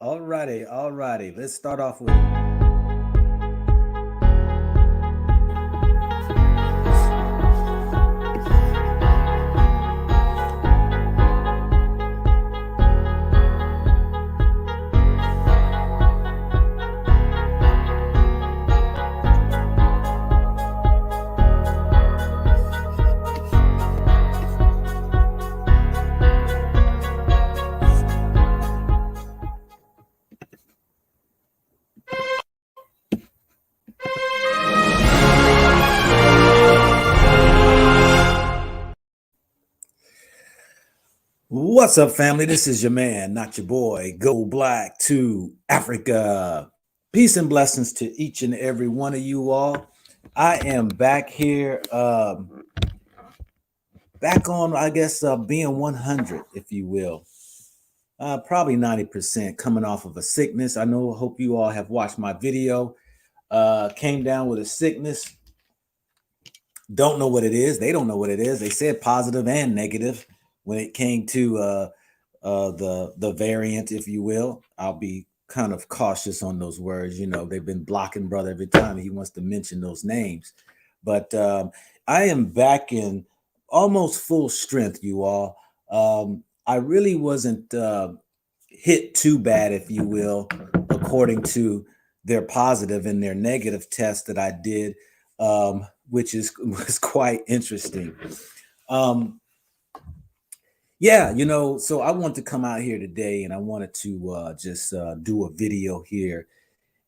All righty, all righty. Let's start off with. What's up, family? This is your man, not your boy. Go Black to Africa. Peace and blessings to each and every one of you all. I am back here, back on, I guess, being 100, if you will. Probably 90% coming off of a sickness. Hope you all have watched my video. Came down with a sickness. Don't know what it is. They don't know what it is. They said positive and negative when it came to the variant, if you will. I'll be kind of cautious on those words. You know, they've been blocking brother every time he wants to mention those names. But I am back in almost full strength, you all. I really wasn't hit too bad, if you will, according to their positive and their negative test that I did, which was quite interesting. Yeah, so I want to come out here today and I wanted to just do a video here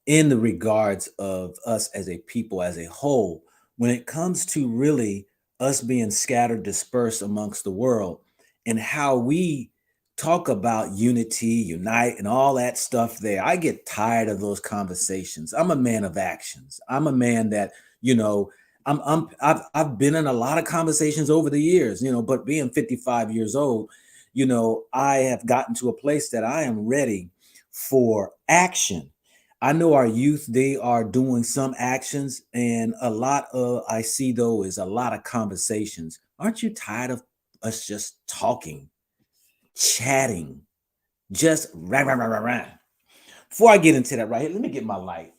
in the regards of us as a people, as a whole, when it comes to really us being scattered, dispersed amongst the world, and how we talk about unity, unite, and all that stuff there. I get tired of those conversations. I'm a man of actions. I'm a man that, I've been in a lot of conversations over the years, but being 55 years old, I have gotten to a place that I am ready for action. I know our youth, they are doing some actions, and a lot of I see though is a lot of conversations. Aren't you tired of us just talking, chatting, just rah, rah, rah, rah, rah? Before I get into that right here, let me get my light.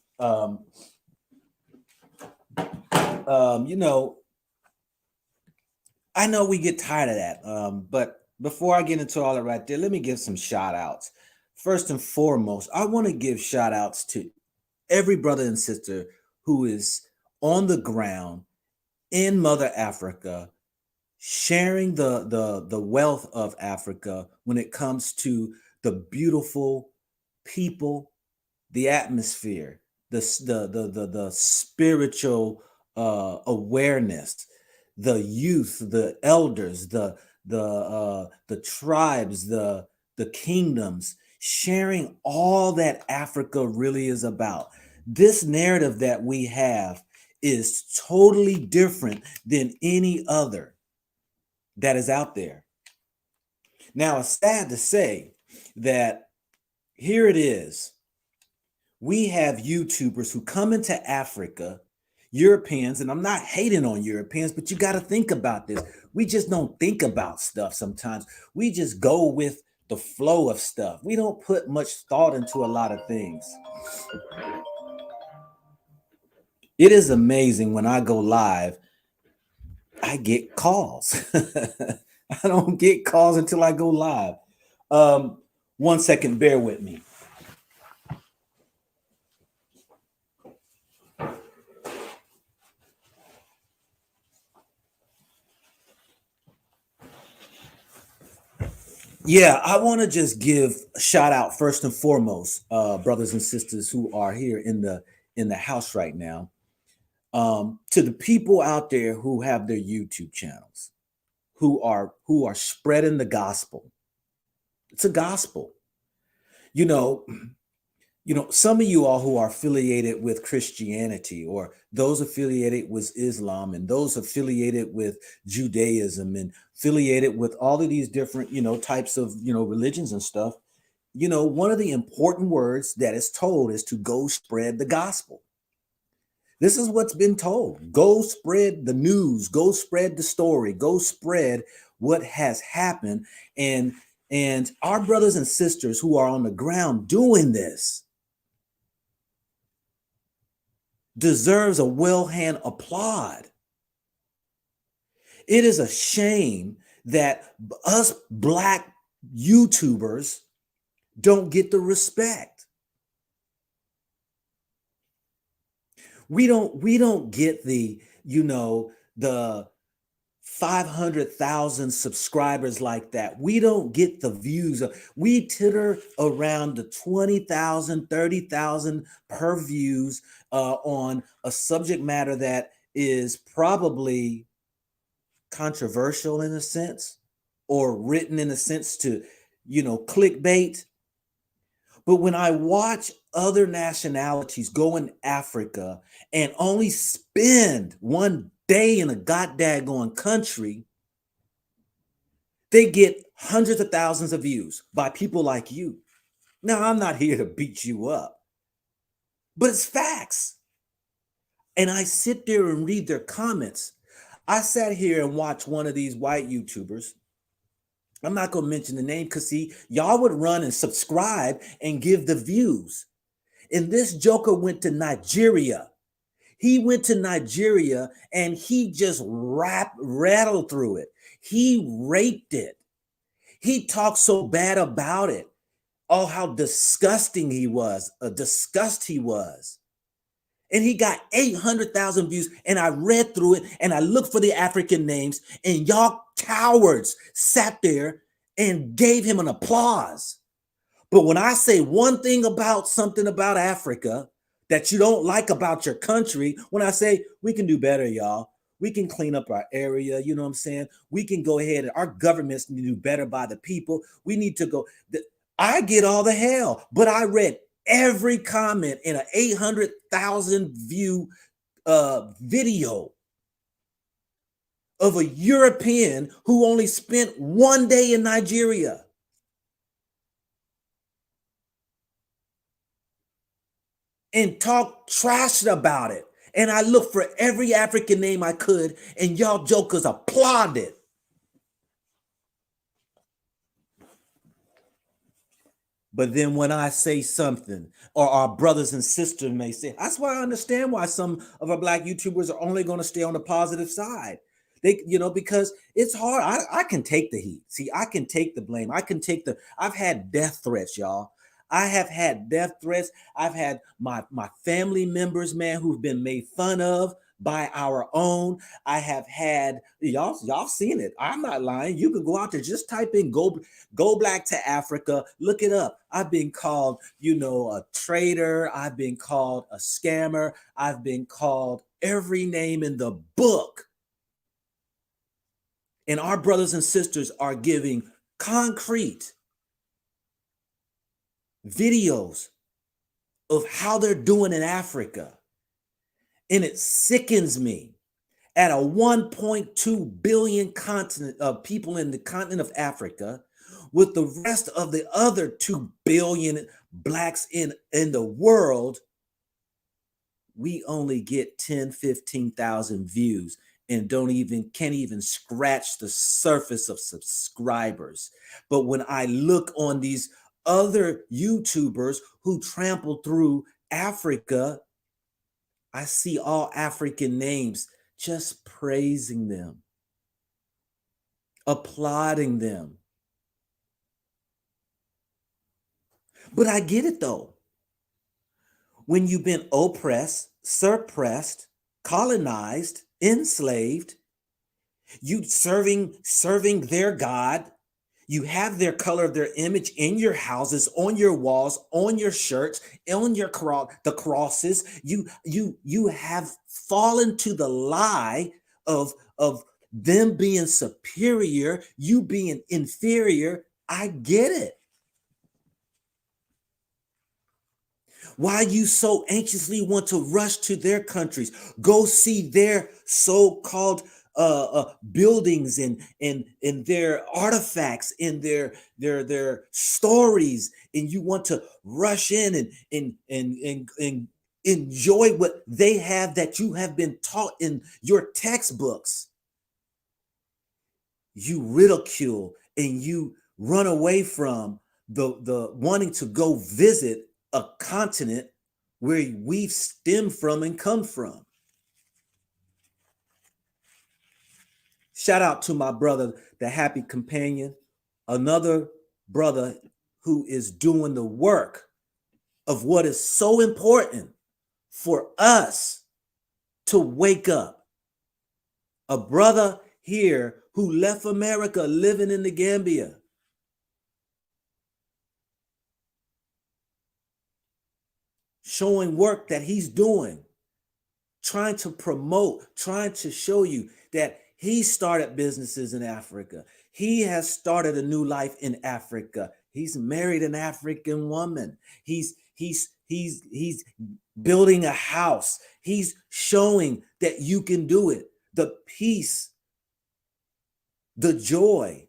I know we get tired of that. But before I get into all that right there, let me give some shout outs. First and foremost, I want to give shout outs to every brother and sister who is on the ground in Mother Africa, sharing the wealth of Africa when it comes to the beautiful people, the atmosphere, the spiritual awareness, the youth, the elders, the tribes, the kingdoms, sharing all that Africa really is about. This narrative that we have is totally different than any other that is out there. Now, it's sad to say that here it is. We have YouTubers who come into Africa, Europeans, and I'm not hating on Europeans, but you got to think about this. We just don't think about stuff sometimes. We just go with the flow of stuff. We don't put much thought into a lot of things. It is amazing when I go live, I get calls. I don't get calls until I go live. 1 second, bear with me. Yeah, I want to just give a shout out first and foremost, brothers and sisters who are here in the house right now, to the people out there who have their YouTube channels, who are spreading the gospel. It's a gospel. Some of you all who are affiliated with Christianity, or those affiliated with Islam, and those affiliated with Judaism, and affiliated with all of these different, types of, religions and stuff. One of the important words that is told is to go spread the gospel. This is what's been told. Go spread the news, go spread the story, go spread what has happened. And And our brothers and sisters who are on the ground doing this deserves a well-hand applaud. It is a shame that us Black YouTubers don't get the respect. We don't get the, the 500,000 subscribers like that. We don't get the views. We titter around the 20,000, 30,000 per views on a subject matter that is probably controversial in a sense, or written in a sense to, clickbait. But when I watch other nationalities go in Africa and only spend one day in a goddamn country, they get hundreds of thousands of views by people like you. Now, I'm not here to beat you up, but it's facts. And I sit there and read their comments. I sat here and watched one of these white YouTubers. I'm not going to mention the name because, see, y'all would run and subscribe and give the views. And this joker went to Nigeria. He went to Nigeria and he just rattled through it. He raped it. He talked so bad about it. Oh, how disgusting he was. A disgust he was. And he got 800,000 views. And I read through it and I looked for the African names. And y'all cowards sat there and gave him an applause. But when I say one thing about something about Africa that you don't like about your country, when I say we can do better, y'all, we can clean up our area, you know what I'm saying? We can go ahead and our governments need to do better by the people. We need to go. I get all the hell, but I read every comment in an 800,000 view video of a European who only spent one day in Nigeria. And talk trash about it. And I looked for every African name I could, and y'all jokers applauded. But then when I say something, or our brothers and sisters may say, that's why I understand why some of our Black YouTubers are only going to stay on the positive side. They, because it's hard. I can take the heat. See, I can take the blame. I've had death threats, y'all. I have had death threats. I've had my family members, man, who've been made fun of by our own. I have had, y'all seen it. I'm not lying. You can go out there, just type in go Black to Africa, look it up. I've been called, a traitor. I've been called a scammer. I've been called every name in the book. And our brothers and sisters are giving concrete videos of how they're doing in Africa. And it sickens me. At a 1.2 billion continent of people in the continent of Africa, with the rest of the other 2 billion Blacks in the world, we only get 10, 15,000 views and can't even scratch the surface of subscribers. But when I look on these other YouTubers who trample through Africa, I see all African names just praising them, applauding them. But I get it though. When you've been oppressed, suppressed, colonized, enslaved, you serving their God, you have their color of their image in your houses, on your walls, on your shirts, on the crosses. You have fallen to the lie of them being superior, you being inferior. I get it. Why you so anxiously want to rush to their countries, go see their so-called buildings and their artifacts and their stories, and you want to rush in and enjoy what they have that you have been taught in your textbooks. You ridicule and you run away from the wanting to go visit a continent where we've stemmed from and come from. Shout out to my brother, the Happy Companion, another brother who is doing the work of what is so important for us to wake up. A brother here who left America living in the Gambia. Showing work that he's doing, trying to promote, trying to show you that he started businesses in Africa. He has started a new life in Africa. He's married an African woman. He's building a house. He's showing that you can do it. The peace, the joy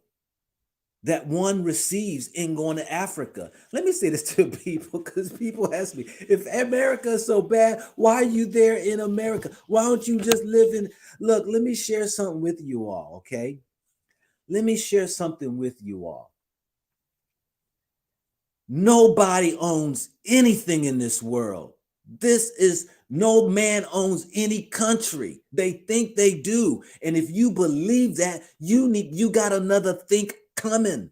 that one receives in going to Africa. Let me say this to people, because people ask me, if America is so bad, why are you there in America? Why don't you just live in... Look, let me share something with you all, okay? Let me share something with you all. Nobody owns anything in this world. No man owns any country. They think they do. And if you believe that, you got another think coming.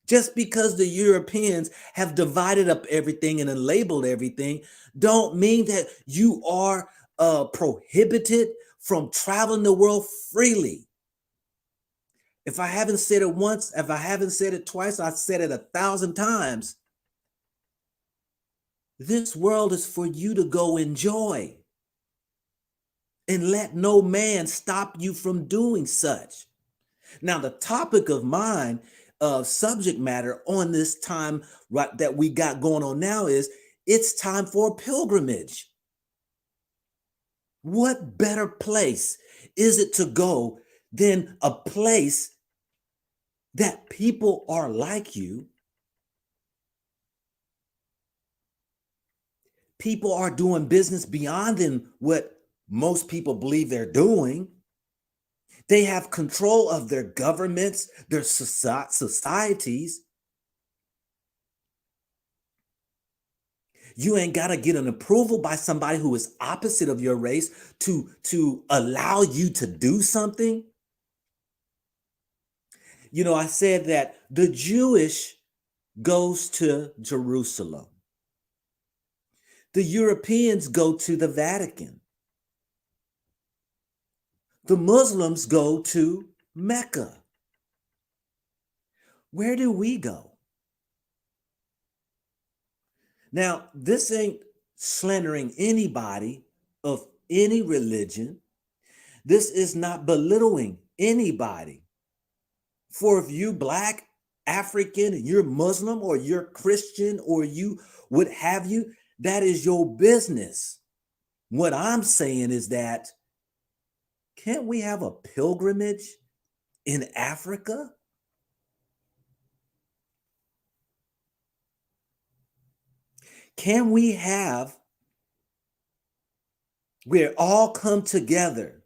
Just because the Europeans have divided up everything and then labeled everything, don't mean that you are prohibited from traveling the world freely. If I haven't said it once, if I haven't said it twice, I've said it 1,000 times. This world is for you to go enjoy. And let no man stop you from doing such. Now, the topic of mine, subject matter on this time that we got going on now is, it's time for a pilgrimage. What better place is it to go than a place that people are like you? People are doing business beyond than what most people believe they're doing. They have control of their governments, their societies. You ain't got to get an approval by somebody who is opposite of your race to allow you to do something. You know, I said that the Jewish goes to Jerusalem. The Europeans go to the Vatican. The Muslims go to Mecca. Where do we go? Now, this ain't slandering anybody of any religion. This is not belittling anybody. For if you Black, African, and you're Muslim, or you're Christian, or you what have you, that is your business. What I'm saying is that, can't we have a pilgrimage in Africa? Can we have where all come together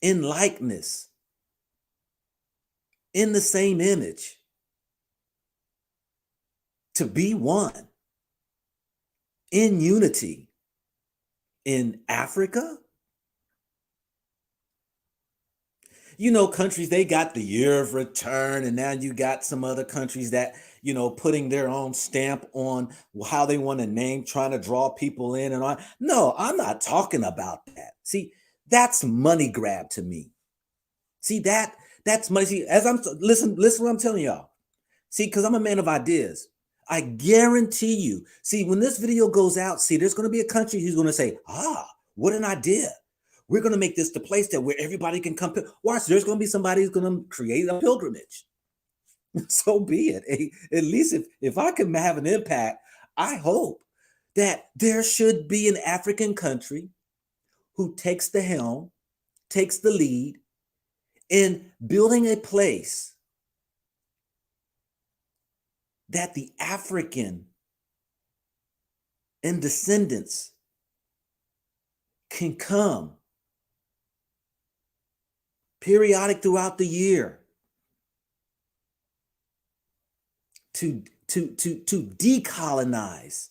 in likeness, in the same image, to be one, in unity, in Africa? You know, countries, they got the year of return, and now you got some other countries that, you know, putting their own stamp on how they want to name, trying to draw people in and on. No, I'm not talking about that. See, that's money grab to me. See, that's money. See, as I'm listen what I'm telling y'all. See, because I'm a man of ideas. I guarantee you. See, when this video goes out, see, there's going to be a country who's going to say, what an idea. We're going to make this the place that where everybody can come. Watch, there's going to be somebody who's going to create a pilgrimage. So be it. At least if I can have an impact, I hope that there should be an African country who takes the helm, takes the lead in building a place that the African and descendants can come periodic throughout the year to decolonize,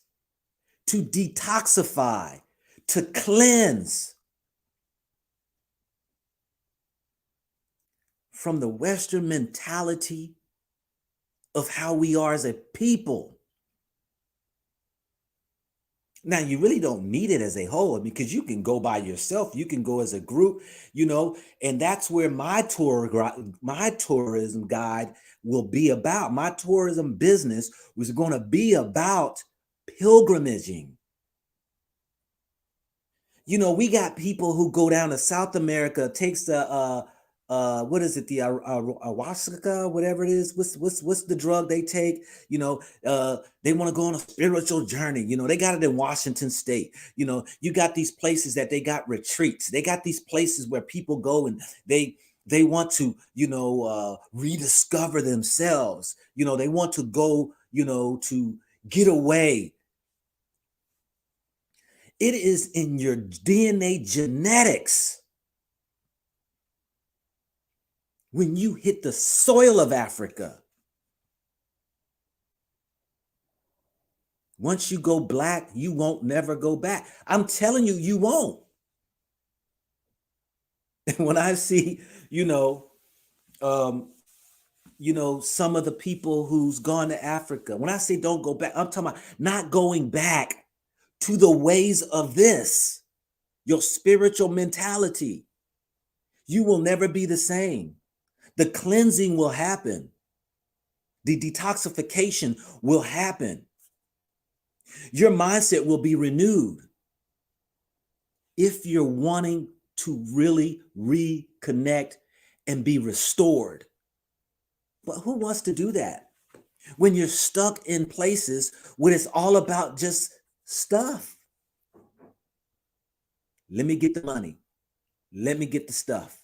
to detoxify, to cleanse from the Western mentality of how we are as a people. Now, you really don't need it as a whole because you can go by yourself, you can go as a group, and that's where my tourism guide will be about. My tourism business was going to be about pilgrimaging. We got people who go down to South America, takes the what is it, the ayahuasca, whatever it is. What's the drug they take? They want to go on a spiritual journey. They got it in Washington State. You got these places that they got retreats. They got these places where people go and they want to rediscover themselves. They want to go to get away. It is in your DNA genetics. When you hit the soil of Africa, once you go black, you won't never go back. I'm telling you, you won't. And when I see, some of the people who's gone to Africa, when I say don't go back, I'm talking about not going back to the ways of this, your spiritual mentality. You will never be the same. The cleansing will happen. The detoxification will happen. Your mindset will be renewed if you're wanting to really reconnect and be restored. But who wants to do that when you're stuck in places where it's all about just stuff? Let me get the money. Let me get the stuff.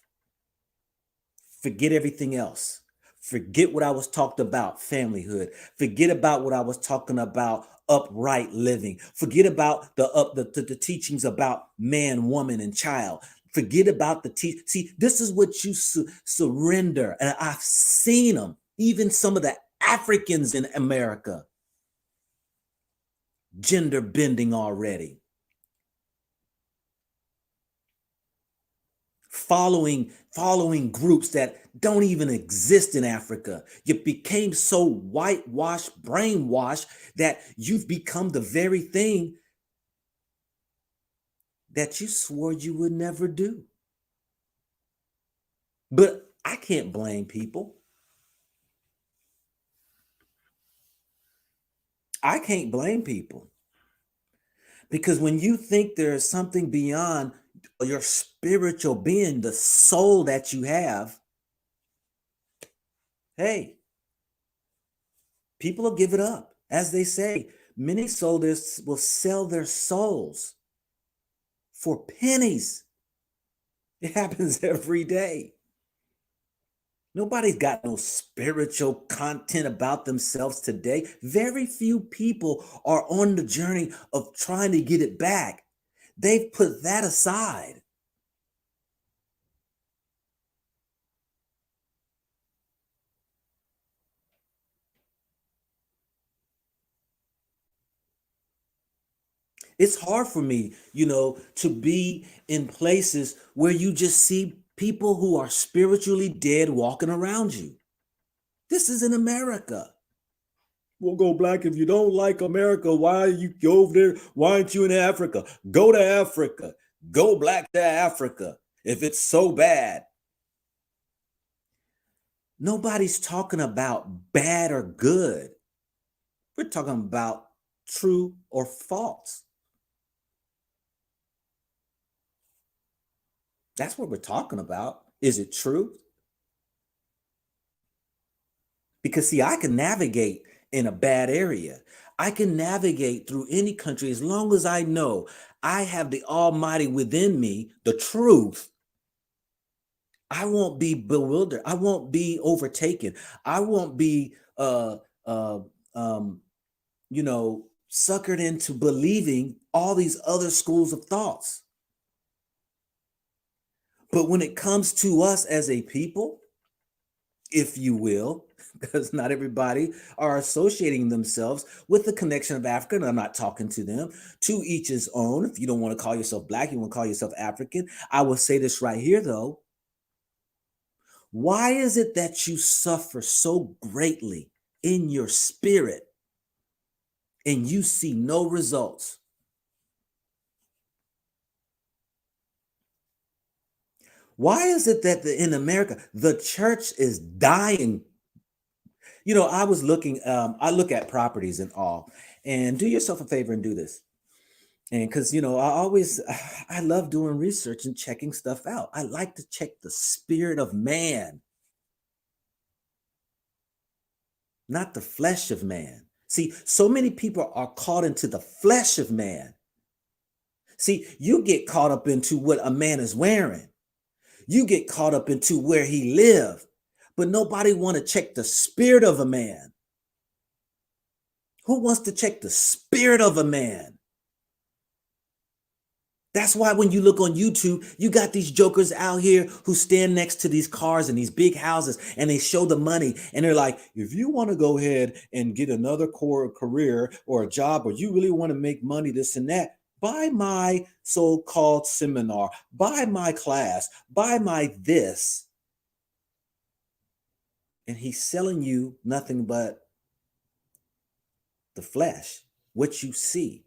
Forget everything else. Forget what I was talking about, familyhood. Forget about what I was talking about, upright living. Forget about the teachings about man, woman, and child. Forget about see, this is what you surrender. And I've seen them, even some of the Africans in America, gender bending already. Following groups that don't even exist in Africa. You became so whitewashed, brainwashed, that you've become the very thing that you swore you would never do. But I can't blame people. I can't blame people. Because when you think there is something beyond your spiritual being, the soul that you have, hey, people will give it up. As they say, many souls will sell their souls for pennies. It happens every day. Nobody's got no spiritual content about themselves today. Very few people are on the journey of trying to get it back. They've put that aside. It's hard for me, to be in places where you just see people who are spiritually dead walking around you. This is in America. We'll go black. If you don't like America, why you go over there? Why aren't you in Africa? Go to Africa. Go black to Africa if it's so bad. Nobody's talking about bad or good. We're talking about true or false. That's what we're talking about. Is it true? Because see, I can navigate in a bad area. I can navigate through any country as long as I know I have the Almighty within me, the truth. I won't be bewildered. I won't be overtaken. I won't be suckered into believing all these other schools of thoughts. But when it comes to us as a people, if you will, because not everybody are associating themselves with the connection of Africa, and I'm not talking to them, to each his own. If you don't want to call yourself Black, you want to call yourself African. I will say this right here, though. Why is it that you suffer so greatly in your spirit and you see no results? Why is it that in America, the church is dying? You know, I was looking, I look at properties and all, and do yourself a favor and do this. And because, you know, I love doing research and checking stuff out. I like to check the spirit of man, not the flesh of man. See, so many people are caught into the flesh of man. See, you get caught up into what a man is wearing. You get caught up into where he lived, but nobody want to check the spirit of a man. Who wants to check the spirit of a man? That's why when you look on YouTube, you got these jokers out here who stand next to these cars and these big houses and they show the money and they're like, if you want to go ahead and get another core career or a job, or you really want to make money, this and that, buy my so-called seminar, buy my class, buy my this. And he's selling you nothing but the flesh, what you see.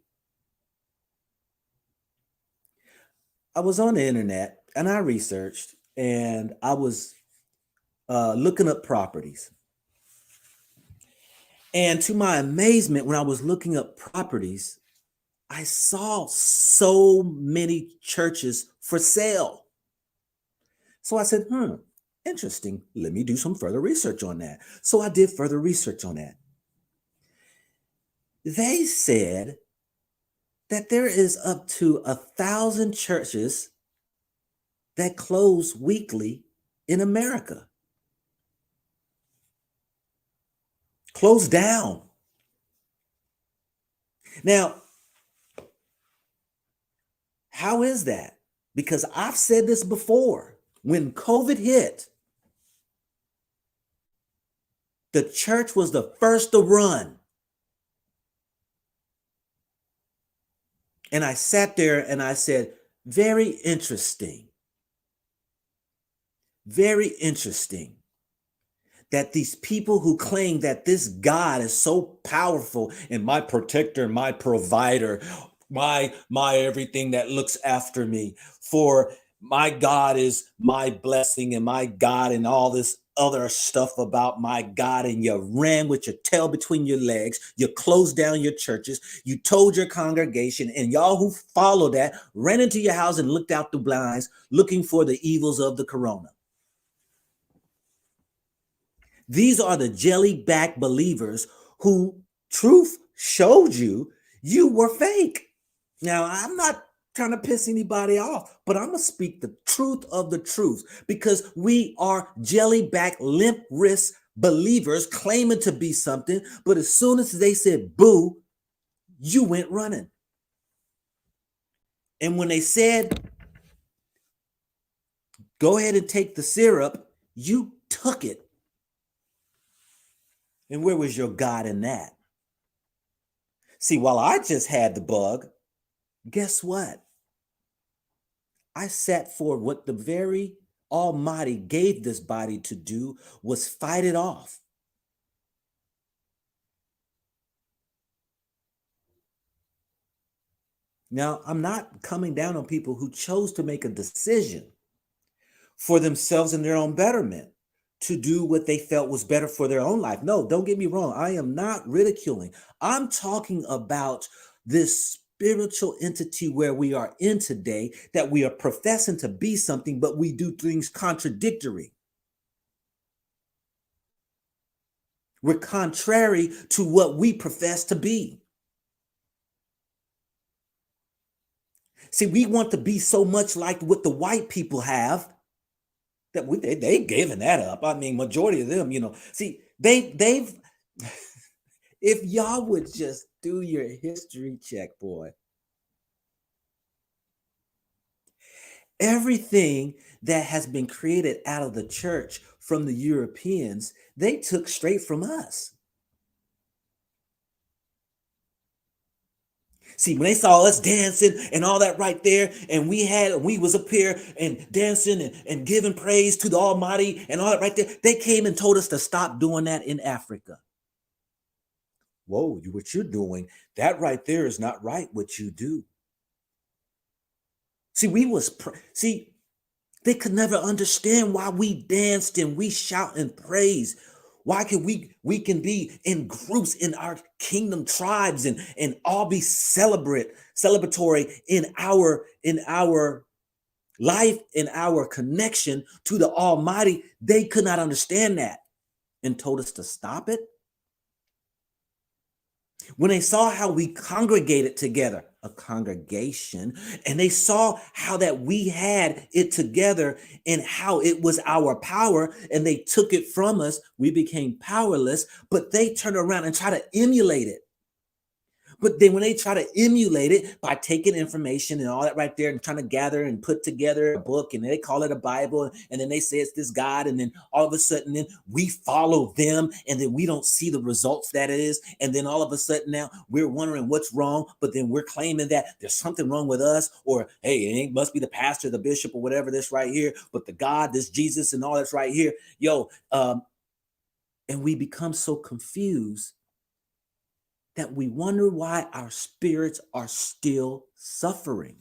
I was on the internet and I researched and I was looking up properties. And to my amazement, when I was looking up properties, I saw so many churches for sale. So I said, interesting. Let me do some further research on that. So I did further research on that. They said that there is up to 1,000 churches that close weekly in America. Close down. Now, how is that? Because I've said this before. When COVID hit, the church was the first to run. And I sat there and I said, very interesting. Very interesting that these people who claim that this God is so powerful and my protector, my provider, my everything that looks after me, for my God is my blessing and my God and all this other stuff about my God, and you ran with your tail between your legs, you closed down your churches, you told your congregation, and y'all who followed that ran into your house and looked out the blinds looking for the evils of the corona. These are the jelly-back believers who truth showed you were fake. Now, I'm not trying to piss anybody off, but I'm going to speak the truth of the truth, because we are jelly-back, limp wrist believers claiming to be something, but as soon as they said boo, you went running. And when they said, go ahead and take the syrup, you took it. And where was your God in that? See, while I just had the bug, guess what? I sat for what the very Almighty gave this body to do, was fight it off. Now, I'm not coming down on people who chose to make a decision for themselves and their own betterment, to do what they felt was better for their own life. No, don't get me wrong. I am not ridiculing. I'm talking about this spiritual entity where we are in today, that we are professing to be something, but we do things contradictory. We're contrary to what we profess to be. See, we want to be so much like what the white people have, that they've given that up. I mean, majority of them, see, they've if y'all would just do your history check, boy, everything that has been created out of the church from the Europeans, they took straight from us. See, when they saw us dancing and all that right there, and we was up here and dancing and giving praise to the Almighty and all that right there, they came and told us to stop doing that in Africa. Whoa, what you're doing, that right there is not right what you do. See, they could never understand why we danced and we shout and praise. Why can we can be in groups in our kingdom tribes and all be celebratory in our life, in our connection to the Almighty. They could not understand that and told us to stop it. When they saw how we congregated together, a congregation, and they saw how that we had it together and how it was our power, and they took it from us, we became powerless, but they turned around and try to emulate it. But then when they try to emulate it by taking information and all that right there and trying to gather and put together a book, and they call it a Bible, and then they say it's this God, and then all of a sudden then we follow them, and then we don't see the results that it is, and then all of a sudden now we're wondering what's wrong, but then we're claiming that there's something wrong with us, or hey, it must be the pastor, the bishop, or whatever this right here, but the God, this Jesus, and all that's right here, and we become so confused that we wonder why our spirits are still suffering.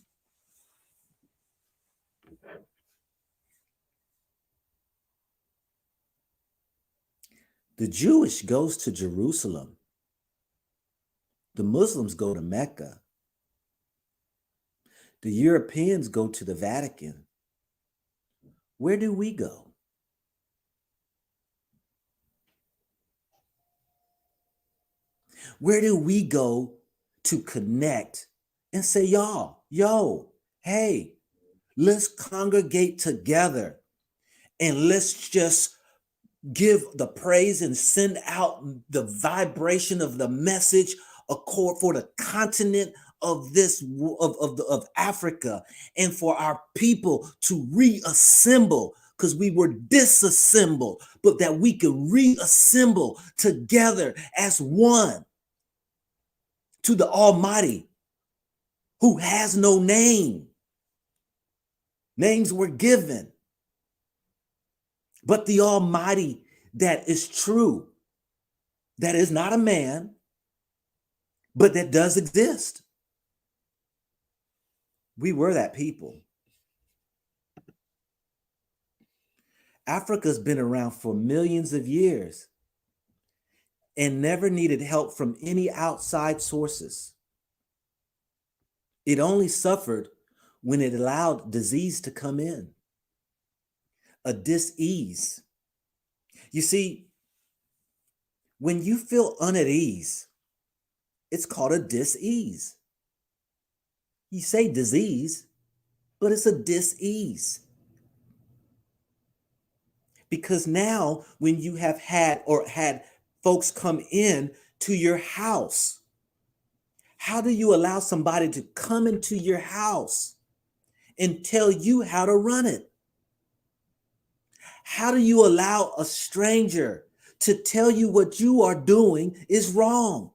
The Jewish goes to Jerusalem. The Muslims go to Mecca. The Europeans go to the Vatican. Where do we go? Where do we go to connect and say, hey, let's congregate together and let's just give the praise and send out the vibration of the message for the continent of of Africa, and for our people to reassemble, because we were disassembled, but that we can reassemble together as one to the Almighty, who has no name. Names were given, but the Almighty that is true, that is not a man, but that does exist. We were that people. Africa's been around for millions of years and never needed help from any outside sources. It only suffered when it allowed disease to come in, a dis-ease. You see, when you feel uneat ease, it's called a dis-ease. You say disease, but it's a dis-ease. Because now when you have had folks come in to your house, how do you allow somebody to come into your house and tell you how to run it? How do you allow a stranger to tell you what you are doing is wrong?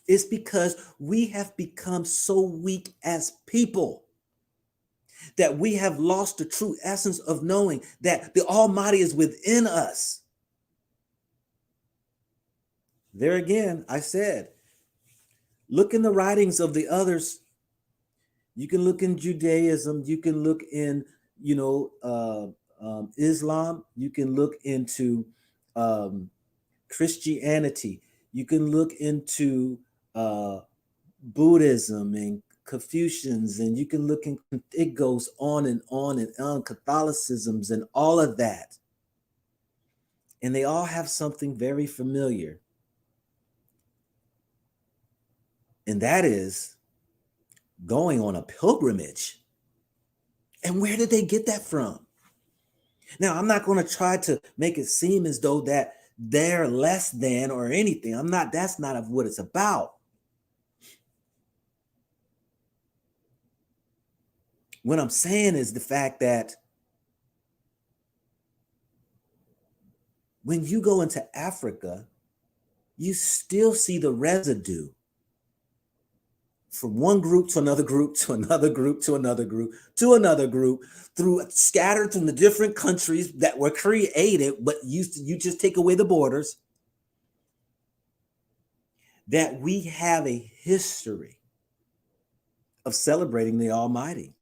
It's because we have become so weak as people that we have lost the true essence of knowing that the Almighty is within us. There again, I said, look in the writings of the others. You can look in Judaism. You can look in, Islam. You can look into Christianity. You can look into Buddhism and Confucians, and you can look in, it goes on and on and on, Catholicisms and all of that. And they all have something very familiar. And that is going on a pilgrimage. And where did they get that from? Now, I'm not going to try to make it seem as though that they're less than or anything. That's not what it's about. What I'm saying is the fact that when you go into Africa, you still see the residue from one group to another group to another group to another group to another group, through scattered from the different countries that were created, but you just take away the borders, that we have a history of celebrating the Almighty.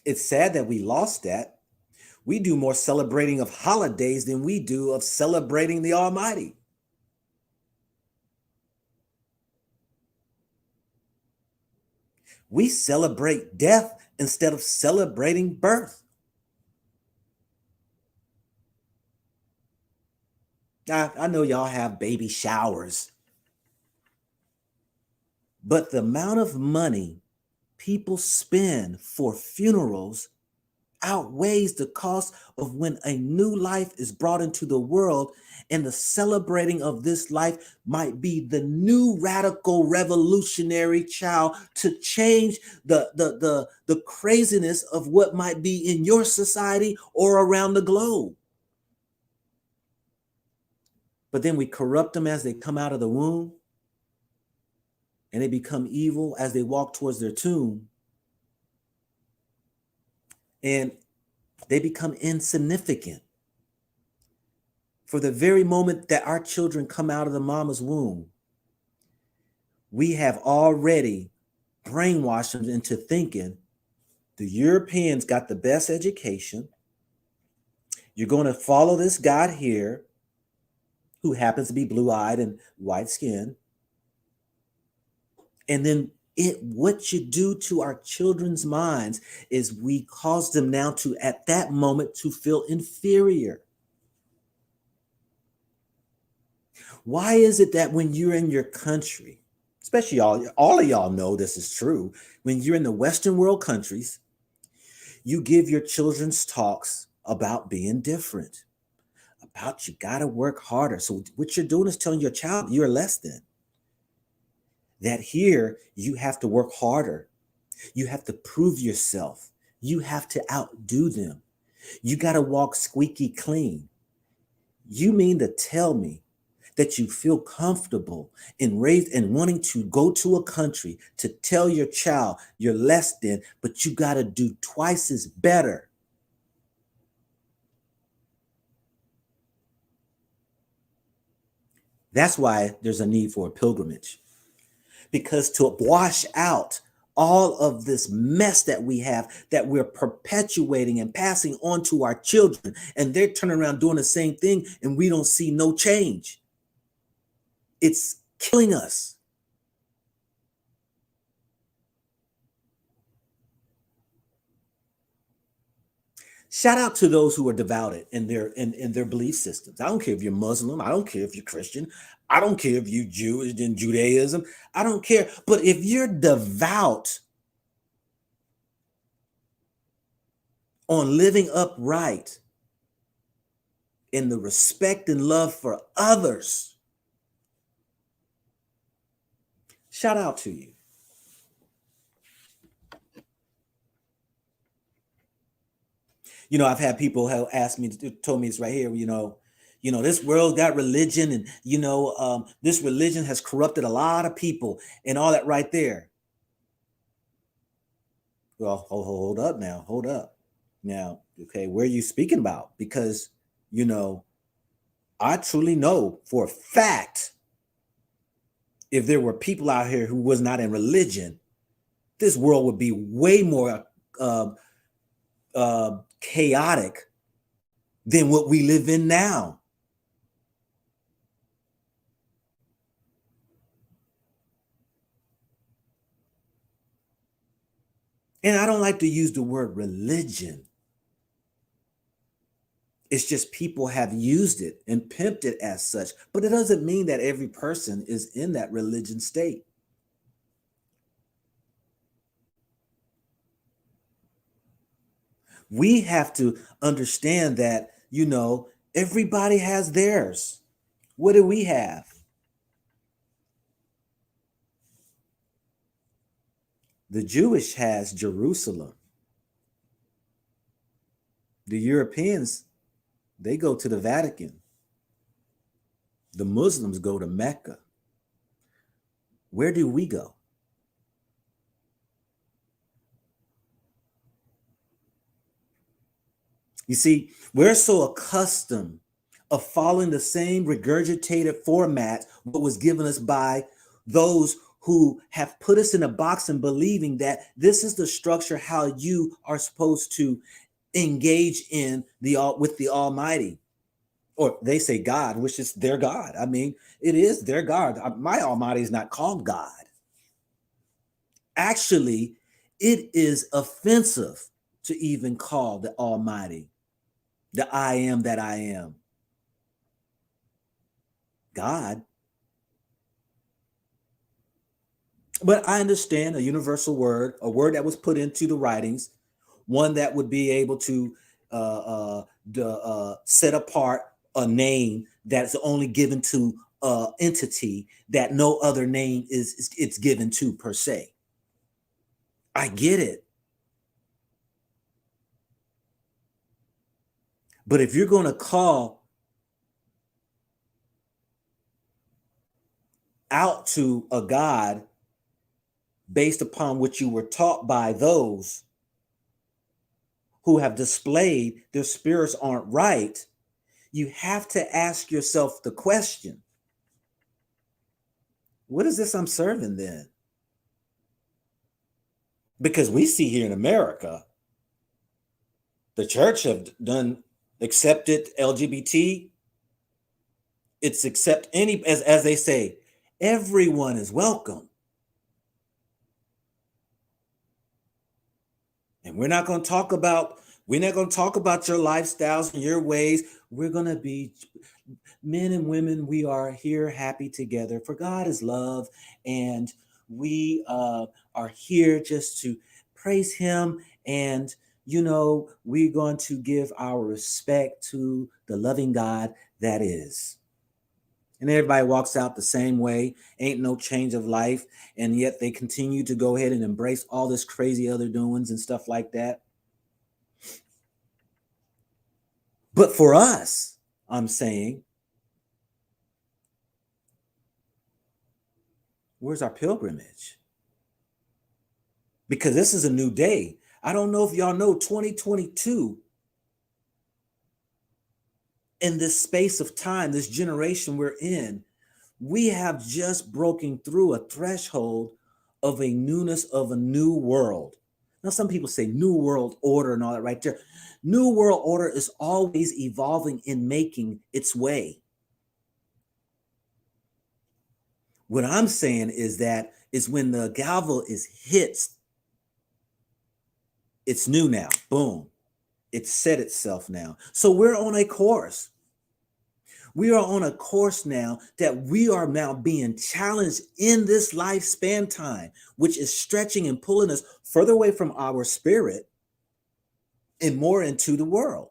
It's sad that we lost that. We do more celebrating of holidays than we do of celebrating the Almighty. We celebrate death instead of celebrating birth. I know y'all have baby showers, but the amount of money people spend for funerals outweighs the cost of when a new life is brought into the world, and the celebrating of this life might be the new radical revolutionary child to change the craziness of what might be in your society or around the globe. But then we corrupt them as they come out of the womb, and they become evil as they walk towards their tomb, and they become insignificant. For the very moment that our children come out of the mama's womb, we have already brainwashed them into thinking the Europeans got the best education. You're going to follow this God here who happens to be blue-eyed and white-skinned. And then what you do to our children's minds is we cause them now to, at that moment, to feel inferior. Why is it that when you're in your country, especially all of y'all know this is true, when you're in the Western world countries, you give your children's talks about being different, about you got to work harder. So what you're doing is telling your child you're less than. That here you have to work harder. You have to prove yourself. You have to outdo them. You got to walk squeaky clean. You mean to tell me that you feel comfortable in wanting to go to a country to tell your child you're less than, but you got to do twice as better? That's why there's a need for a pilgrimage. Because to wash out all of this mess that we have, that we're perpetuating and passing on to our children, and they're turning around doing the same thing, and we don't see no change. It's killing us. Shout out to those who are devoted in their belief systems. I don't care if you're Muslim. I don't care if you're Christian. I don't care if you're Jewish in Judaism. I don't care. But if you're devout on living upright in the respect and love for others, shout out to you. You know, I've had people have asked me, told me it's right here, this world got religion, and this religion has corrupted a lot of people and all that right there. Well, hold up now. Hold up. Now, okay, where are you speaking about? Because, I truly know for a fact, if there were people out here who was not in religion, this world would be way more chaotic than what we live in now. And I don't like to use the word religion. It's just people have used it and pimped it as such, but it doesn't mean that every person is in that religion state. We have to understand that, everybody has theirs. What do we have? The Jewish has Jerusalem. The Europeans, they go to the Vatican. The Muslims go to Mecca. Where do we go? You see, we're so accustomed of following the same regurgitated format what was given us by those who have put us in a box and believing that this is the structure how you are supposed to engage in the with the Almighty. Or they say God, which is their God. I mean, it is their God. My Almighty is not called God. Actually, it is offensive to even call the Almighty, the I am that I am, God. But I understand a universal word, a word that was put into the writings, one that would be able to set apart a name that's only given to entity that no other name is it's given to per se. I get it. But if you're going to call out to a God based upon what you were taught by those who have displayed their spirits aren't right, you have to ask yourself the question, what is this I'm serving then? Because we see here in America, the church have done accepted LGBT. It's accept any, as they say, everyone is welcome. And we're not going to talk about your lifestyles and your ways. We're going to be men and women. We are here happy together, for God is love. And we are here just to praise him. And, we're going to give our respect to the loving God that is. And everybody walks out the same way. Ain't no change of life. And yet they continue to go ahead and embrace all this crazy other doings and stuff like that. But for us, I'm saying, where's our pilgrimage? Because this is a new day. I don't know if y'all know 2022, in this space of time, this generation we're in, we have just broken through a threshold of a newness of a new world. Now, some people say new world order and all that right there. New world order is always evolving and making its way. What I'm saying is that is when the gavel is hits, it's new now. Boom. It's set itself now. So we're on a course. We are on a course now that we are now being challenged in this lifespan time, which is stretching and pulling us further away from our spirit and more into the world.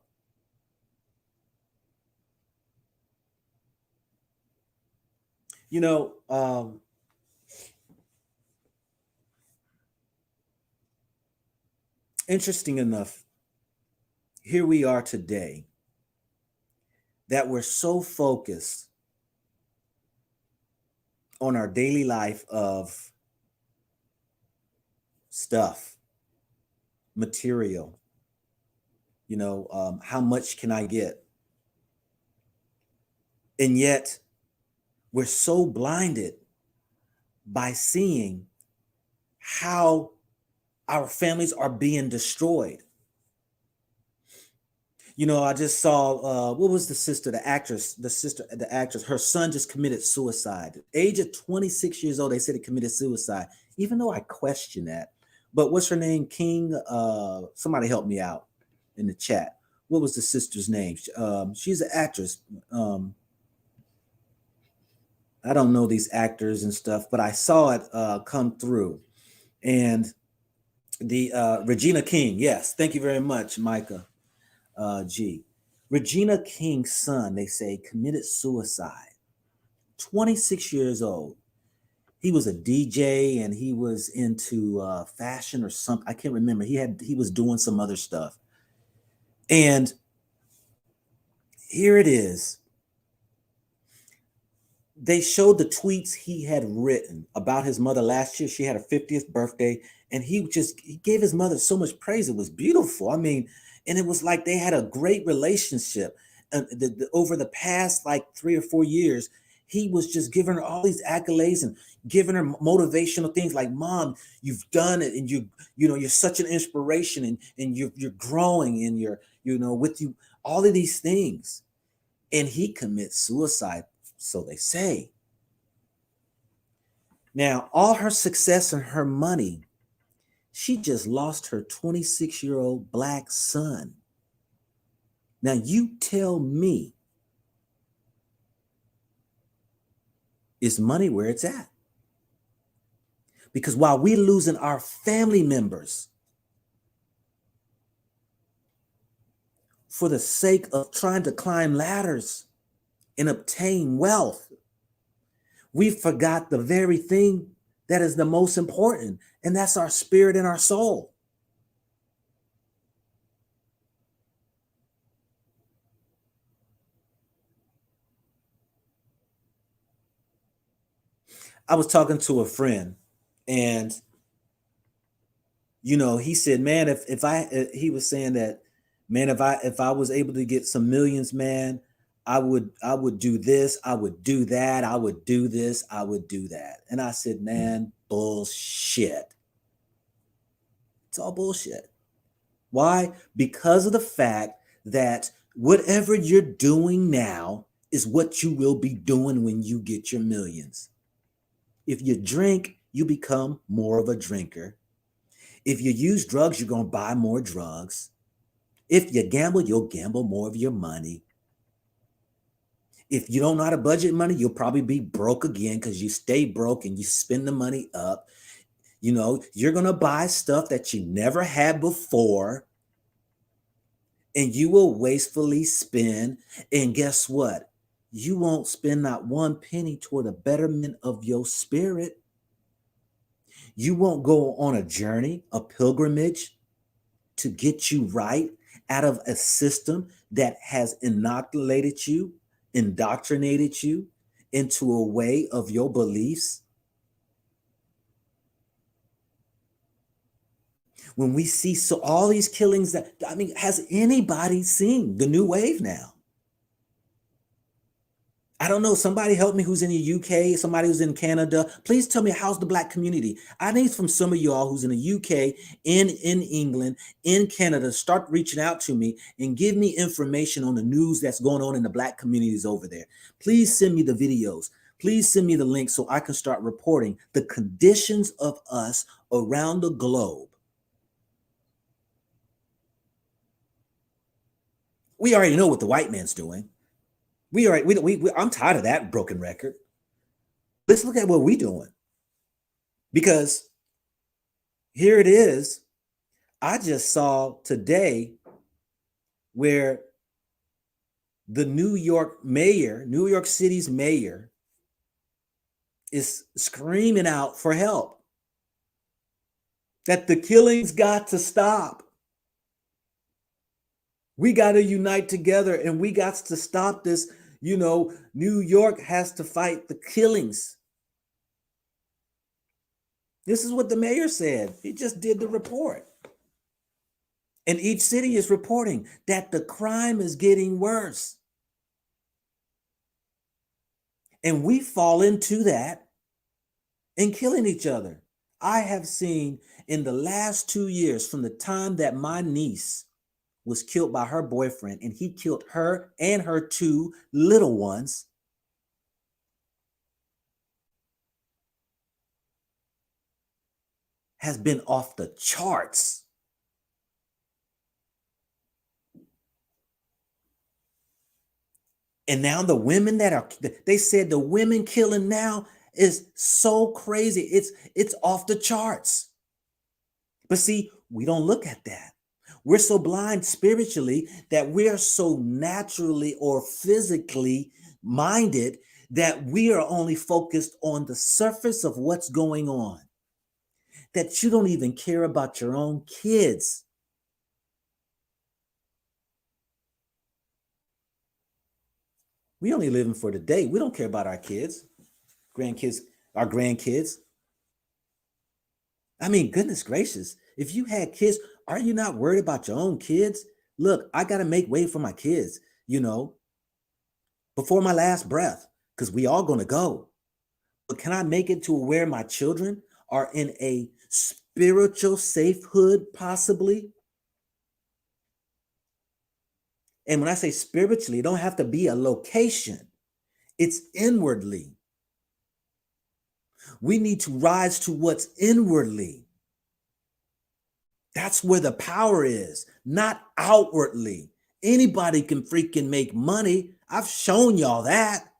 Interesting enough, here we are today that we're so focused on our daily life of stuff, material, how much can I get? And yet we're so blinded by seeing how our families are being destroyed. I just saw, what was the actress, her son just committed suicide. Age of 26 years old, they said he committed suicide, even though I question that. But what's her name? King, somebody help me out in the chat. What was the sister's name? She's an actress. I don't know these actors and stuff, but I saw it come through. And the Regina King, yes, thank you very much, Micah. G. Regina King's son, they say, committed suicide. 26 years old. he was a DJ and he was into fashion or something. I can't remember. He was doing some other stuff. And here it is. They showed the tweets he had written about his mother last year. She had her 50th birthday, and he gave his mother so much praise. It was beautiful. I mean, and it was like they had a great relationship. And over the past like 3 or 4 years, he was just giving her all these accolades and giving her motivational things like, "Mom, you've done it, and you're such an inspiration, and you're growing, and with you all of these things." And he commits suicide, so they say. Now, all her success and her money, she just lost her 26-year-old black son. Now, you tell me, is money where it's at? Because while we're losing our family members for the sake of trying to climb ladders and obtain wealth, we forgot the very thing that is the most important, and that's our spirit and our soul. I was talking to a friend, and he said, "Man, he was saying that, man, if I was able to get some millions, man, I would do this, I would do that, I would do this, I would do that." And I said, "Man, bullshit. It's all bullshit." Why? Because of the fact that whatever you're doing now is what you will be doing when you get your millions. If you drink, you become more of a drinker. If you use drugs, you're going to buy more drugs. If you gamble, you'll gamble more of your money. If you don't know how to budget money, you'll probably be broke again because you stay broke and you spend the money up. You're going to buy stuff that you never had before, and you will wastefully spend. And guess what? You won't spend not one penny toward the betterment of your spirit. You won't go on a journey, a pilgrimage to get you right out of a system that has indoctrinated you into a way of your beliefs. When we see all these killings has anybody seen the new wave now? I don't know. Somebody help me who's in the UK, somebody who's in Canada. Please tell me, how's the Black community? I need from some of y'all who's in the UK, in England, in Canada, start reaching out to me and give me information on the news that's going on in the Black communities over there. Please send me the videos. Please send me the link so I can start reporting the conditions of us around the globe. We already know what the white man's doing. I'm tired of that broken record. Let's look at what we're doing. Because here it is. I just saw today where the New York City's mayor is screaming out for help. That the killings got to stop. We got to unite together and we got to stop this. New York has to fight the killings. This is what the mayor said. He just did the report. And each city is reporting that the crime is getting worse. And we fall into that and killing each other. I have seen in the last 2 years, from the time that my niece was killed by her boyfriend, and he killed her and her 2 little ones, has been off the charts. And now the women they said the women killing now is so crazy. It's off the charts. But see, we don't look at that. We're so blind spiritually that we're so naturally or physically minded that we are only focused on the surface of what's going on, that you don't even care about your own kids. We only living for today. We don't care about our kids, grandkids, our grandkids. I mean, goodness gracious, if you had kids, are you not worried about your own kids? Look, I got to make way for my kids, before my last breath, because we all going to go. But can I make it to where my children are in a spiritual safehood, possibly? And when I say spiritually, it don't have to be a location. It's inwardly. We need to rise to what's inwardly. That's where the power is, not outwardly. Anybody can freaking make money. I've shown y'all that.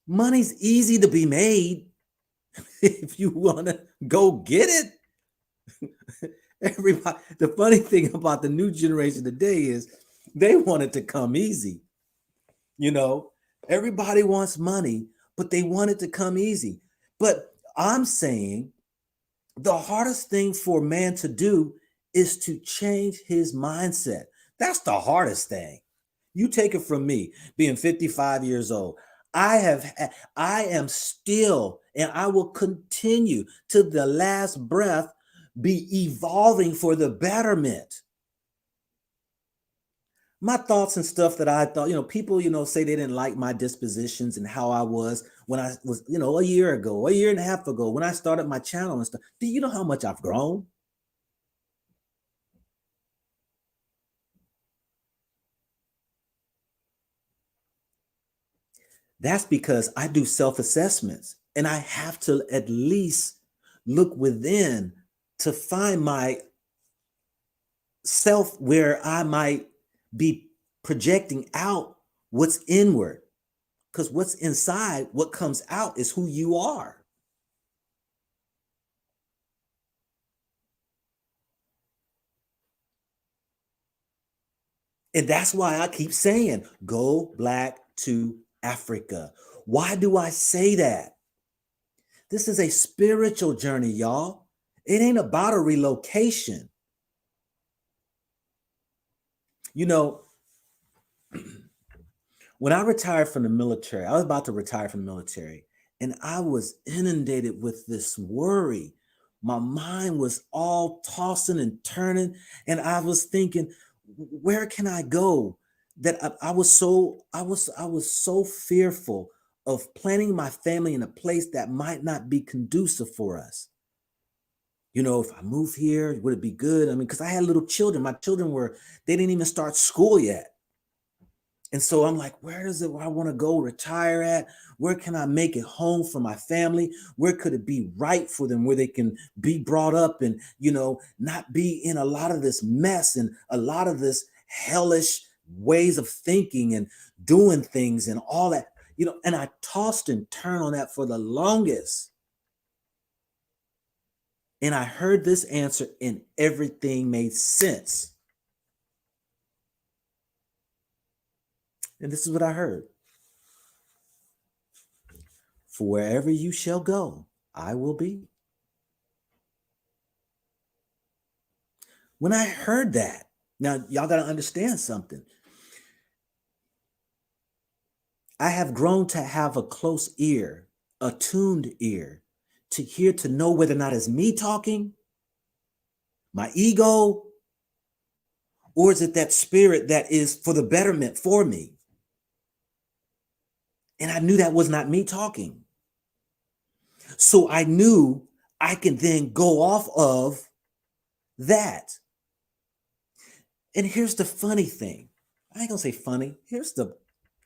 Money's easy to be made if you want to go get it. Everybody, the funny thing about the new generation today is they want it to come easy. Everybody wants money, but they want it to come easy. But I'm saying the hardest thing for man to do is to change his mindset. That's the hardest thing. You take it from me, being 55 years old. I am still, and I will continue to the last breath, be evolving for the betterment. My thoughts and stuff that I thought, people, say they didn't like my dispositions and how I was when I was, a year ago, a year and a half ago, when I started my channel and stuff. Do you know how much I've grown? That's because I do self-assessments and I have to at least look within to find my self where I might be projecting out what's inward. Because what's inside, what comes out is who you are. And that's why I keep saying, go black to Africa. Why do I say that? This is a spiritual journey, y'all. It ain't about a relocation. When I retired from the military, I was about to retire from the military, and I was inundated with this worry. My mind was all tossing and turning, and I was thinking, where can I go? That I was so fearful of planting my family in a place that might not be conducive for us. If I move here, would it be good? I mean, because I had little children. My children they didn't even start school yet. And so I'm like, where is it where I want to go retire at? Where can I make it home for my family? Where could it be right for them, where they can be brought up and, not be in a lot of this mess and a lot of this hellish ways of thinking and doing things and all that, and I tossed and turned on that for the longest. And I heard this answer and everything made sense. And this is what I heard. For wherever you shall go, I will be. When I heard that, now y'all got to understand something. I have grown to have a close ear, a tuned ear, to hear, to know whether or not it's me talking, my ego, or is it that spirit that is for the betterment for me? And I knew that was not me talking. So I knew I can then go off of that. And here's the funny thing. I ain't gonna say funny. Here's the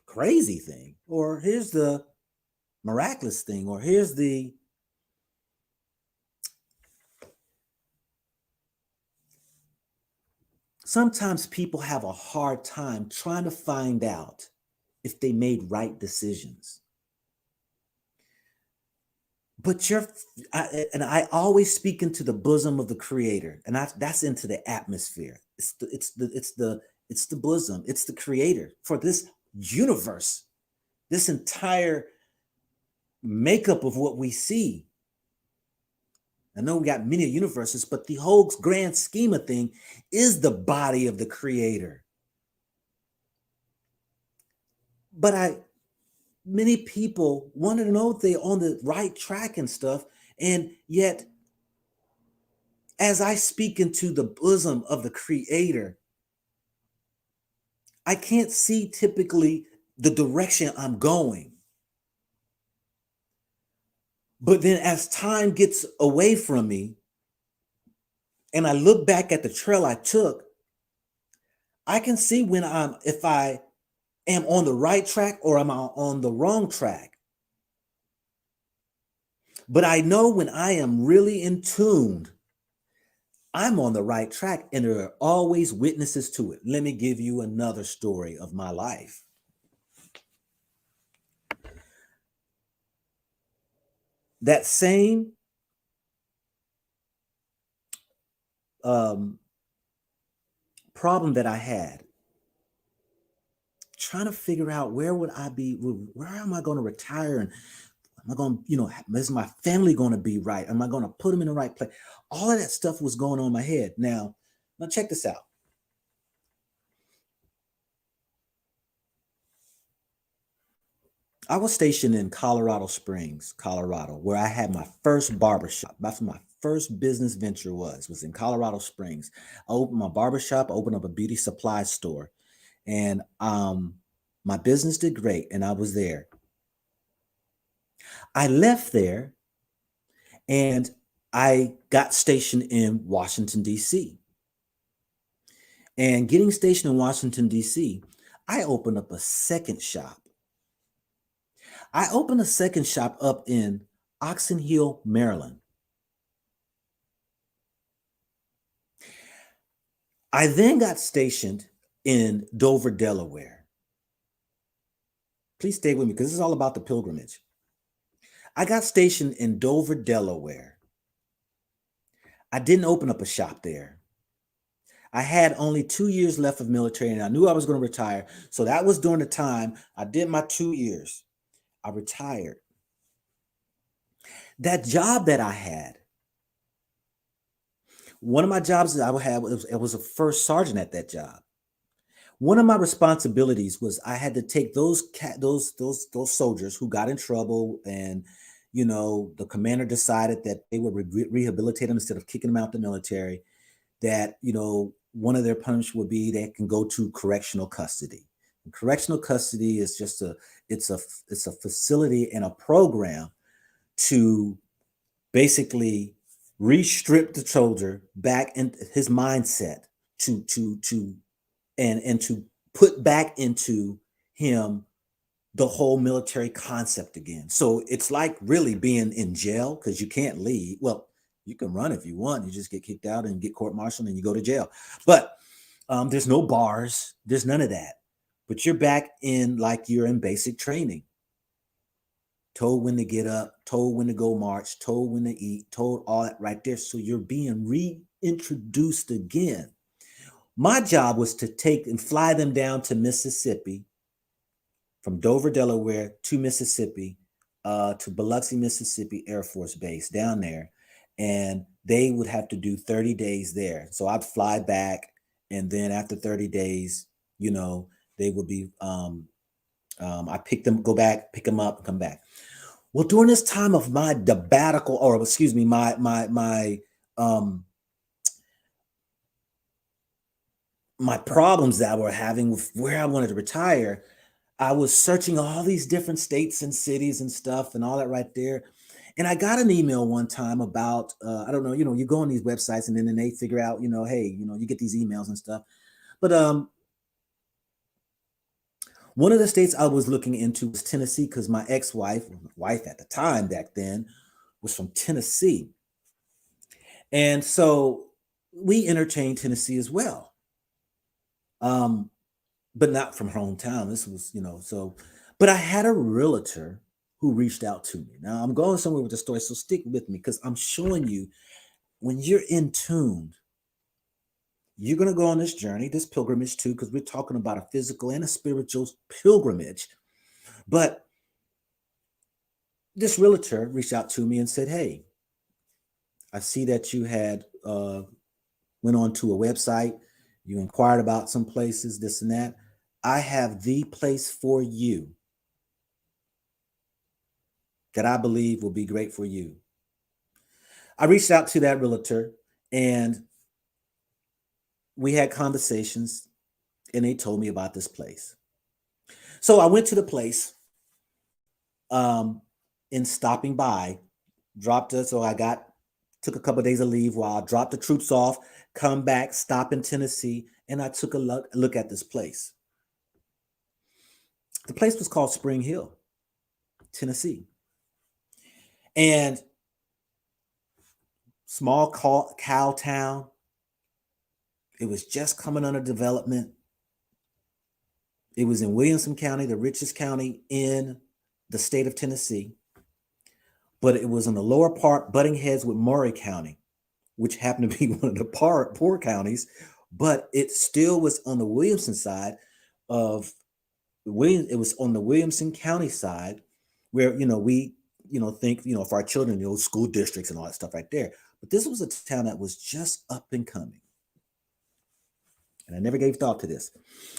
crazy thing, or here's the miraculous thing, or here's the sometimes people have a hard time trying to find out if they made right decisions. But I always speak into the bosom of the creator, and that's into the atmosphere. It's the It's the bosom. It's the creator for this universe, this entire makeup of what we see. I know we got many universes, but the whole grand scheme of thing is the body of the creator. But many people want to know if they're on the right track and stuff. And yet, as I speak into the bosom of the creator, I can't see typically the direction I'm going. But then as time gets away from me and I look back at the trail I took, I can see if I am on the right track or am I on the wrong track. But I know when I am really in tune, I'm on the right track, and there are always witnesses to it. Let me give you another story of my life. That same problem that I had, trying to figure out where am I going to retire, and am I going to, is my family going to be right? Am I going to put them in the right place? All of that stuff was going on in my head. Now check this out. I was stationed in Colorado Springs, Colorado, where I had my first barbershop. That's my first business venture was in Colorado Springs. I opened my barbershop, opened up a beauty supply store, and my business did great, and I was there. I left there and I got stationed in Washington, D.C. And getting stationed in Washington, D.C., I opened up a second shop. I opened a second shop up in Oxon Hill, Maryland. I then got stationed in Dover, Delaware. Please stay with me because this is all about the pilgrimage. I got stationed in Dover, Delaware. I didn't open up a shop there. I had only 2 years left of military and I knew I was going to retire. So that was during the time I did my 2 years. I retired. That job that I had, one of my jobs that I had, it was a first sergeant at that job. One of my responsibilities was I had to take those soldiers who got in trouble, and the commander decided that they would rehabilitate them instead of kicking them out the military. That one of their punishments would be they can go to correctional custody. And correctional custody is just it's a facility and a program to basically re-strip the soldier back in his mindset to put back into him the whole military concept again. So it's like really being in jail because you can't leave. Well, you can run if you want. You just get kicked out and get court-martialed and you go to jail. But there's no bars. There's none of that. But you're back in like you're in basic training. Told when to get up, told when to go march, told when to eat, told all that right there. So you're being reintroduced again. My job was to take and fly them down to Mississippi, from Dover, Delaware to Mississippi, to Biloxi, Mississippi Air Force Base down there. And they would have to do 30 days there. So I'd fly back. And then after 30 days, they would be, I go back, pick them up, and come back. Well, during this time of my sabbatical, or excuse me, my problems that I were having with where I wanted to retire, I was searching all these different states and cities and stuff and all that right there. And I got an email one time about, I don't know, you go on these websites and then they figure out, hey, you get these emails and stuff. But one of the states I was looking into was Tennessee, because my wife at the time back then was from Tennessee. And so we entertained Tennessee as well. But not from her hometown. This was, but I had a realtor who reached out to me. Now I'm going somewhere with the story, so stick with me because I'm showing you when you're in tune, You're going to go on this journey, this pilgrimage too, because we're talking about a physical and a spiritual pilgrimage. But this realtor reached out to me and said, hey, I see that you had went on to a website. You inquired about some places, this and that. I have the place for you that I believe will be great for you. I reached out to that realtor and we had conversations and they told me about this place. So I went to the place in stopping by, dropped it. So took a couple of days of leave while I dropped the troops off, come back, stop in Tennessee, and I took a look at this place. The place was called Spring Hill, Tennessee. And small cow town. It was just coming under development. It was in Williamson County, the richest county in the state of Tennessee. But it was on the lower part, butting heads with Maury County, which happened to be one of the poor counties. But it still was on the Williamson side of it was on the Williamson County side where, we, think, for our children, school districts and all that stuff right there. But this was a town that was just up and coming. And I never gave thought to this.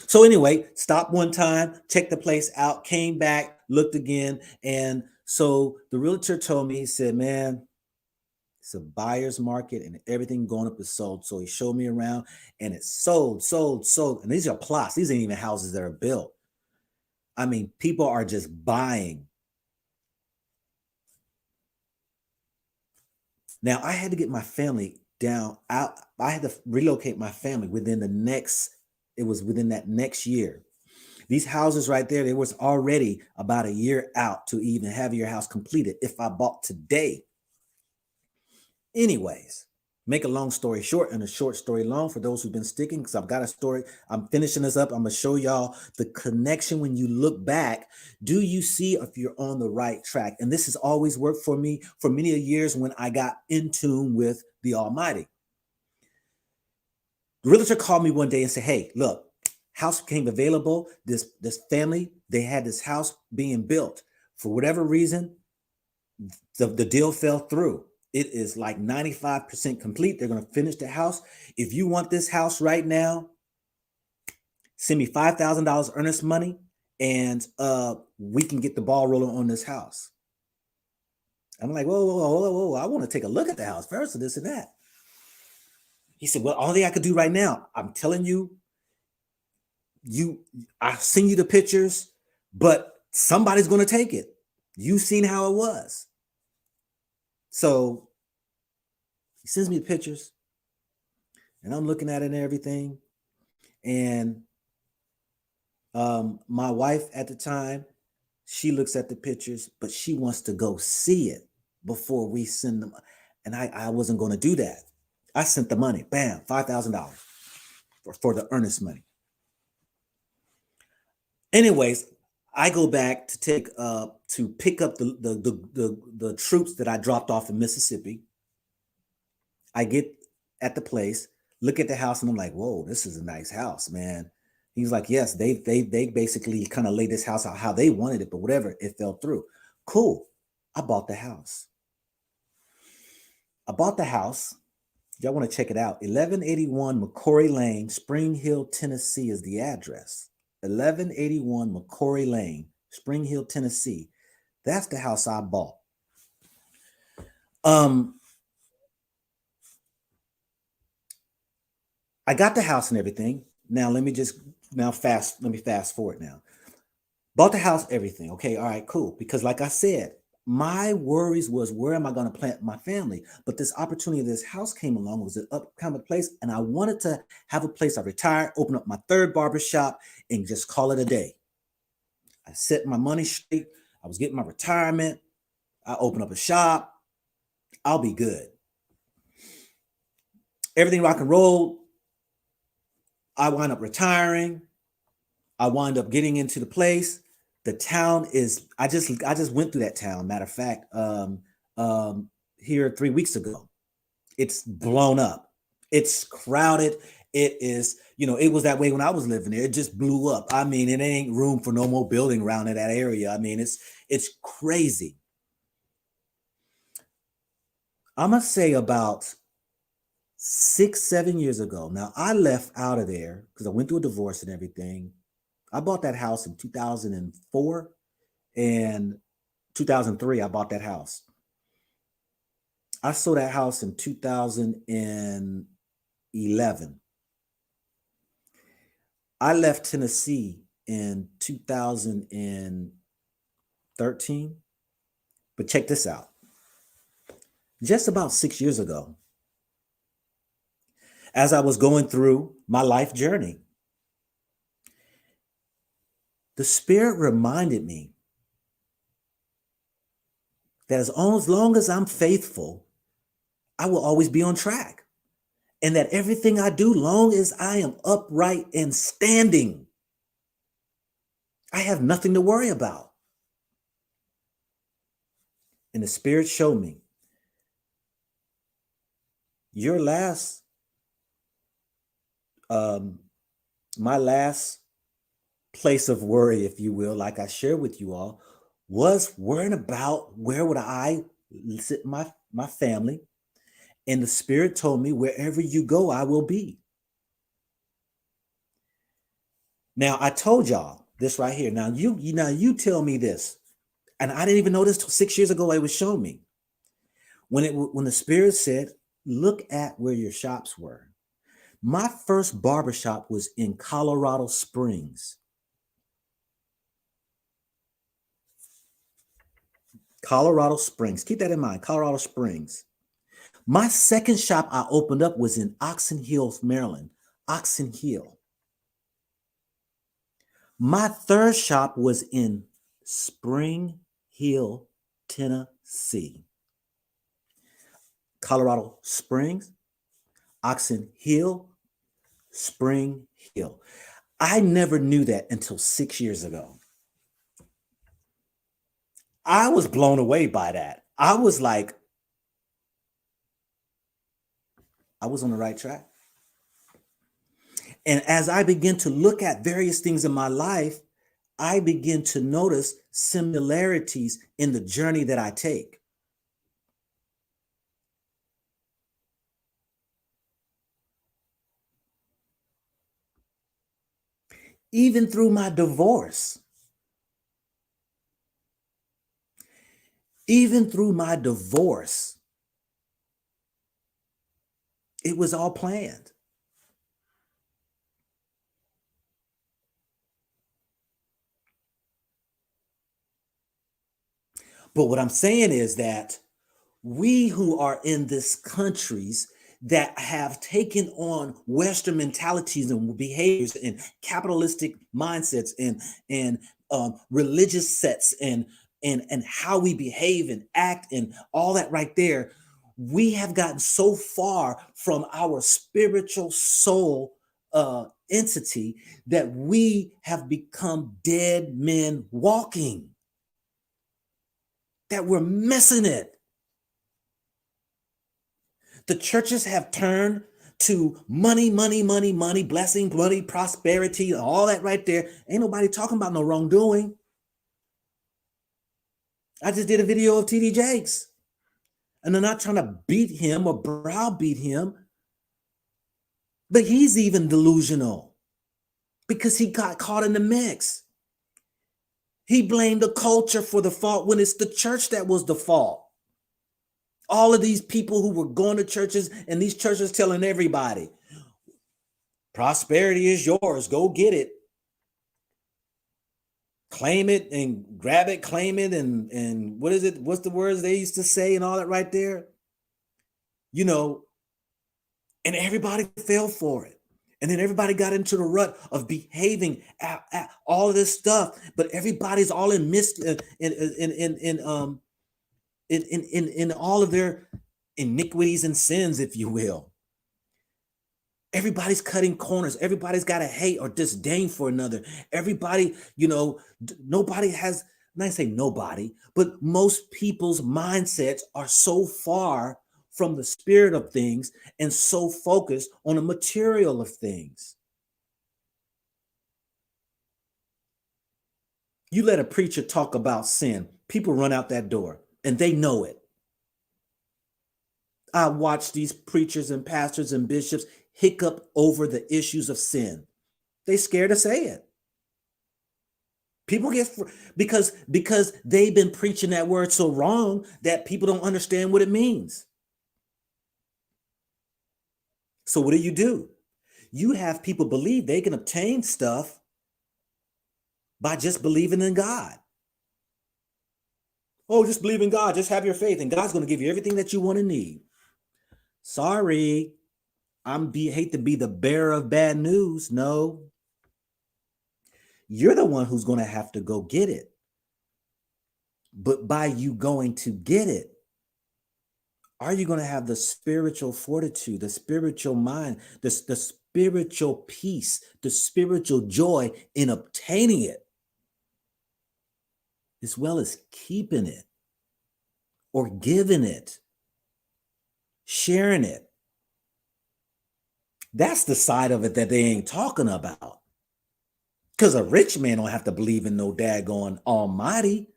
So anyway, stopped one time, checked the place out, came back, looked again. And so the realtor told me, he said, man, it's a buyer's market and everything going up is sold. So he showed me around and it's sold. And these are plots. These ain't even houses that are built. I mean, people are just buying. Now I had to get my family down out. I had to relocate my family within that next year. These houses right there, they was already about a year out to even have your house completed if I bought today. Anyways, make a long story short and a short story long for those who've been sticking, because I've got a story. I'm finishing this up. I'm going to show y'all the connection when you look back. Do you see if you're on the right track? And this has always worked for me for many years when I got in tune with the Almighty. The realtor called me one day and said, hey, look, house became available. This family, they had this house being built. For whatever reason, the deal fell through. It is like 95% complete. They're going to finish the house. If you want this house right now, send me $5,000 earnest money and we can get the ball rolling on this house. I'm like, whoa. I want to take a look at the house first and this and that. He said, well, all I could do right now, I'm telling you, I send you the pictures, but somebody's going to take it. You've seen how it was. So he sends me the pictures and I'm looking at it and everything. And my wife at the time, she looks at the pictures, but she wants to go see it before we send them. And I wasn't going to do that. I sent the money, bam, $5,000 for the earnest money. Anyways, I go back to pick up the troops that I dropped off in Mississippi. I get at the place, look at the house, and I'm like, whoa, this is a nice house, man. He's like, yes, they basically kind of laid this house out how they wanted it, but whatever, it fell through. Cool. I bought the house. Y'all want to check it out. 1181 McCory Lane, Spring Hill, Tennessee is the address. 1181 McCory Lane, Spring Hill, Tennessee. That's the house I bought. I got the house and everything. Now let me fast forward now. Bought the house, everything. Okay, all right, cool. Because like I said, my worries was, where am I going to plant my family? But this opportunity, this house came along, it was an upcoming place, and I wanted to have a place. I retired, open up my third barbershop, and just call it a day. I set my money straight. I was getting my retirement. I opened up a shop. I'll be good. Everything rock and roll. I wind up retiring. I wind up getting into the place. The town is, I just went through that town. Matter of fact, here 3 weeks ago, it's blown up. It's crowded. It is, it was that way when I was living there. It just blew up. I mean, it ain't room for no more building around in that area. I mean, it's crazy. I'm gonna say about 6, 7 years ago. Now I left out of there because I went through a divorce and everything. I bought that house in 2004 and 2003. I bought that house. I sold that house in 2011. I left Tennessee in 2013. But check this out. Just about 6 years ago, as I was going through my life journey, the Spirit reminded me that as long as I'm faithful, I will always be on track. And that everything I do, long as I am upright and standing, I have nothing to worry about. And the Spirit showed me, your last, my last place of worry, if you will, like I shared with you all, was worrying about where would I sit my family. And the Spirit told me, wherever you go, I will be. Now, I told y'all this right here. Now you tell me this. And I didn't even know this till 6 years ago. It was shown me. When the Spirit said, look at where your shops were. My first barbershop was in Colorado Springs. Colorado Springs. Keep that in mind. Colorado Springs. My second shop I opened up was in Oxon Hill, Maryland. Oxon Hill. My third shop was in Spring Hill, Tennessee. Colorado Springs, Oxon Hill, Spring Hill. I never knew that until 6 years ago. I was blown away by that. I was like, I was on the right track. And as I begin to look at various things in my life, I begin to notice similarities in the journey that I take. Even through my divorce. Even through my divorce, it was all planned. But what I'm saying is that we who are in these countries that have taken on Western mentalities and behaviors and capitalistic mindsets and religious sets and how we behave and act and all that right there, we have gotten so far from our spiritual soul entity that we have become dead men walking, that we're missing it. The churches have turned to money, money, money, money, blessing, money, prosperity, all that right there. Ain't nobody talking about no wrongdoing. I just did a video of TD Jakes, and they're not trying to beat him or browbeat him, but he's even delusional because he got caught in the mix. He blamed the culture for the fault when it's the church that was the fault. All of these people who were going to churches and these churches telling everybody, prosperity is yours, go get it. Claim it and grab it, claim it, and what is it? What's the words they used to say and all that right there? You know, and everybody fell for it. And then everybody got into the rut of behaving at all of this stuff, but everybody's all in all of their iniquities and sins, if you will. Everybody's cutting corners. Everybody's got a hate or disdain for another. Everybody, nobody has, not say nobody, but most people's mindsets are so far from the spirit of things and so focused on the material of things. You let a preacher talk about sin, people run out that door and they know it. I watch these preachers and pastors and bishops hiccup over the issues of sin. They scared to say it. People get because they've been preaching that word so wrong that people don't understand what it means. So what do? You have people believe they can obtain stuff by just believing in God. Oh, just believe in God, just have your faith, and God's going to give you everything that you want to need. Sorry, hate to be the bearer of bad news. No, you're the one who's going to have to go get it. But by you going to get it, are you going to have the spiritual fortitude, the spiritual mind, the spiritual peace, the spiritual joy in obtaining it, as well as keeping it or giving it, sharing it? That's the side of it that they ain't talking about. Because a rich man don't have to believe in no daggone almighty.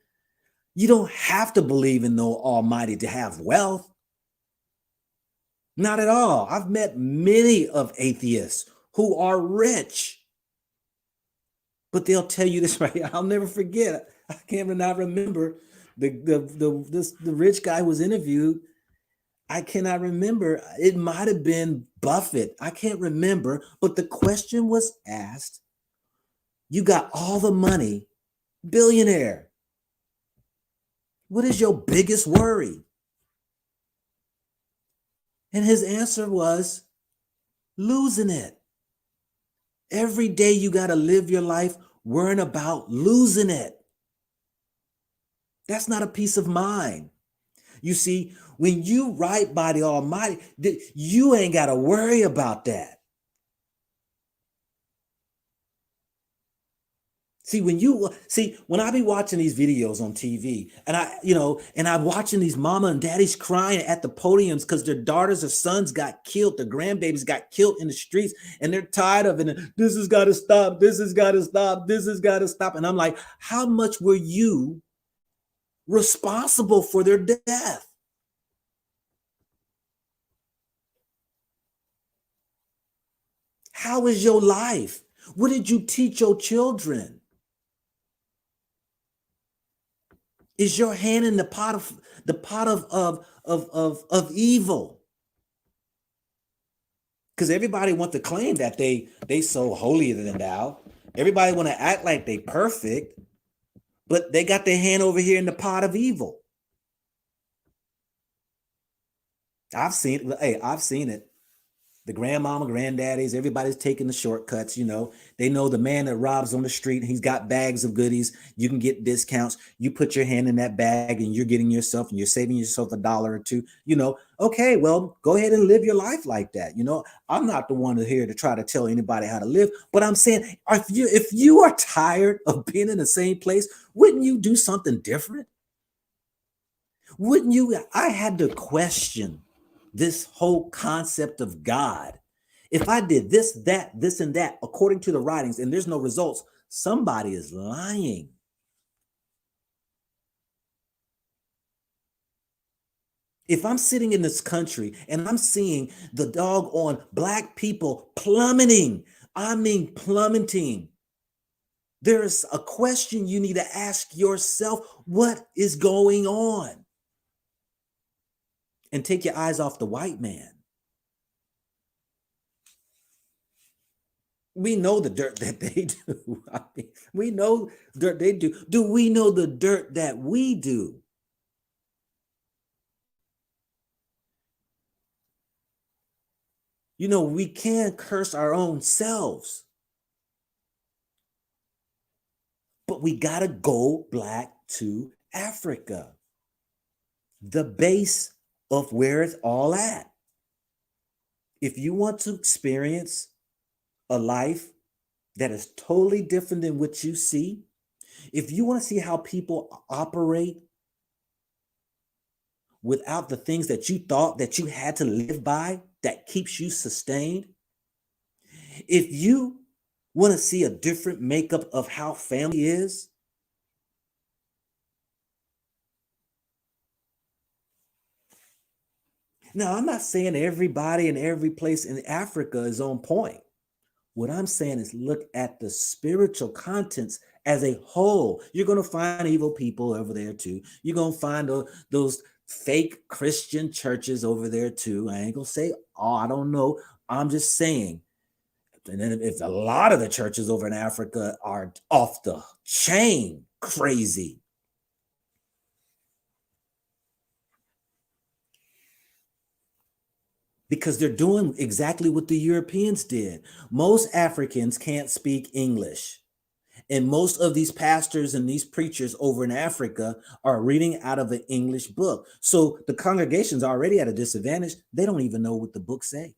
You don't have to believe in no almighty to have wealth. Not at all. I've met many of atheists who are rich, but they'll tell you this right. I'll never forget. I can't not remember the rich guy who was interviewed. I cannot remember. It might have been Buffett. I can't remember. But the question was asked, you got all the money, billionaire. What is your biggest worry? And his answer was losing it. Every day you got to live your life worrying about losing it. That's not a peace of mind. You see, when you right by the Almighty, you ain't got to worry about that. When I be watching these videos on TV and I'm watching these mama and daddies crying at the podiums because their daughters or sons got killed, their grandbabies got killed in the streets, and they're tired of it. And this has got to stop. This has got to stop. This has got to stop. And I'm like, how much were you responsible for their death? How is your life? What did you teach your children? Is your hand in the pot of evil? Because everybody want to claim that they so holier than thou. Everybody want to act like they perfect, but they got their hand over here in the pot of evil. I've seen it. The grandmama, granddaddies, everybody's taking the shortcuts. They know the man that robs on the street, he's got bags of goodies. You can get discounts. You put your hand in that bag and you're getting yourself and you're saving yourself $1 or $2. Okay, well, go ahead and live your life like that. I'm not the one here to try to tell anybody how to live, but I'm saying if you are tired of being in the same place, wouldn't you do something different? Wouldn't you? I had to question this whole concept of God. If I did this, that, this, and that, according to the writings, and there's no results, somebody is lying. If I'm sitting in this country and I'm seeing the doggone Black people plummeting, I mean plummeting, there's a question you need to ask yourself: what is going on? And take your eyes off the white man. We know the dirt that they do. We know dirt they do. Do we know the dirt that we do? We can curse our own selves, but we got to go back to Africa, the base of where it's all at. If you want to experience a life that is totally different than what you see, if you want to see how people operate without the things that you thought that you had to live by that keeps you sustained. If you want to see a different makeup of how family is, now I'm not saying everybody in every place in Africa is on point. What I'm saying is look at the spiritual contents as a whole. You're going to find evil people over there too. You're going to find those fake Christian churches over there too. I ain't going to say, oh, I don't know. I'm just saying. And then if a lot of the churches over in Africa are off the chain crazy, because they're doing exactly what the Europeans did. Most Africans can't speak English. And most of these pastors and these preachers over in Africa are reading out of an English book. So the congregation's already at a disadvantage. They don't even know what the books say.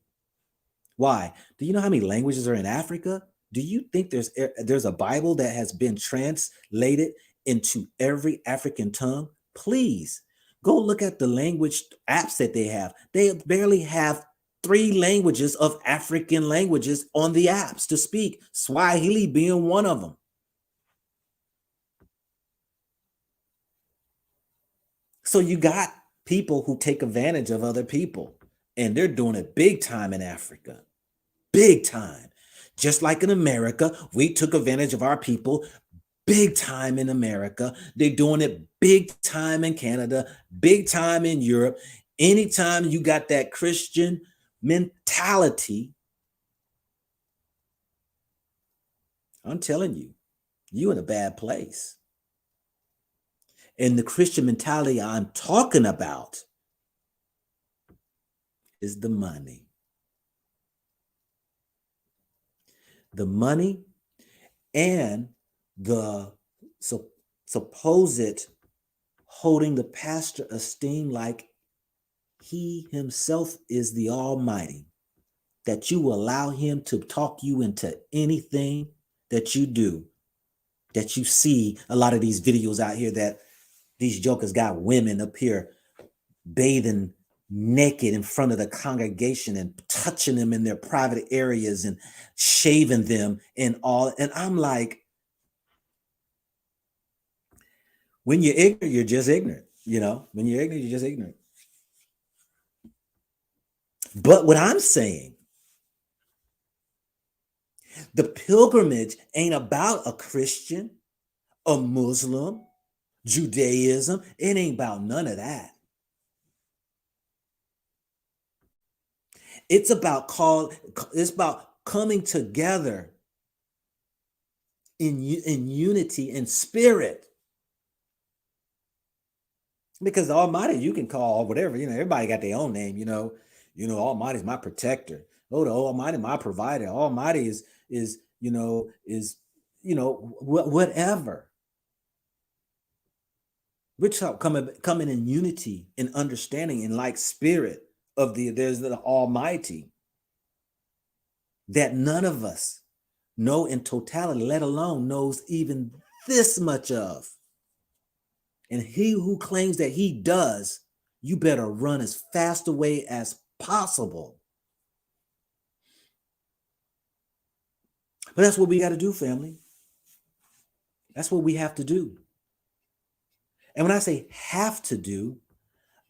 Why? Do you know how many languages are in Africa? Do you think there's a Bible that has been translated into every African tongue? Please go look at the language apps that they have. They barely have 3 languages of African languages on the apps to speak, Swahili being one of them. So you got people who take advantage of other people, and they're doing it big time in Africa. Big time. Just like in America, we took advantage of our people big time in America. They're doing it big time in Canada, big time in Europe. Anytime you got that Christian mentality, I'm telling you, you in a bad place. And the Christian mentality I'm talking about is the money. The money and the supposed holding the pastor esteem like he himself is the Almighty, that you will allow him to talk you into anything that you do, that you see a lot of these videos out here that these jokers got women up here bathing naked in front of the congregation and touching them in their private areas and shaving them and all. And I'm like, when you're ignorant, you're just ignorant. You know, when you're ignorant, you're just ignorant. But what I'm saying, the pilgrimage ain't about a Christian, a Muslim, Judaism. It ain't about none of that. It's about coming together in unity and spirit. Because the Almighty, you can call whatever, everybody got their own name, Almighty's my protector. Oh, the Almighty, my provider. Almighty is whatever. We're coming in unity and understanding and like spirit of there's the Almighty that none of us know in totality, let alone knows even this much of. And he who claims that he does, you better run as fast away as possible. But that's what we got to do, family. That's what we have to do. And when I say have to do,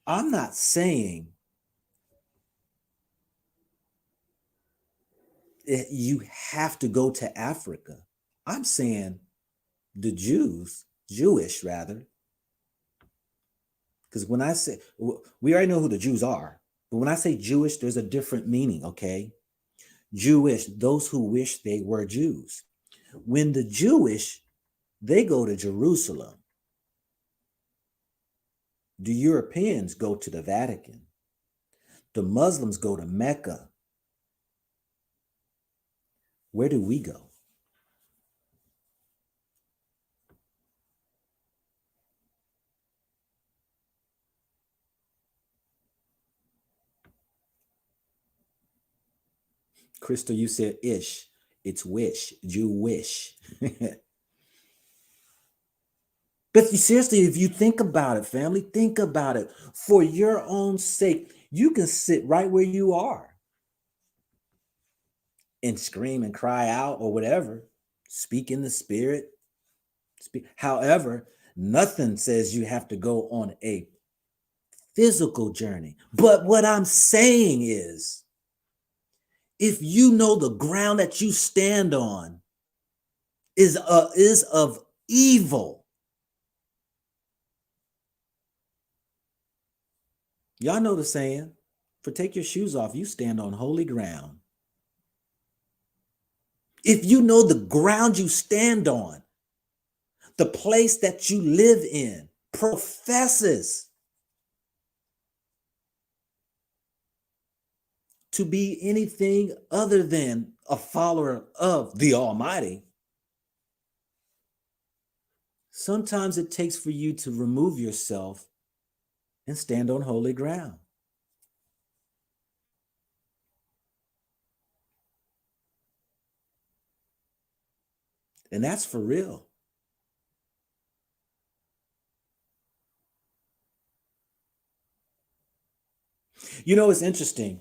I'm not saying you have to go to Africa. I'm saying the Jewish rather. Because when I say, we already know who the Jews are, but when I say Jewish, there's a different meaning, okay? Jewish, those who wish they were Jews. When the Jewish, they go to Jerusalem. The Europeans go to the Vatican. The Muslims go to Mecca. Where do we go? Crystal, you said ish. It's wish, Jewish. But seriously, if you think about it, family, think about it. For your own sake, you can sit right where you are and scream and cry out or whatever. Speak in the spirit. Speak. However, nothing says you have to go on a physical journey. But what I'm saying is, if you know the ground that you stand on is of evil, y'all know the saying, for take your shoes off, you stand on holy ground. If you know the ground you stand on, the place that you live in professes to be anything other than a follower of the Almighty, sometimes it takes for you to remove yourself and stand on holy ground. And that's for real. You know, it's interesting.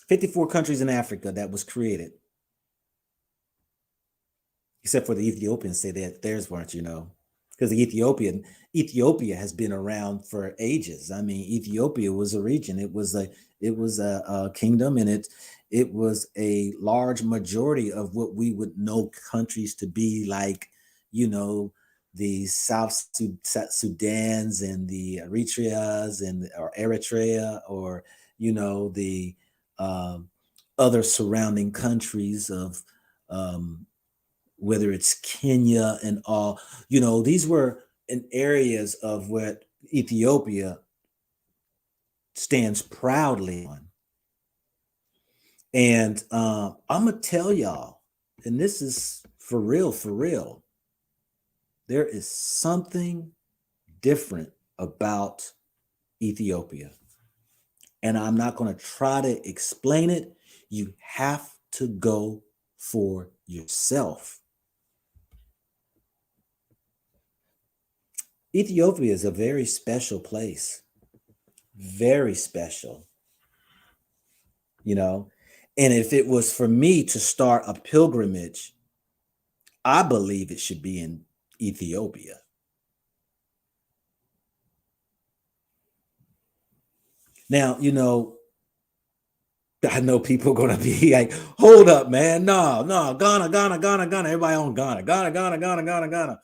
54 countries in Africa that was created, except for the Ethiopians say that theirs weren't, because the Ethiopia has been around for ages. I mean, Ethiopia was a region. It was a kingdom, and it was a large majority of what we would know countries to be, like, the Sudans and the Eritreas or Eritrea, or the um, other surrounding countries of, whether it's Kenya and all. These were in areas of what Ethiopia stands proudly on. And I'm gonna tell y'all, and this is for real, there is something different about Ethiopia. And I'm not going to try to explain it. You have to go for yourself. Ethiopia is a very special place. Very special. And if it was for me to start a pilgrimage, I believe it should be in Ethiopia. Now, I know people are gonna be like, hold up, man. No, Ghana, Ghana, Ghana, Ghana. Everybody on Ghana, Ghana, Ghana, Ghana, Ghana, Ghana.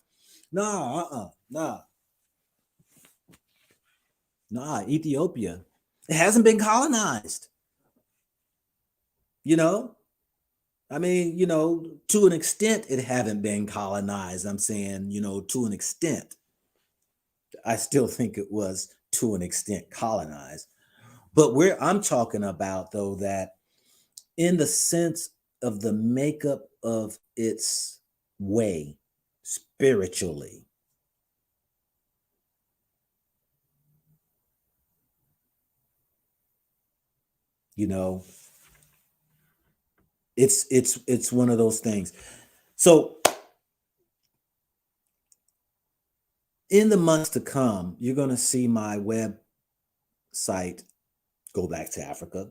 No, nah, Ethiopia. It hasn't been colonized. I mean, to an extent, it haven't been colonized. I'm saying, to an extent. I still think it was to an extent colonized. But where I'm talking about, though, that in the sense of the makeup of its way spiritually, it's one of those things. So in the months to come, you're going to see my website go back to Africa.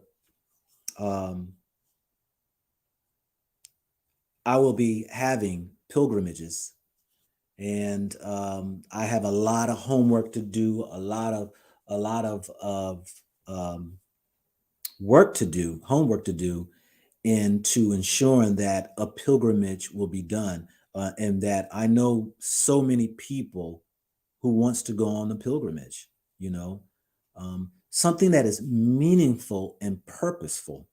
I will be having pilgrimages, and I have a lot of homework to do, a lot of work to do, homework to do, into ensuring that a pilgrimage will be done, and that I know so many people who wants to go on the pilgrimage. Something that is meaningful and purposeful.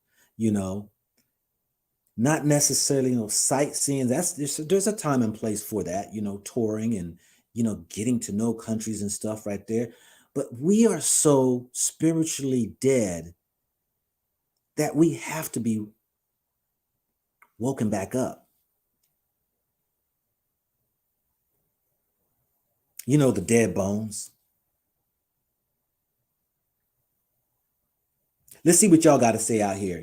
Not necessarily sightseeing. There's a time and place for that. Touring and getting to know countries and stuff right there. But we are so spiritually dead that we have to be woken back up. The dead bones. Let's see what y'all got to say out here.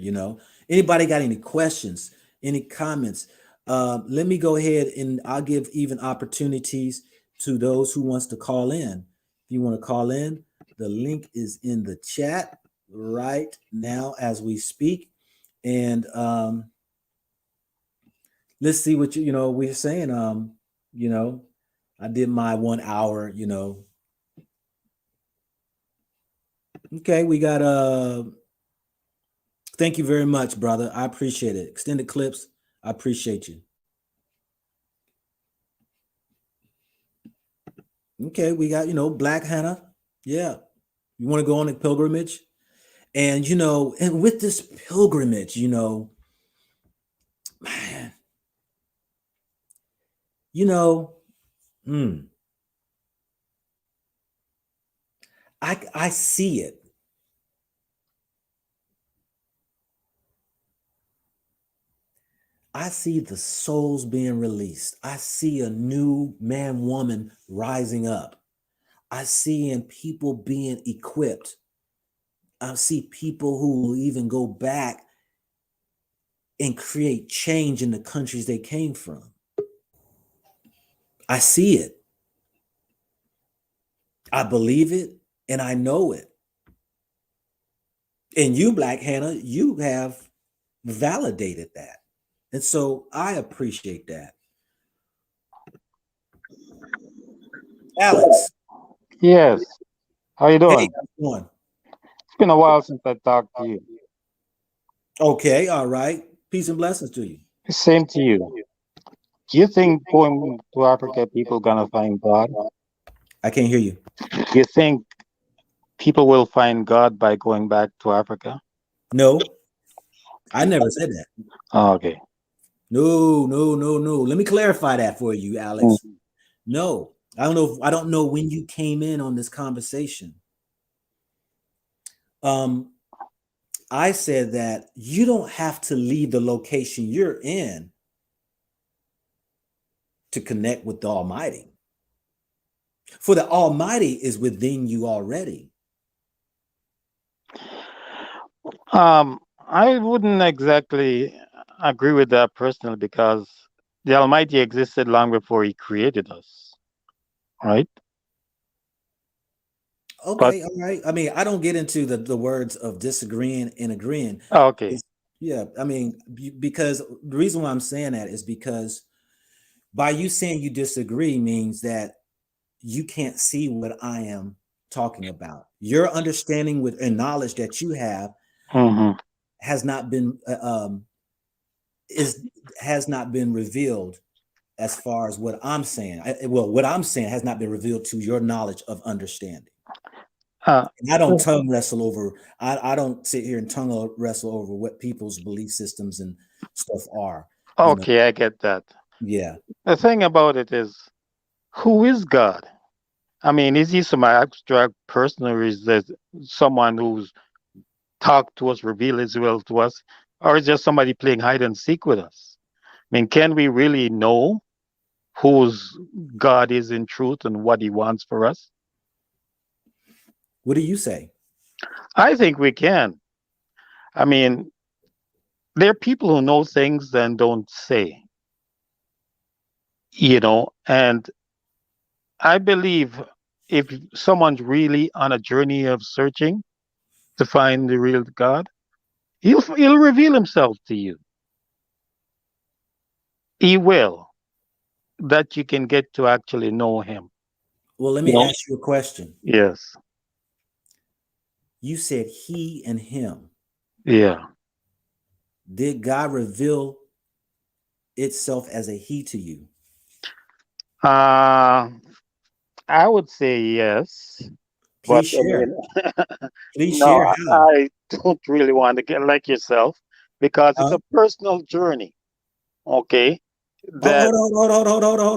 Anybody got any questions, any comments? Let me go ahead, and I'll give even opportunities to those who wants to call in. If you want to call in, the link is in the chat right now as we speak. And let's see what we're saying. You know, I did my 1 hour, Okay, we got thank you very much, brother. I appreciate it. Extended clips, I appreciate you. Okay, we got, Black Hannah. Yeah. You want to go on a pilgrimage? And and with this pilgrimage, man, you know, mm, I see it. I see the souls being released. I see a new man, woman rising up. I see people being equipped. I see people who will even go back and create change in the countries they came from. I see it. I believe it and I know it. And you, Black Hannah, you have validated that. And so I appreciate that. Alex. Yes. How you Hey, doing? how's it going? It's been a while since I talked to you. Okay, all right. Peace and blessings to you. Same to you. Do you think going to Africa, people gonna find God? I can't hear you. Do you think people will find God by going back to Africa? No, I never said that. Oh, okay. No, no, no, no. Let me clarify that for you, Mm. Alex. No, I don't know when you came in on this conversation. Um, I said that you don't have to leave the location you're in to connect with the Almighty. For the Almighty is within you already. I wouldn't exactly agree with that personally because the Almighty existed long before He created us, right? But Okay, all right. I mean, I don't get into the words of disagreeing and agreeing. okay. It's, yeah, I mean, because the reason why I'm saying that is because by you saying you disagree means that you can't see what I am talking about. Your understanding with and knowledge that you have Hmm. has not been is has not been revealed as far as what I'm saying. Well, what I'm saying has not been revealed to your knowledge of understanding. Uh, And I don't tongue wrestle over. I don't sit here and tongue wrestle over what people's belief systems and stuff are. You know, okay, I get that. yeah. The thing about it is, who is God? I mean, is he some abstract person or is there someone who's talked to us, revealed his will to us, or is just somebody playing hide and seek with us? I mean, can we really know whose God is in truth and what he wants for us? What do you say? I think we can. I mean, there are people who know things and don't say, and I believe if someone's really on a journey of searching to find the real God, he'll reveal himself to you. He will, that you can get to actually know him. Well, let You me know? ask you a question. Yes. You said he and him. Yeah. Did God reveal itself as a he to you? Uh, I would say yes, but Please I share. mean, Please no, share how. I don't really want to get like yourself because it's Huh? a personal journey. Okay, Oh, that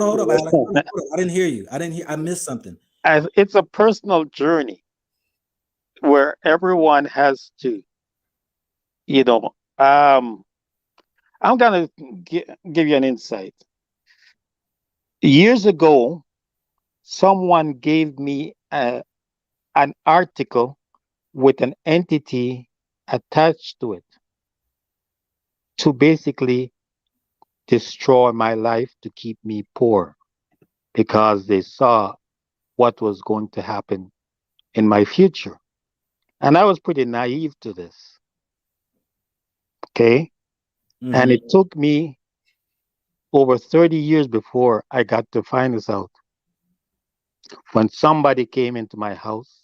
hold up, Alex. Hold up. I didn't hear you. I didn't hear. I missed something. as it's a personal journey where everyone has to, you know. Um, I'm gonna give you an insight. Years ago, someone gave me an article with an entity attached to it to basically destroy my life to keep me poor. because they saw what was going to happen in my future. And I was pretty naive to this. Okay. And Mm-hmm. it took me over 30 years before I got to find this out. When somebody came into my house,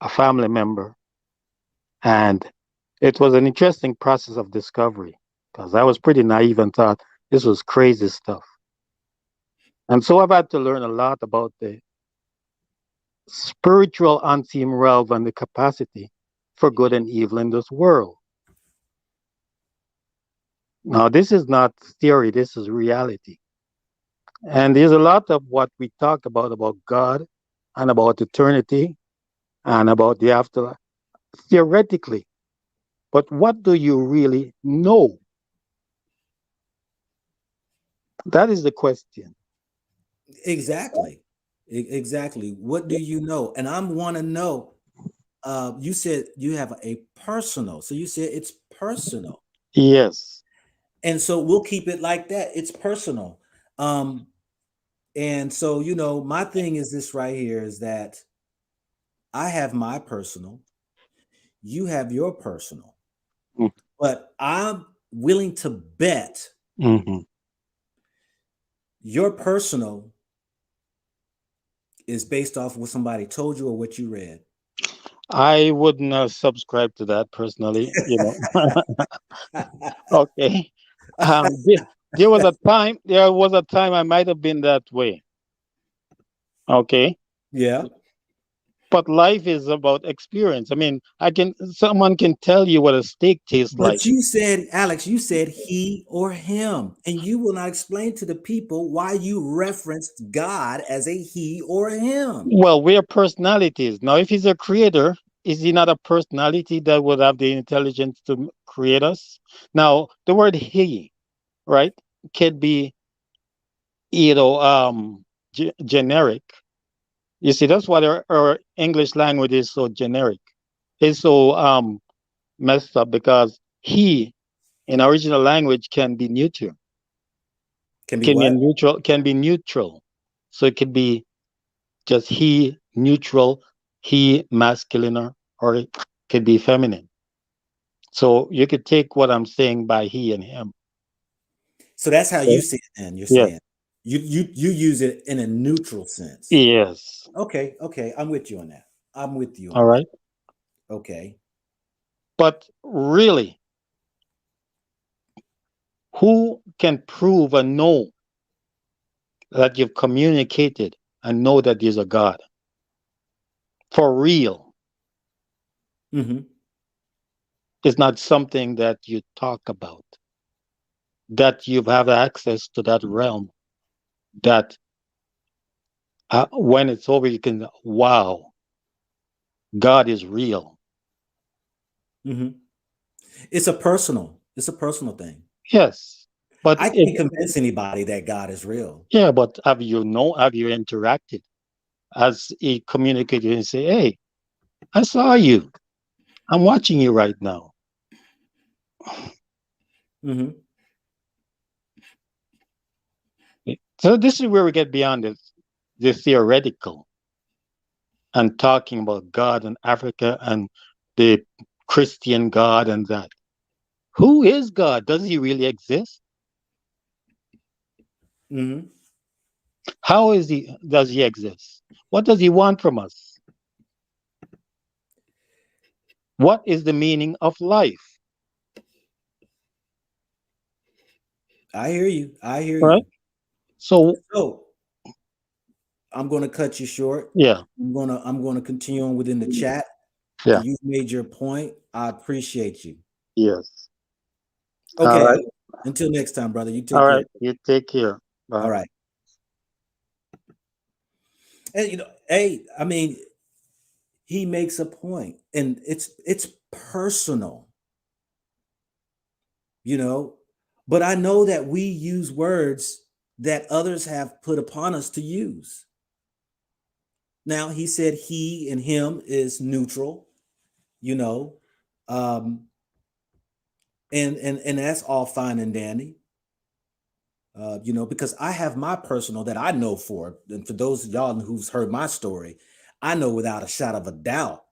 a family member, and it was an interesting process of discovery because I was pretty naive and thought this was crazy stuff. And so I've had to learn a lot about the spiritual unseen realm and the capacity for good and evil in this world. Now, this is not theory, this is reality. And there's a lot of what we talk about God and about eternity and about the afterlife, theoretically. But what do you really know? That is the question. Exactly. Exactly. What do you know? And I want to know. You said you have a personal. So you said it's personal. Yes. And so we'll keep it like that. It's personal. Um, and so, my thing is this right here is that I have my personal, you have your personal, but I'm willing to bet Mm-hmm. your personal is based off what somebody told you or what you read. I wouldn't subscribe to that personally, Okay. There was a time. There was a time I might have been that way. Okay. Yeah. But life is about experience. I mean, someone can tell you what a steak tastes like. But you said, Alex, you said he or him, and you will not explain to the people why you referenced God as a he or a him. Well, we're personalities. Now, if he's a creator, is he not a personality that would have the intelligence to create us? Now, the word he, right, could be, generic. You see, that's why our English language is so generic. It's so messed up because he in original language can be neutral, Can be what? can be neutral. So it could be just he neutral, he masculine, or it could be feminine. So you could take what I'm saying by he and him. So that's how you Okay? see it then, you're Yes. saying. You use it in a neutral sense. Yes. Okay, okay. I'm with you on that. I'm with you All on that. right. Okay. But really, who can prove and know that you've communicated and know that there's a God for real? Hmm. It's not something that you talk about, that you have access to that realm, that when it's over, you can, wow, God is real. Hmm. It's a personal thing. Yes. But I can't convince anybody that God is real. yeah, but have you interacted as a communicator and say, hey, I saw you. I'm watching you right now. Hmm. So this is where we get beyond the theoretical and talking about God and Africa and the Christian God and that. Who is God? Does he really exist? Hmm. How does he exist? What does he want from us? What is the meaning of life? I hear you. I hear Right? you. So So I'm going to cut you short. yeah, I'm gonna continue on within the chat. yeah, You've made your point. I appreciate you. yes. All Okay, right. Alex. Until next time, brother. You All take care. right. You take care. All Bye. right. And hey, I mean, he makes a point, and it's personal, you know. But I know that we use words that others have put upon us to use. Now he said he and him is neutral, you know, um, and that's all fine and dandy. Because I have my personal that I know for, and for those of y'all who's heard my story, I know without a shadow of a doubt,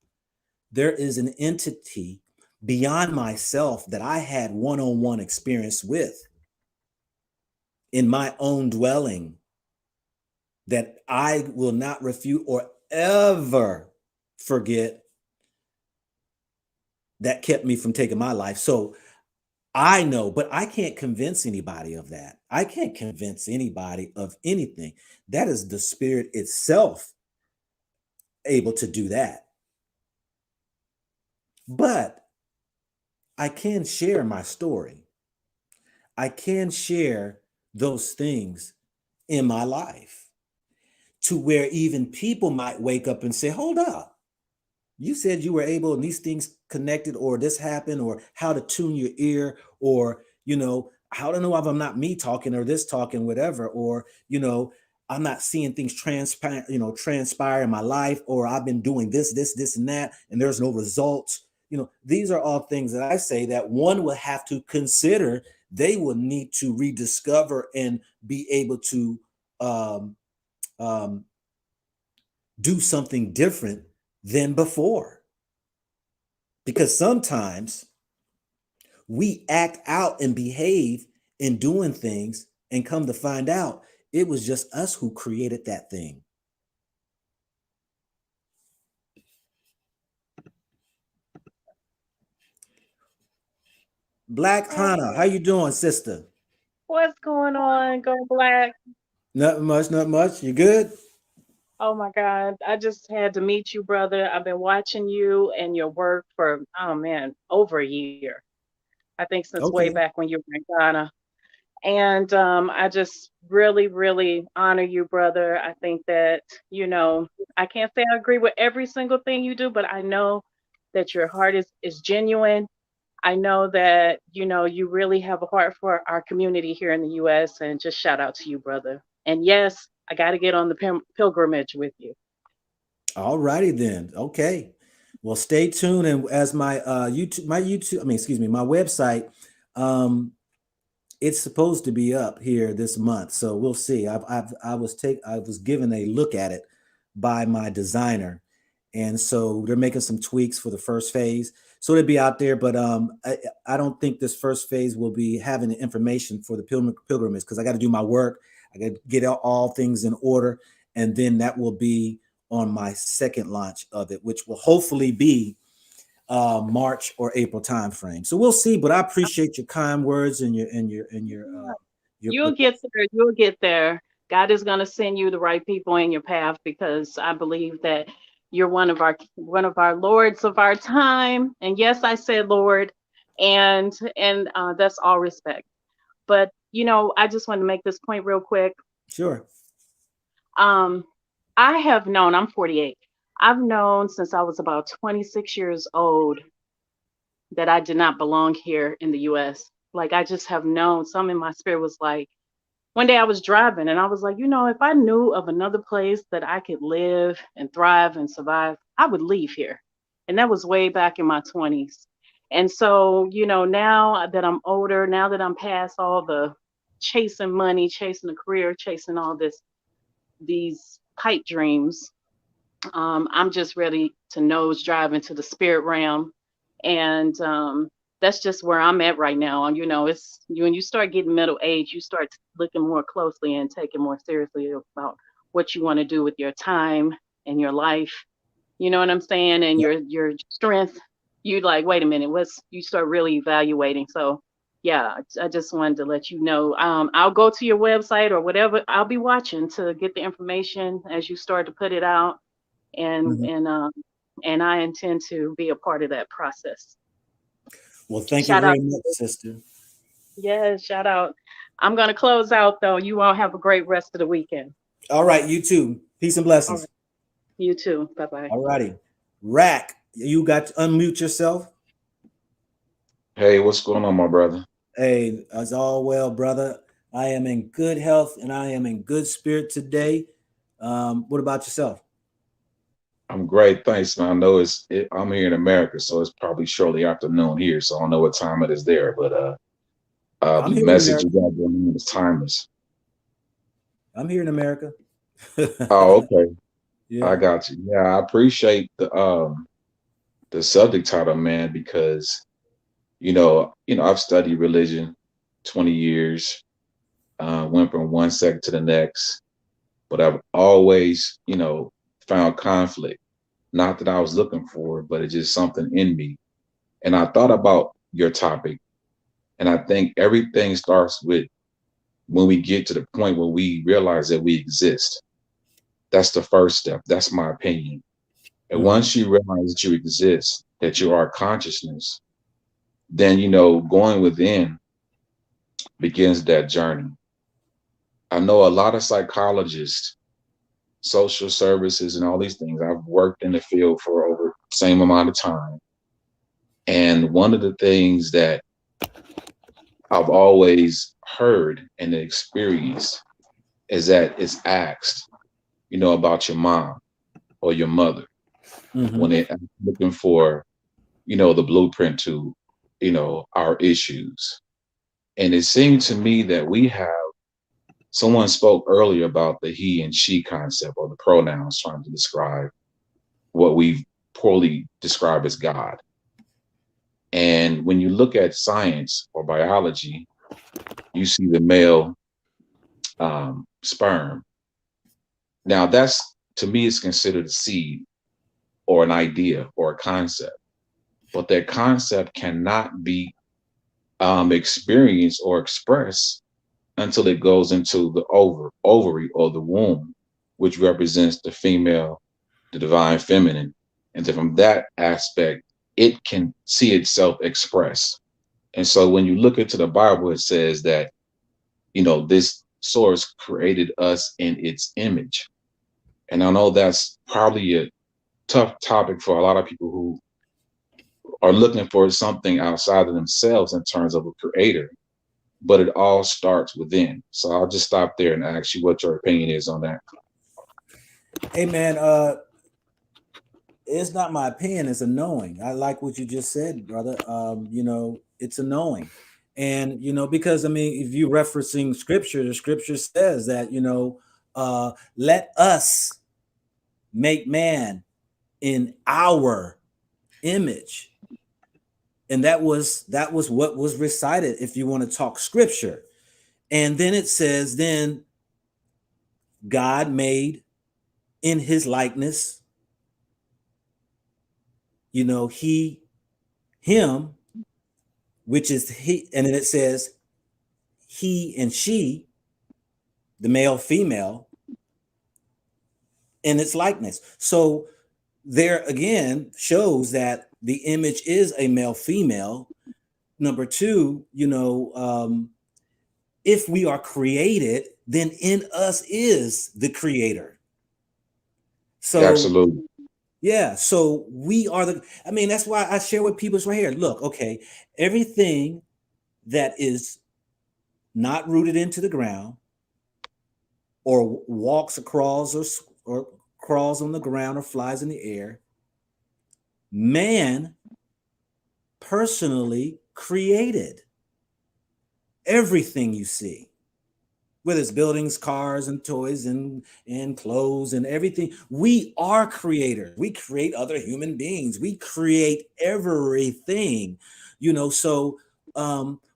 there is an entity beyond myself that I had one-on-one experience with in my own dwelling that I will not refute or ever forget that kept me from taking my life. So I know, but I can't convince anybody of that. I can't convince anybody of anything. That is the spirit itself able to do that. But I can share my story. I can share those things in my life to where even people might wake up and say, hold up, you said you were able and these things connected, or this happened, or how to tune your ear, or, how to know if I'm not me talking or this talking, whatever, or, I'm not seeing things transpire in my life, or I've been doing this, and that, and there's no results. These are all things that I say that one will have to consider. They will need to rediscover and be able to um, um, do something different than before. Because sometimes we act out and behave in doing things and come to find out it was just us who created that thing. Black Hannah, how Hey, you doing, sister? what's going on, Go Black? Nothing much, not much. You good? Oh my God, I just had to meet you, brother. I've been watching you and your work for, oh man, over a year. I think since way back Okay. when you were in Ghana. And I just really, really honor you, brother. I think that, I can't say I agree with every single thing you do, but I know that your heart is genuine. I know that, you really have a heart for our community here in the US, and just shout out to you, brother. And yes, I got to get on the pilgrimage with you. All righty then. Okay. Well, stay tuned. And as my website, um, it's supposed to be up here this month, so we'll see. I was given a look at it by my designer, and so they're making some tweaks for the first phase, so it'll be out there. But I don't think this first phase will be having the information for the pilgrimage, because I got to do my work. I got to get all things in order, and then that will be on my second launch of it, which will hopefully be March or April timeframe. So we'll see. But I appreciate your kind words and your You'll get there. You'll get there. God is going to send you the right people in your path, because I believe that you're one of our lords of our time. And yes, I said Lord, and that's all respect. But I just want to make this point real quick. sure. Um, I have known. I'm 48. I've known since I was about 26 years old that I did not belong here in the U.S. Like, I just have known. Some in my spirit was like, one day I was driving and I was like, if I knew of another place that I could live and thrive and survive, I would leave here. And that was way back in my 20s. And so, now that I'm older, now that I'm past all the chasing money, chasing a career, chasing all these pipe dreams, I'm just ready to nose drive into the spirit realm. And that's just where I'm at right now. It's when you start getting middle age, you start looking more closely and taking more seriously about what you want to do with your time and your life. You know what I'm saying? And Yep. your strength. You like, wait a minute, you start really evaluating. So yeah, I just wanted to let you know. I'll go to your website or whatever. I'll be watching to get the information as you start to put it out, and Mhm. and um and I intend to be a part of that process. Well, thank you Shout out. very much, sister. Yeah, shout out. I'm gonna close out though. You all have a great rest of the weekend. All right, you too. Peace and All blessings. right. You too. Bye bye. All righty. Rack, you got to unmute yourself. Hey, what's going on, my brother? Hey, as all well, brother. I am in good health and I am in good spirit today. What about yourself? I'm great, thanks. And I know I'm here in America, so it's probably shortly afternoon here, so I don't know what time it is there, but I'm the here in message you America. got going on is timeless. I'm here in America. Oh, okay. I Yeah. got you. Yeah, I appreciate the subject title, man, because I've studied religion 20 years, went from one sect to the next, but I've always, found conflict. Not that I was looking for, but it's just something in me. And I thought about your topic, and I think everything starts with when we get to the point where we realize that we exist. That's the first step. That's my opinion. And Mhm. once you realize that you exist, that you are consciousness, then going within begins that journey. I know a lot of psychologists, social services, and all these things. I've worked in the field for over the same amount of time. And one of the things that I've always heard and experienced is that it's asked, about your mom or your mother when Mhm. they're looking for, the blueprint to, our issues. And it seemed to me that we have, someone spoke earlier about the he and she concept or the pronouns trying to describe what we poorly describe as God. And when you look at science or biology, you see the male sperm. Now, that's to me is considered a seed or an idea or a concept, but that concept cannot be experienced or expressed until it goes into the ovary or the womb, which represents the female, the divine feminine. And then from that aspect, it can see itself expressed. And so when you look into the Bible, it says that, this source created us in its image. And I know that's probably a tough topic for a lot of people who are looking for something outside of themselves in terms of a creator, but it all starts within. So I'll just stop there and ask you what your opinion is on that. Hey man, it's not my opinion, it's a knowing. I like what you just said, brother. It's a knowing. And because I mean, if you referencing scripture, the scripture says that, let us make man in our image. And that was what was recited if you want to talk scripture. And then it says, then God made in his likeness, he, him, which is he, and then it says he and she, the male, female, in its likeness. So there again shows that the image is a male, female. Number two, if we are created, then in us is the creator. So Absolutely. yeah, so we are I mean, that's why I share with people right here. Look, okay, everything that is not rooted into the ground or walks across or crawls on the ground or flies in the air, man personally created everything you see, whether it's buildings, cars, and toys, and clothes, and everything. We are creators. We create other human beings. We create everything, so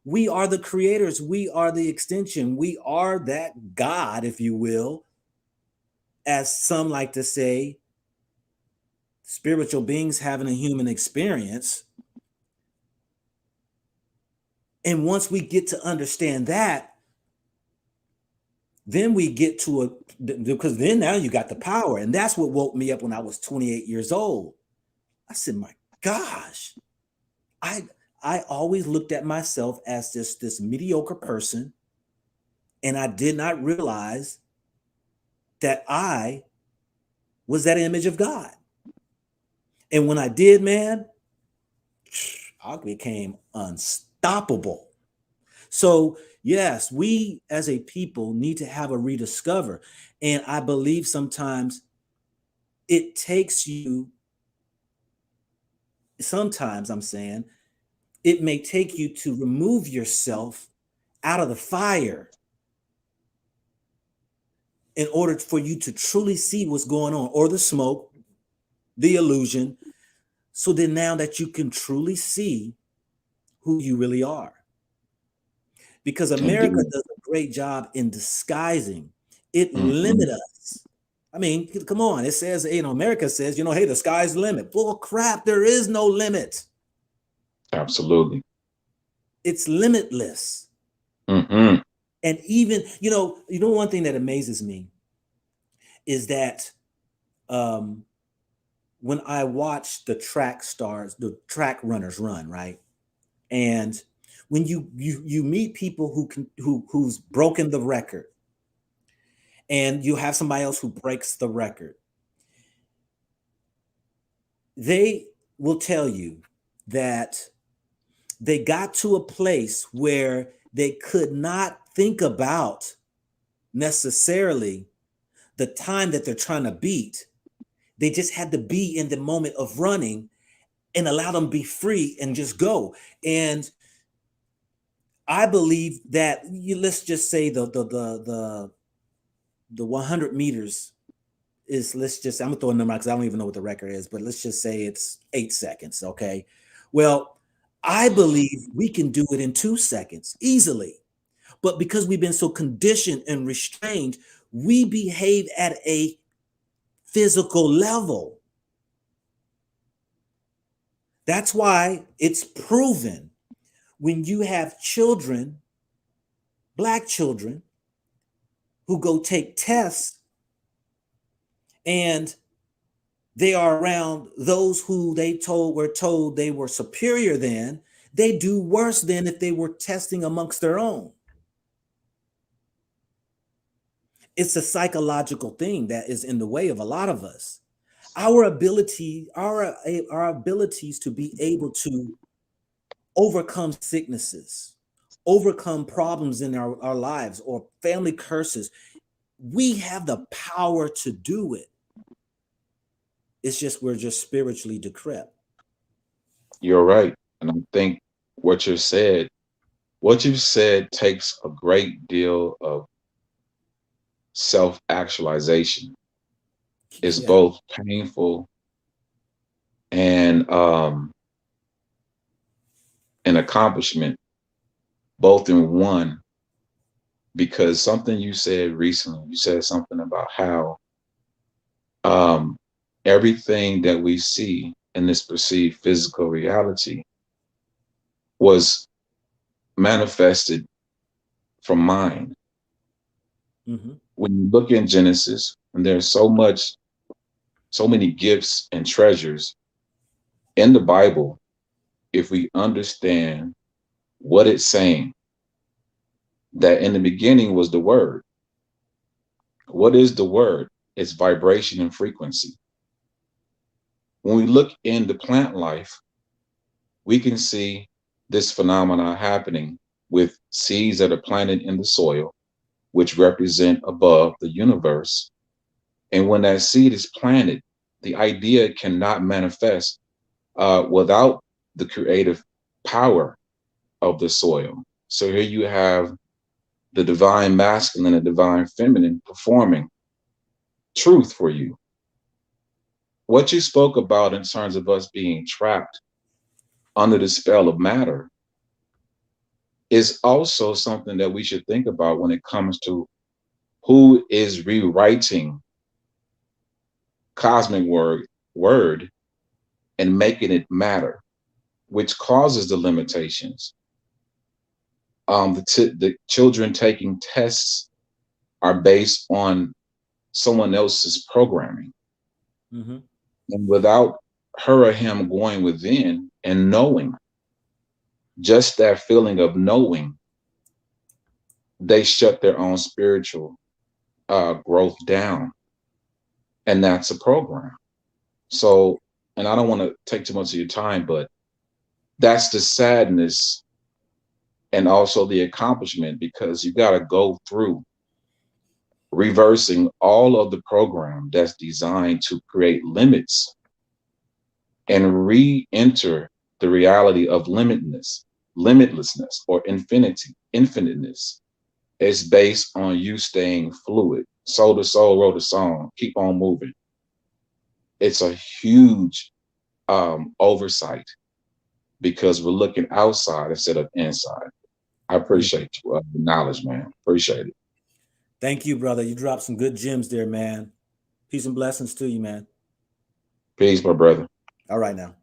we are the creators. We are the extension. We are that God, if you will, as some like to say, spiritual beings having a human experience. And once we get to understand that, then we get to because then now you got the power. And that's what woke me up when I was 28 years old. I said, my gosh, I always looked at myself as this mediocre person. And I did not realize that I was that image of God. And when I did, man, I became unstoppable. So, yes, we as a people need to have a rediscover. And I believe sometimes it takes you, sometimes I'm saying, it may take you to remove yourself out of the fire in order for you to truly see what's going on, or the smoke, the illusion. So then now that you can truly see who you really are. Because America Indeed. does a great job in disguising. It Mhm. limits us. I mean, come on. It says, America says, hey, the sky's the limit. Bull crap, there is no limit. Absolutely. It's limitless. Hmm. And even, one thing that amazes me is that when I watch the the track runners run, right? And when you meet people who's broken the record, and you have somebody else who breaks the record, they will tell you that they got to a place where they could not think about necessarily the time that they're trying to beat. They just had to be in the moment of running and allow them to be free and just go. And I believe that let's just say the 100 meters is, I'm gonna throw a number out because I don't even know what the record is, but let's just say it's 8 seconds. Okay. Well, I believe we can do it in 2 seconds easily. But because we've been so conditioned and restrained, we behave at a physical level. That's why it's proven when you have children, Black children, who go take tests and they are around those who were told they were superior than, they do worse than if they were testing amongst their own. It's a psychological thing that is in the way of a lot of us. Our abilities to be able to overcome sicknesses, overcome problems in our lives or family curses, we have the power to do it. It's just we're just spiritually decrepit. You're right. And I think what you said takes a great deal of self-actualization. It's Yeah. both painful and an accomplishment, both in one, because something you said recently, you said something about how um, everything that we see in this perceived physical reality was manifested from mind. Mm-hmm. When you look in Genesis, and there's so many gifts and treasures in the Bible, if we understand what it's saying, that in the beginning was the word. What is the word? It's vibration and frequency. When we look into plant life, we can see this phenomena happening with seeds that are planted in the soil, which represent above the universe. And when that seed is planted, the idea cannot manifest without the creative power of the soil. So here you have the divine masculine and divine feminine performing truth for you. What you spoke about in terms of us being trapped under the spell of matter is also something that we should think about when it comes to who is rewriting cosmic word and making it matter, which causes the limitations. The children taking tests are based on someone else's programming. Mm-hmm. And without her or him going within and knowing, just that feeling of knowing, they shut their own spiritual growth down. And that's a program. So, and I don't want to take too much of your time, but that's the sadness and also the accomplishment, because you got to go through reversing all of the program that's designed to create limits and re-enter the reality of limitlessness or infiniteness. It's based on you staying fluid, Soul to Soul wrote a song, Keep On Moving. It's a huge oversight because we're looking outside instead of inside. I appreciate you, the knowledge, man. Appreciate it. Thank you, brother. You dropped some good gems there, man. Peace and blessings to you, man. Peace, my brother. All right now.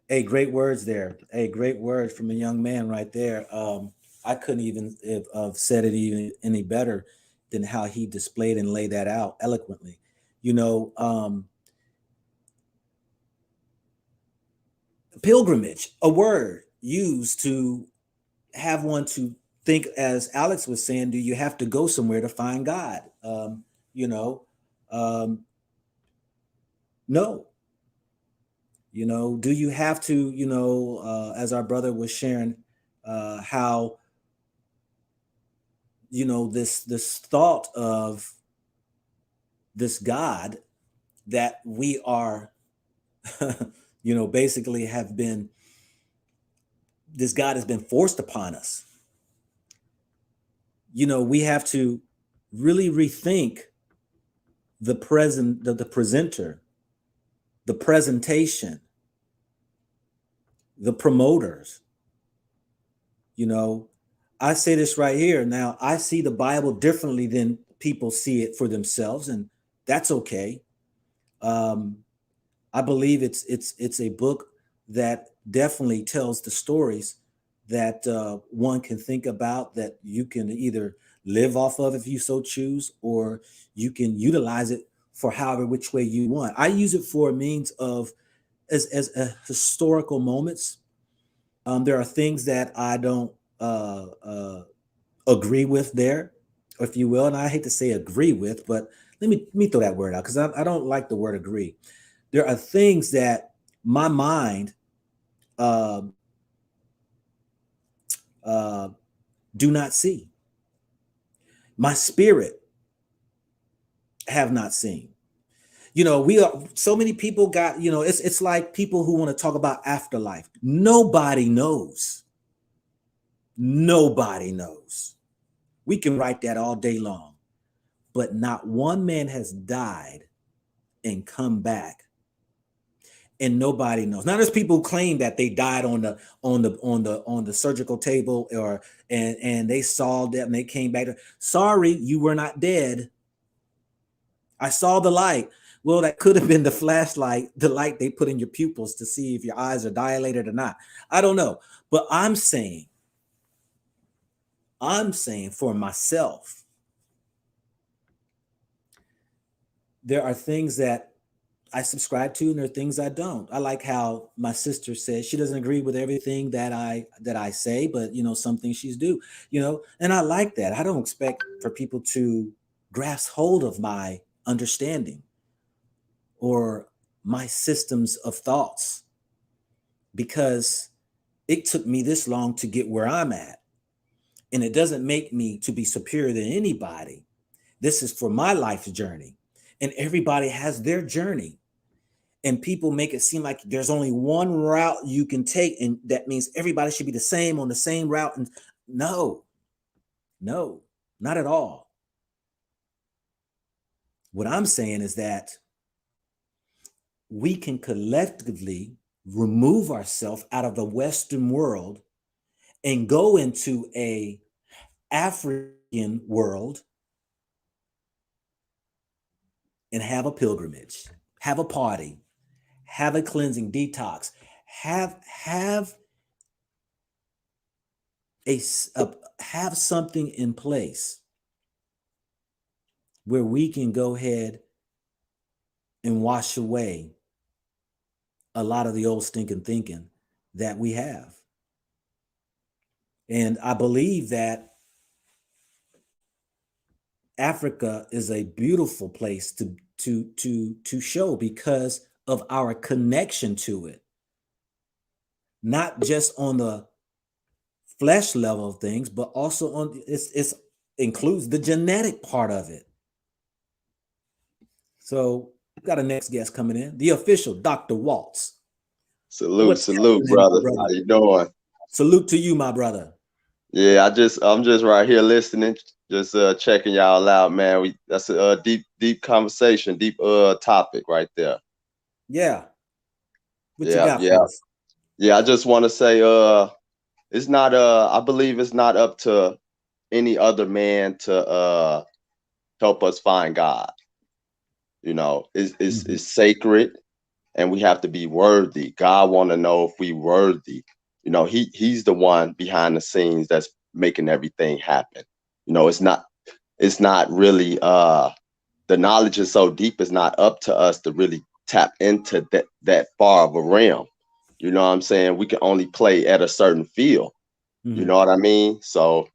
Hey, great words there. Hey, great words from a young man right there. I couldn't even have said it even any better than how he displayed and laid that out eloquently. You know, pilgrimage, a word used to have one to think, as Alex was saying, do you have to go somewhere to find God? You know, no. You know, do you have to, you know, as our brother was sharing, how, you know, this thought of this God that we are, you know, basically have been, this God has been forced upon us. You know, we have to really rethink the presenter, the presentation, the promoters. You know, I say this right here. Now, I see the Bible differently than people see it for themselves, and that's okay. I believe it's a book that definitely tells the stories that one can think about, that you can either live off of if you so choose, or you can utilize it for however which way you want. I use it for a means of as historical moments. There are things that I don't agree with there, if you will, and I hate to say agree with, but let me throw that word out because I don't like the word agree. There are things that my mind do not see, my spirit have not seen. You know, we are, so many people got, you know, it's like people who want to talk about afterlife. Nobody knows. Nobody knows. We can write that all day long, but not one man has died and come back, and nobody knows. Now there's people who claim that they died on the surgical table, or and they saw that and they came back. Sorry, you were not dead. I saw the light. Well, that could have been the flashlight, the light they put in your pupils to see if your eyes are dilated or not. I don't know. But I'm saying for myself, there are things that I subscribe to and there are things I don't. I like how my sister says she doesn't agree with everything that I say, but you know, some things she's do, you know, and I like that. I don't expect for people to grasp hold of my understanding or my systems of thoughts, because it took me this long to get where I'm at. And it doesn't make me to be superior than anybody. This is for my life's journey. And everybody has their journey. And people make it seem like there's only one route you can take, and that means everybody should be the same on the same route. And no, not at all. What I'm saying is that we can collectively remove ourselves out of the Western world and go into a African world and have a pilgrimage, have a party, have a cleansing detox, have something in place where we can go ahead and wash away a lot of the old stinking thinking that we have. And I believe that Africa is a beautiful place to show because of our connection to it. Not just on the flesh level of things, but also on it's includes the genetic part of it. So we got a next guest coming in, the official Dr. Waltz. Salute, brother. How you doing? Salute to you, my brother. Yeah, I'm just right here listening, Just checking y'all out, man. That's a deep conversation, deep topic right there. Yeah. What you Yeah, got yeah, for us? yeah. I just want to say, it's not I believe it's not up to any other man to help us find God. You know, it's sacred, and we have to be worthy. God want to know if we worthy. You know, he's the one behind the scenes that's making everything happen. You know, it's not really the knowledge is so deep, it's not up to us to really tap into that far of a realm. You know what I'm saying? We can only play at a certain field. You know what I mean? So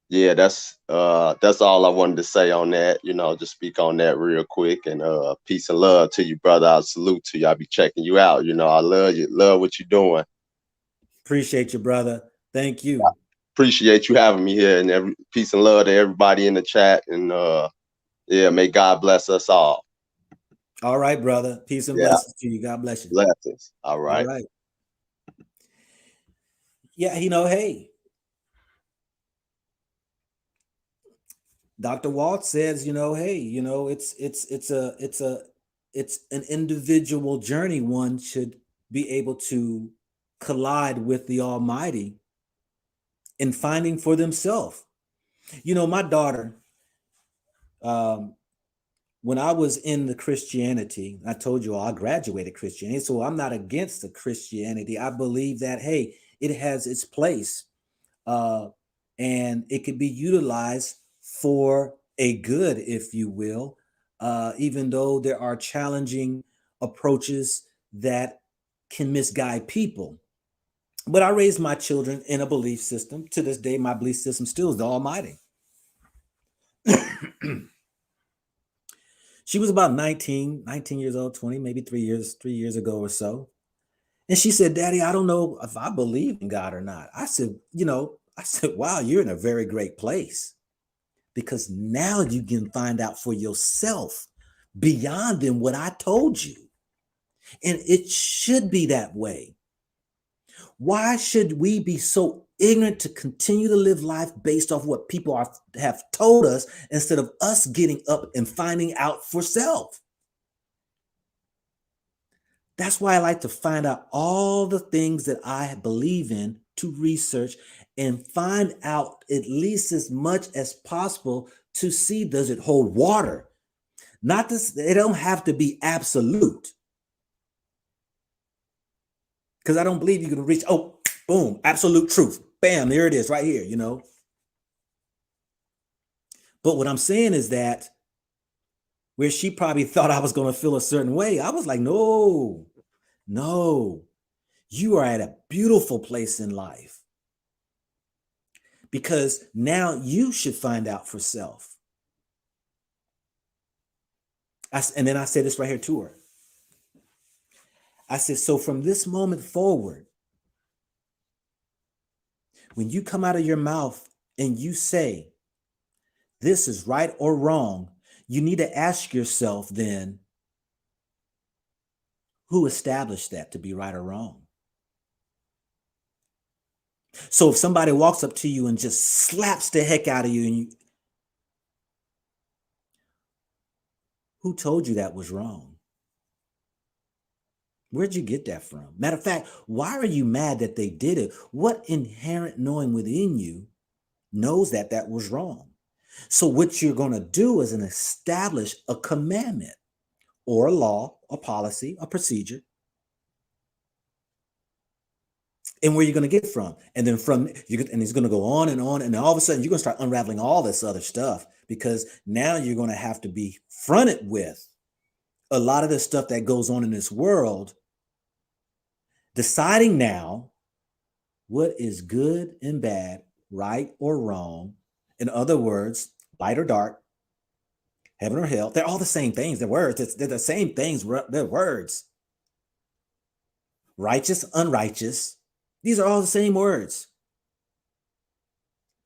yeah, that's all I wanted to say on that. You know, just speak on that real quick, and peace and love to you, brother. I salute to you. I'll be checking you out. You know, I love you, love what you're doing. Appreciate you, brother. Thank you. Appreciate you having me here, and peace and love to everybody in the chat. And yeah, may God bless us all. All right, brother. Peace and blessings to you. God bless you. Blessings. All right. All right. Yeah, you know, hey, Dr. Walt says, you know, hey, you know, it's an individual journey. One should be able to collide with the Almighty in finding for themselves. You know, my daughter, when I was in the Christianity, I told you all I graduated Christianity, so I'm not against the Christianity. I believe that, hey, it has its place, and it could be utilized for a good, if you will, even though there are challenging approaches that can misguide people. But I raised my children in a belief system. To this day, my belief system still is the Almighty. She was about 19 years old, 20, maybe 3 years ago or so. And she said, Daddy, I don't know if I believe in God or not. I said, wow, you're in a very great place, because now you can find out for yourself beyond than what I told you. And it should be that way. Why should we be so ignorant to continue to live life based off what people have told us, instead of us getting up and finding out for self? That's why I like to find out all the things that I believe in, to research and find out at least as much as possible to see, does it hold water? Not this, it don't have to be absolute. Because I don't believe you can reach, oh, boom, absolute truth. Bam, there it is right here, you know. But what I'm saying is that where she probably thought I was going to feel a certain way, I was like, no, you are at a beautiful place in life, because now you should find out for self. And then I said this right here to her. I said, so from this moment forward, when you come out of your mouth and you say, this is right or wrong, you need to ask yourself then, who established that to be right or wrong? So if somebody walks up to you and just slaps the heck out of you, and who told you that was wrong? Where'd you get that from? Matter of fact, why are you mad that they did it? What inherent knowing within you knows that that was wrong? So what you're going to do is establish a commandment or a law, a policy, a procedure, and where you're going to get from. And then and it's going to go on, and all of a sudden you're going to start unraveling all this other stuff, because now you're going to have to be fronted with a lot of the stuff that goes on in this world, deciding now what is good and bad, right or wrong. In other words, light or dark, heaven or hell. They're all the same things. They're words. They're the same things. They're words. Righteous, unrighteous. These are all the same words.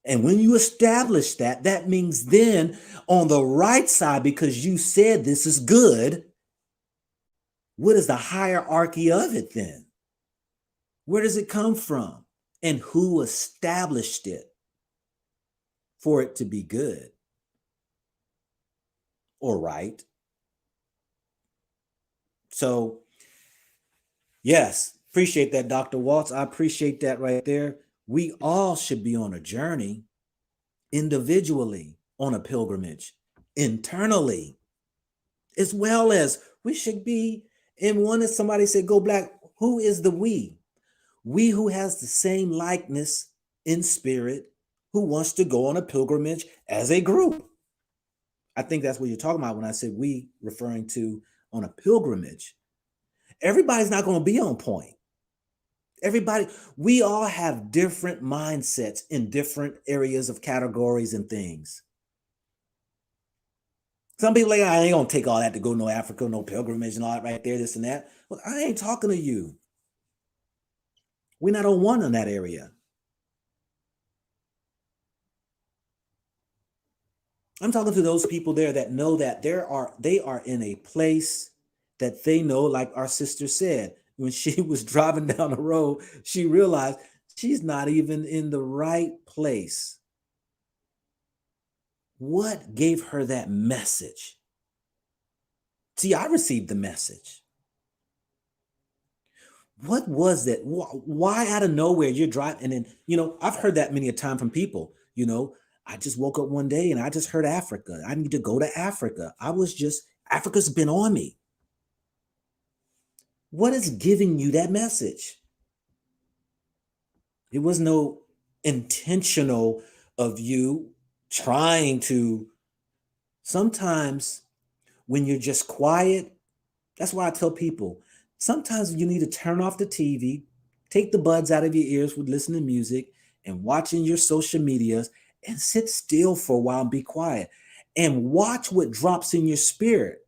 And when you establish that, that means then on the right side, because you said this is good, what is the hierarchy of it then? Where does it come from? And who established it for it to be good? or right. So, yes, appreciate that, Dr. Waltz. I appreciate that right there. We all should be on a journey individually, on a pilgrimage internally, as well as we should be in one. As somebody said, go black. Who is the we? We who has the same likeness in spirit, who wants to go on a pilgrimage as a group. I think that's what you're talking about when I said we, referring to on a pilgrimage. Everybody's not going to be on point. Everybody, we all have different mindsets in different areas of categories and things. Some people like, I ain't gonna take all that to go no Africa, no pilgrimage and all that right there, this and that. Well, I ain't talking to you. We're not on one in that area. I'm talking to those people there that know that they are in a place that they know, like our sister said, when she was driving down the road, she realized she's not even in the right place. What gave her that message? See, I received the message. What was that? Why out of nowhere you're driving? And then, I've heard that many a time from people, I just woke up one day and I just heard Africa. I need to go to Africa. Africa's been on me. What is giving you that message? It was no intentional of you trying to. Sometimes when you're just quiet, that's why I tell people, sometimes you need to turn off the TV, take the buds out of your ears with listening to music and watching your social medias, and sit still for a while and be quiet and watch what drops in your spirit.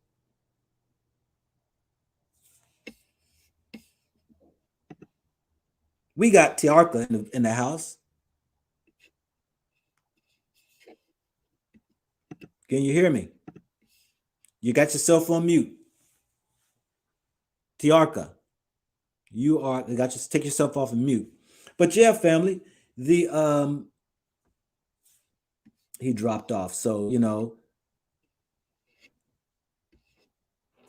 We got Tiarka in the house. Can you hear me? You got yourself on mute. Tiarka, take yourself off of mute. But yeah, family, he dropped off. So,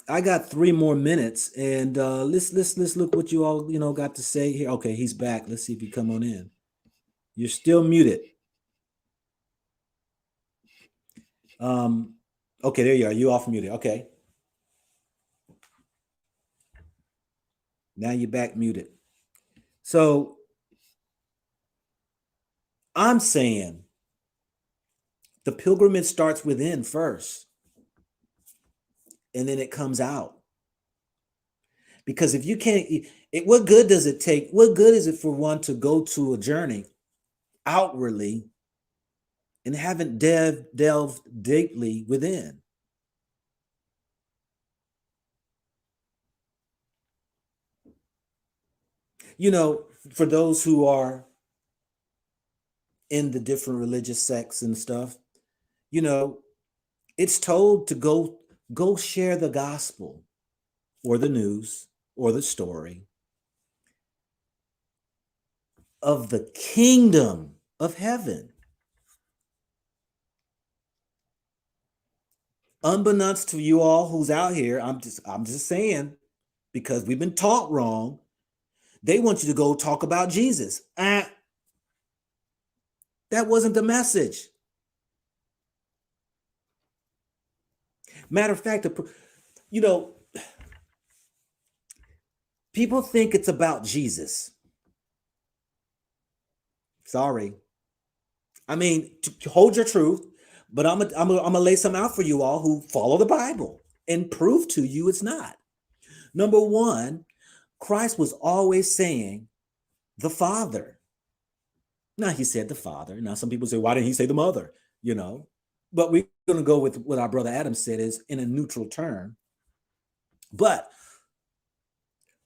I got 3 more minutes, and let's look what you all got to say here. Okay, he's back. Let's see if he come on in. You're still muted. Okay, there you are. You off muted. Okay. Now you're back muted. So I'm saying the pilgrimage starts within first, and then it comes out. Because if you can't, what good does it take? What good is it for one to go to a journey outwardly and haven't delved deeply within? For those who are in the different religious sects and stuff, it's told to go share the gospel or the news or the story of the kingdom of heaven. Unbeknownst to you all who's out here, I'm just saying, because we've been taught wrong, they want you to go talk about Jesus. That wasn't the message. Matter of fact, people think it's about Jesus. Sorry. I mean, hold your truth, but I'm gonna lay some out for you all who follow the Bible and prove to you it's not. Number one, Christ was always saying the Father. Now he said the Father. Now some people say, why didn't he say the Mother? But we're gonna go with what our brother Adam said is in a neutral term. But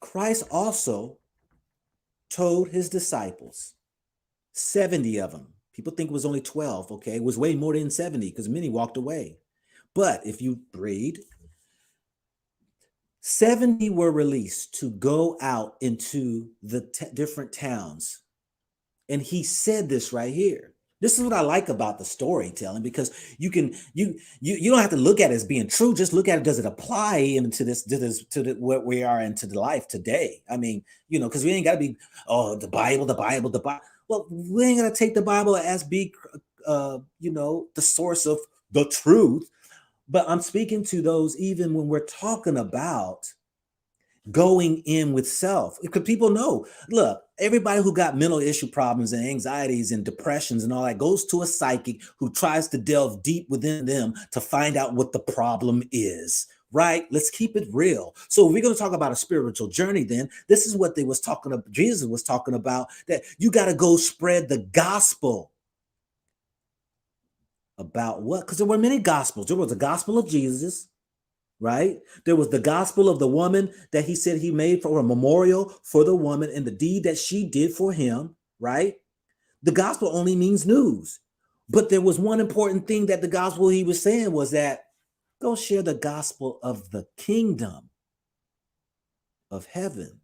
Christ also told his disciples, 70 of them. People think it was only 12, okay? It was way more than 70 because many walked away. But if you read, 70 were released to go out into the different towns. And he said this right here. This is what I like about the storytelling, because you don't have to look at it as being true. Just look at it. Does it apply into what we are into the life today? I mean, because we ain't got to be, oh, the Bible. Well, we ain't gonna take the Bible as be, the source of the truth. But I'm speaking to those, even when we're talking about going in with self, because people know, look, everybody who got mental issue problems and anxieties and depressions and all that goes to a psychic who tries to delve deep within them to find out what the problem is, right? Let's keep it real. So if we're going to talk about a spiritual journey, then this is what Jesus was talking about, that you got to go spread the gospel. About what? Because there were many gospels. There was the gospel of Jesus, right? There was the gospel of the woman that he said he made for a memorial for the woman and the deed that she did for him, right? The gospel only means news. But there was one important thing that the gospel he was saying was that go share the gospel of the kingdom of heaven.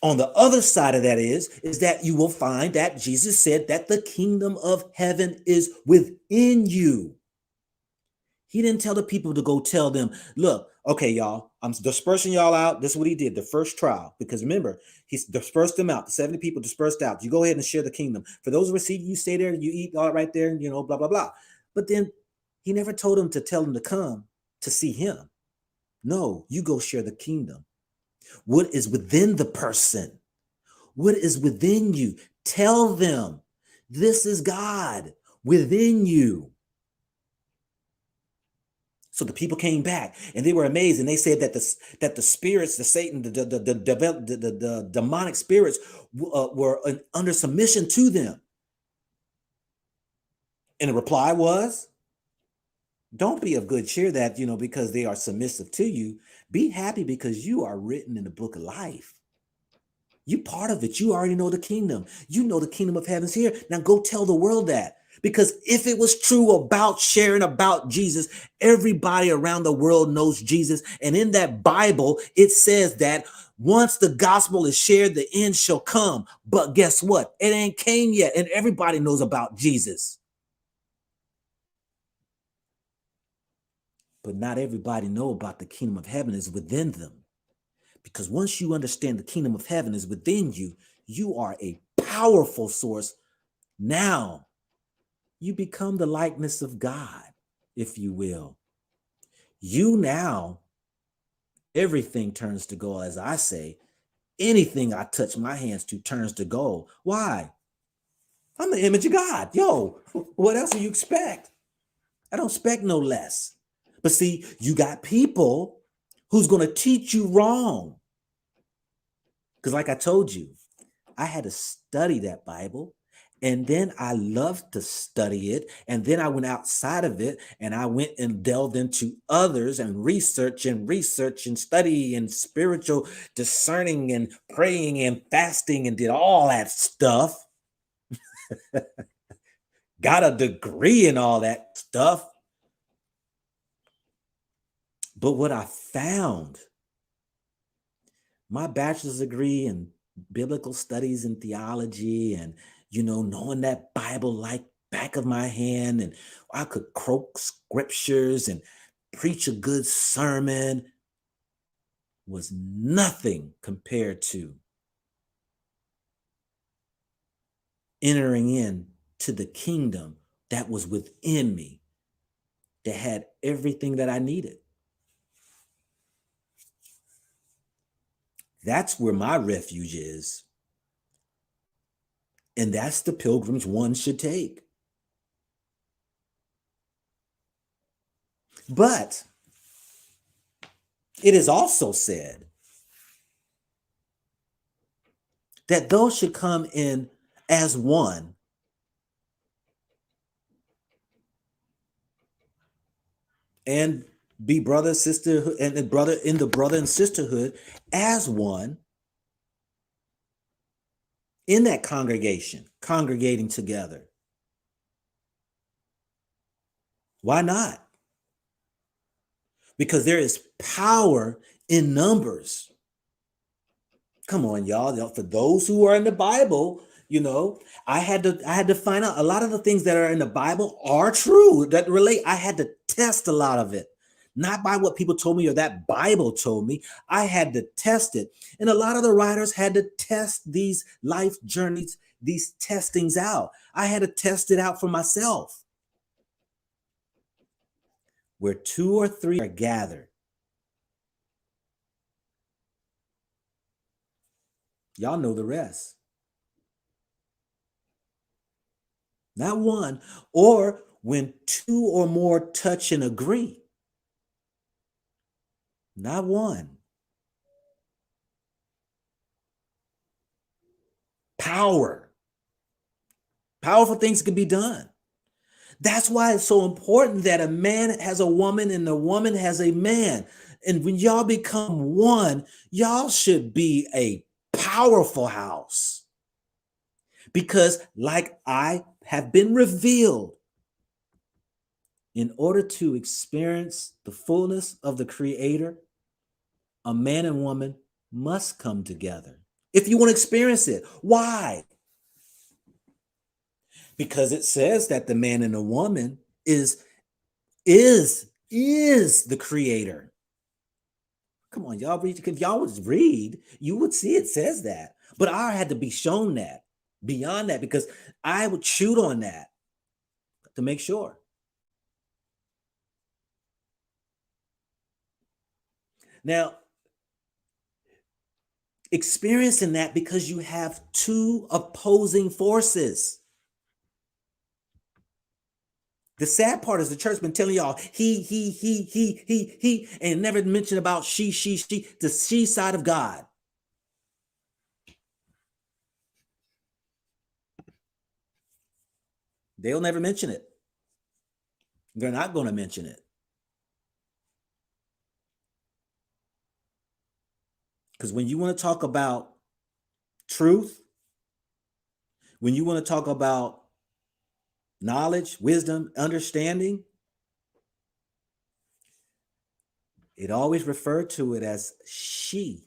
On the other side of that is that you will find that Jesus said that the kingdom of heaven is within you. He didn't tell the people to go tell them, look, okay, y'all, I'm dispersing y'all out. This is what he did the first trial. Because remember, he dispersed them out. The 70 people dispersed out. You go ahead and share the kingdom. For those who receive, you stay there, you eat all right there, blah, blah, blah. But then he never told them to tell them to come to see him. No, you go share the kingdom. What is within the person? What is within you? Tell them this is God within you. So the people came back and they were amazed, and they said that the spirits, the Satan, the demonic spirits were under submission to them. And the reply was, don't be of good cheer that, because they are submissive to you. Be happy because you are written in the book of life. You part of it. You already know the kingdom. You know the kingdom of heaven's here. Now go tell the world that. Because if it was true about sharing about Jesus, everybody around the world knows Jesus. And in that Bible, it says that once the gospel is shared, the end shall come. But guess what? It ain't came yet. And everybody knows about Jesus. But not everybody know about the kingdom of heaven is within them. Because once you understand the kingdom of heaven is within you, you are a powerful source. Now, you become the likeness of God, if you will. You now, everything turns to gold, as I say. Anything I touch my hands to turns to gold. Why? I'm the image of God. Yo, what else do you expect? I don't expect no less. But see, you got people who's going to teach you wrong. Because like I told you, I had to study that Bible. And then I loved to study it. And then I went outside of it and I went and delved into others and research and study and spiritual discerning and praying and fasting and did all that stuff. Got a degree in all that stuff. But what I found, my bachelor's degree in biblical studies and theology and knowing that Bible like back of my hand, and I could quote scriptures and preach a good sermon, was nothing compared to entering in to the kingdom that was within me, that had everything that I needed. That's where my refuge is. And that's the pilgrims one should take. But it is also said that those should come in as one and be brother, sister, and brother in the brother and sisterhood as one in that congregation, congregating together. Why not? Because there is power in numbers. Come on, y'all. For those who are in the Bible, I had to find out a lot of the things that are in the Bible are true that relate. I had to test a lot of it, not by what people told me or that Bible told me. I had to test it. And a lot of the writers had to test these life journeys, these testings out. I had to test it out for myself. Where 2 or 3 are gathered, y'all know the rest. Not one, or when 2 or more touch and agree. Not one. Power. Powerful things can be done. That's why it's so important that a man has a woman and a woman has a man. And when y'all become one, y'all should be a powerful house. Because like I have been revealed, in order to experience the fullness of the Creator, a man and woman must come together. If you want to experience it, why? Because it says that the man and the woman is the Creator. Come on, y'all read. If y'all would read, you would see it says that. But I had to be shown that, beyond that, because I would shoot on that to make sure. Now, experiencing that because you have 2 opposing forces. The sad part is the church been telling y'all he, and never mentioned about she, the she side of God. They'll never mention it. They're not going to mention it. Because when you want to talk about truth, when you want to talk about knowledge, wisdom, understanding, it always referred to it as she.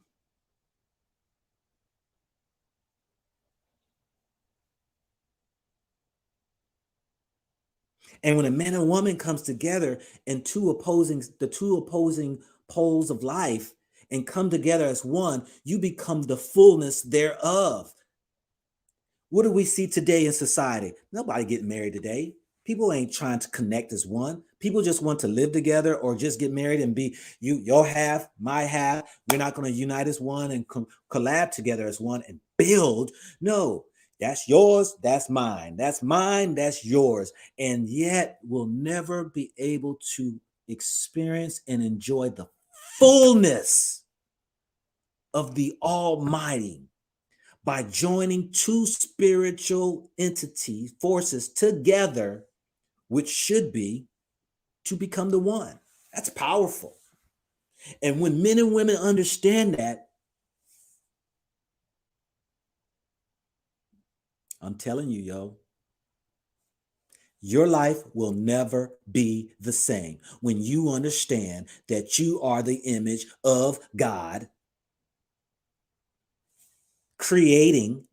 And when a man and woman comes together and the two opposing poles of life and come together as one, you become the fullness thereof. What do we see today in society? Nobody getting married today. People ain't trying to connect as one. People just want to live together or just get married and be your half, my half. We're not going to unite as one and collab together as one and build. No, that's yours, that's mine. That's mine, that's yours. And yet we'll never be able to experience and enjoy the fullness of the Almighty by joining 2 spiritual entities, forces together, which should be to become the one. That's powerful. And when men and women understand that, I'm telling you, yo, your life will never be the same when you understand that you are the image of God, creating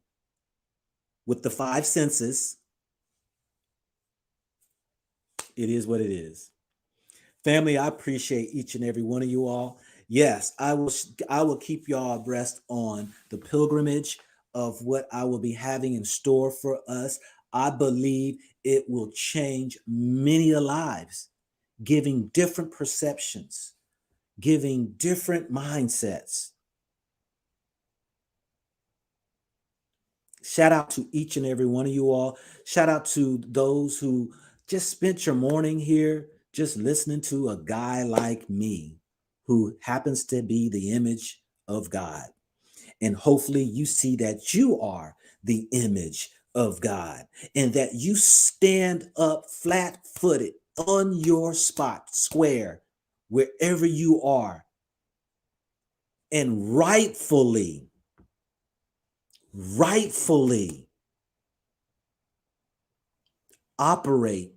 with the 5 senses. It is what it is. Family, I appreciate each and every one of you all. Yes, I will keep y'all abreast on the pilgrimage of what I will be having in store for us. I believe it will change many lives, giving different perceptions, giving different mindsets. Shout out to each and every one of you all. Shout out to those who just spent your morning here just listening to a guy like me who happens to be the image of God. And hopefully you see that you are the image of God and that you stand up flat-footed on your spot, square, wherever you are, and rightfully operate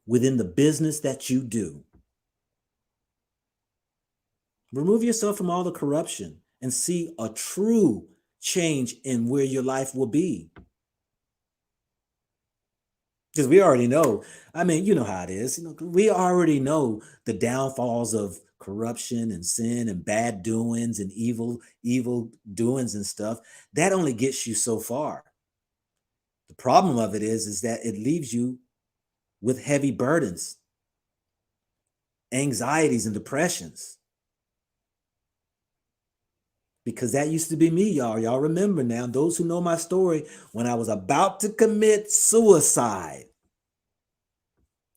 within the business that you do. Remove yourself from all the corruption and see a true change in where your life will be. Because we already know, I mean, you know how it is. We already know the downfalls of corruption and sin and bad doings and evil doings and stuff. That only gets you so far. The problem of it is that it leaves you with heavy burdens, anxieties, and depressions. Because that used to be me, y'all. Y'all remember now, those who know my story, when I was about to commit suicide,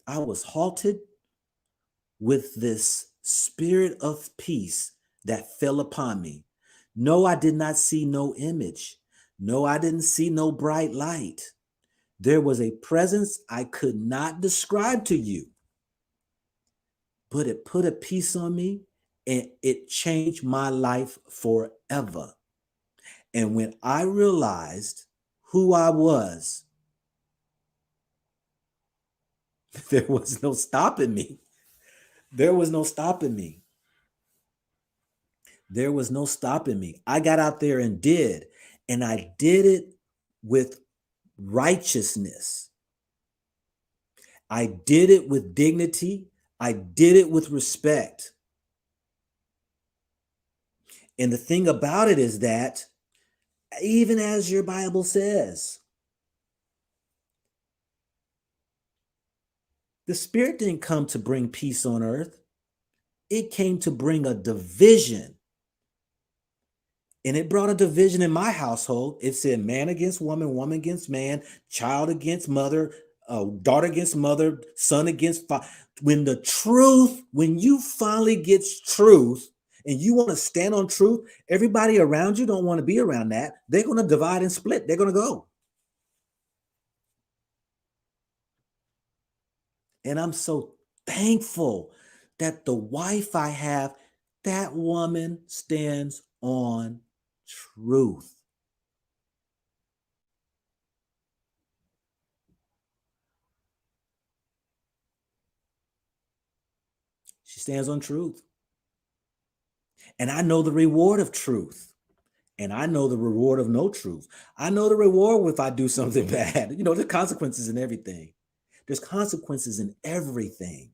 I was halted with this spirit of peace that fell upon me. No, I did not see no image. No, I didn't see no bright light. There was a presence I could not describe to you, but it put a peace on me and it changed my life forever. And when I realized who I was, there was no stopping me. There was no stopping me. There was no stopping me. I got out there and did, and I did it with righteousness. I did it with dignity. I did it with respect. And the thing about it is that, even as your Bible says, the Spirit didn't come to bring peace on earth. It came to bring a division. And it brought a division in my household. It said man against woman, woman against man, child against mother, daughter against mother, son against father. When you finally get truth and you want to stand on truth, everybody around you don't want to be around that. They're going to divide and split. They're going to go. And I'm so thankful that the wife I have, that woman stands on truth. She stands on truth. And I know the reward of truth. And I know the reward of no truth. I know the reward if I do something bad. There's consequences in everything. There's consequences in everything.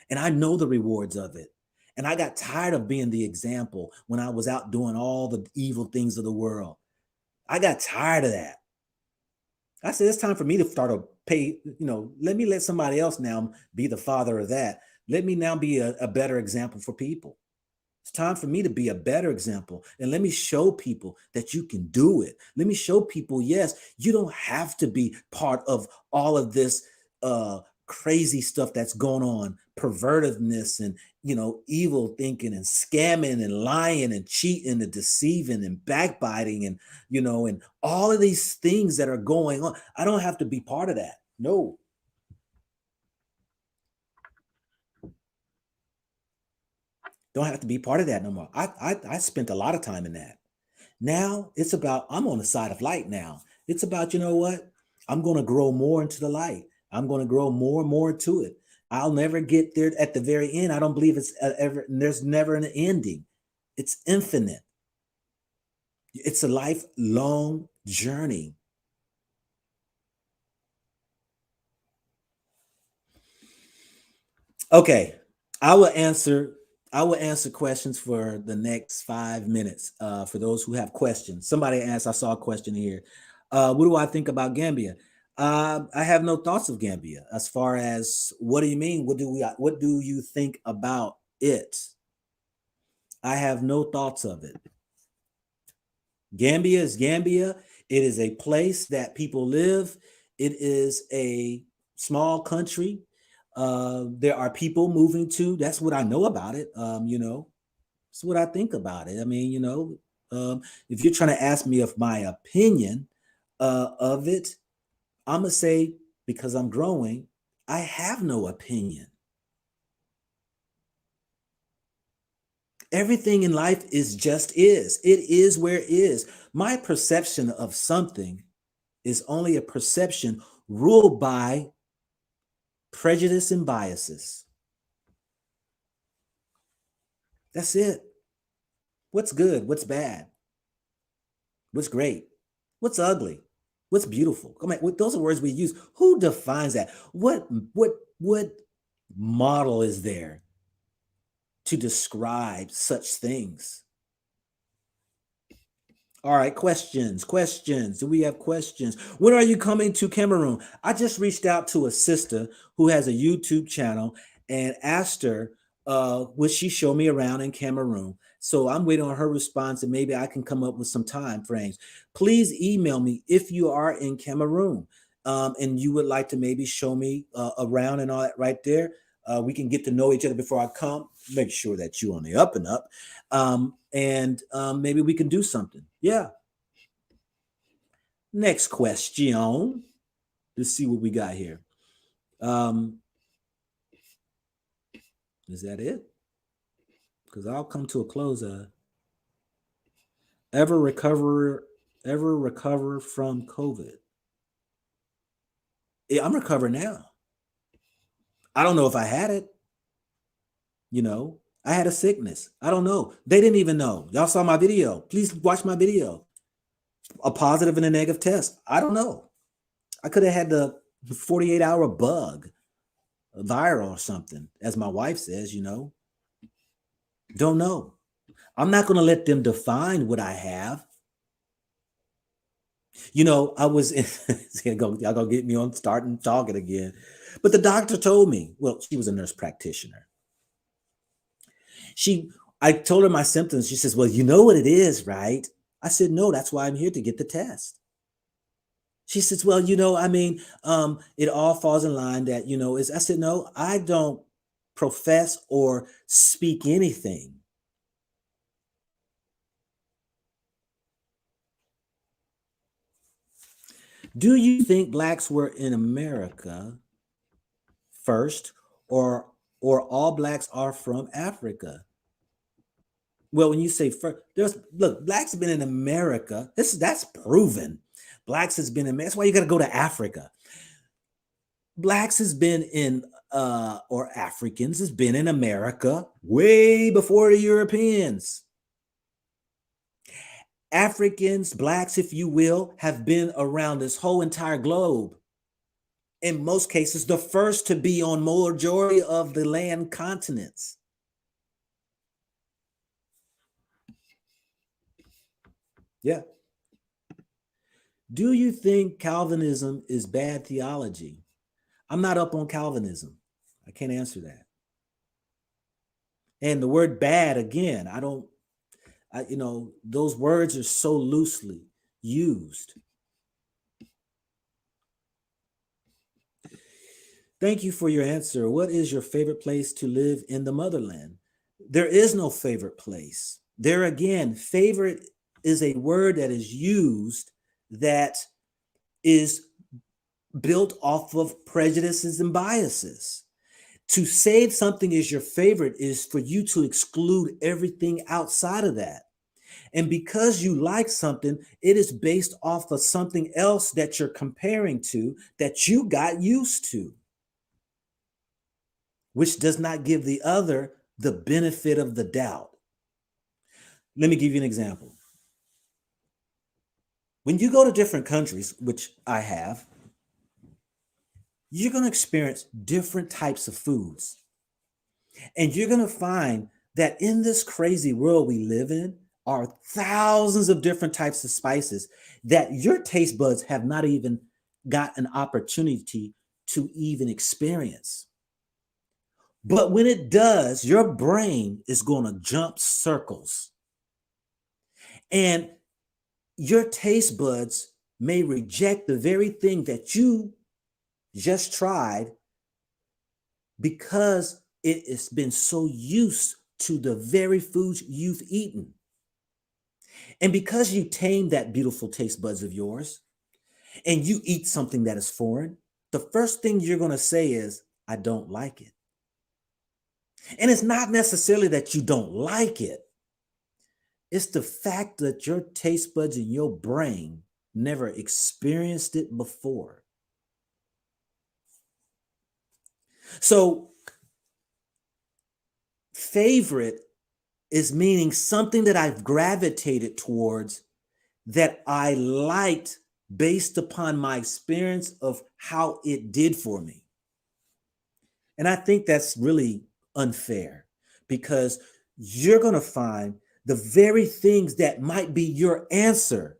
And I know the rewards of it. And I got tired of being the example when I was out doing all the evil things of the world. I got tired of that. I said, it's time for me to start to pay, let somebody else now be the father of that. Let me now be a better example for people. It's time for me to be a better example. And let me show people that you can do it. Let me show people, yes, you don't have to be part of all of this crazy stuff that's going on, pervertiveness and, evil thinking and scamming and lying and cheating and deceiving and backbiting and, and all of these things that are going on. I don't have to be part of that. No. Don't have to be part of that no more. I spent a lot of time in that. Now it's about, I'm on the side of light now. It's about, you know what? I'm going to grow more into the light. I'm going to grow more and more to it. I'll never get there at the very end. I don't believe it's ever, there's never an ending. It's infinite. It's a lifelong journey. Okay, I will answer questions for the next 5 minutes. For those who have questions, somebody asked. I saw a question here. What do I think about Gambia? I have no thoughts of Gambia. As far as what do you mean? What do you think about it? I have no thoughts of it. Gambia is Gambia. It is a place that people live. It is a small country. There are people moving to. That's what I know about it. That's what I think about it. I mean, if you're trying to ask me of my opinion of it, I'm gonna say, because I'm growing, I have no opinion. Everything in life is just is. It is where it is. My perception of something is only a perception ruled by prejudice and biases. That's it. What's good? What's bad? What's great? What's ugly? What's beautiful? I mean, those are words we use. Who defines that? What model is there to describe such things? All right, questions. Do we have questions? When are you coming to Cameroon? I just reached out to a sister who has a YouTube channel and asked her, would she show me around in Cameroon? So I'm waiting on her response, and maybe I can come up with some time frames. Please email me if you are in Cameroon, and you would like to maybe show me around and all that right there. We can get to know each other before I come. Make sure that you're on the up and up. And maybe we can do something. Yeah. Next question. Let's see what we got here. Is that it? Because I'll come to a close. Ever recover from COVID? Yeah, I'm recovering now. I don't know if I had it. You know, I had a sickness. I don't know. They didn't even know. Y'all saw my video. Please watch my video. A positive and a negative test. I don't know. I could have had the 48-hour bug, viral or something, as my wife says, you know. Don't know. I'm not going to let them define what I have. You know, I was y'all gonna get me on starting talking again. But the doctor told me, well, she was a nurse practitioner. I told her my symptoms. She says, well, you know what it is, right? I said, no, that's why I'm here, to get the test. She says, well, you know, I mean, it all falls in line that, you know, I said, no, I don't profess or speak anything. Do you think Blacks were in America first, or all Blacks are from Africa? Well, when you say first, look, Blacks have been in America. That's proven. Blacks has been in. That's why you got to go to Africa. Blacks has been in, or Africans has been in America way before the Europeans. Africans, Blacks, if you will, have been around this whole entire globe. In most cases, the first to be on majority of the land continents. Yeah. Do you think Calvinism is bad theology? I'm not up on Calvinism. I can't answer that. And the word bad, again, you know, those words are so loosely used. Thank you for your answer. What is your favorite place to live in the motherland? There is no favorite place. There again, favorite is a word that is used that is built off of prejudices and biases. To say something is your favorite is for you to exclude everything outside of that. And because you like something, it is based off of something else that you're comparing to that you got used to, which does not give the other the benefit of the doubt. Let me give you an example. When you go to different countries, which I have, you're going to experience different types of foods. And you're going to find that in this crazy world we live in are thousands of different types of spices that your taste buds have not even got an opportunity to even experience. But when it does, your brain is going to jump circles. And your taste buds may reject the very thing that you just tried because it has been so used to the very foods you've eaten. And because you tame that beautiful taste buds of yours and you eat something that is foreign, the first thing you're going to say is, I don't like it. And it's not necessarily that you don't like it. It's the fact that your taste buds in your brain never experienced it before. So, favorite is meaning something that I've gravitated towards that I liked based upon my experience of how it did for me. And I think that's really unfair, because you're going to find the very things that might be your answer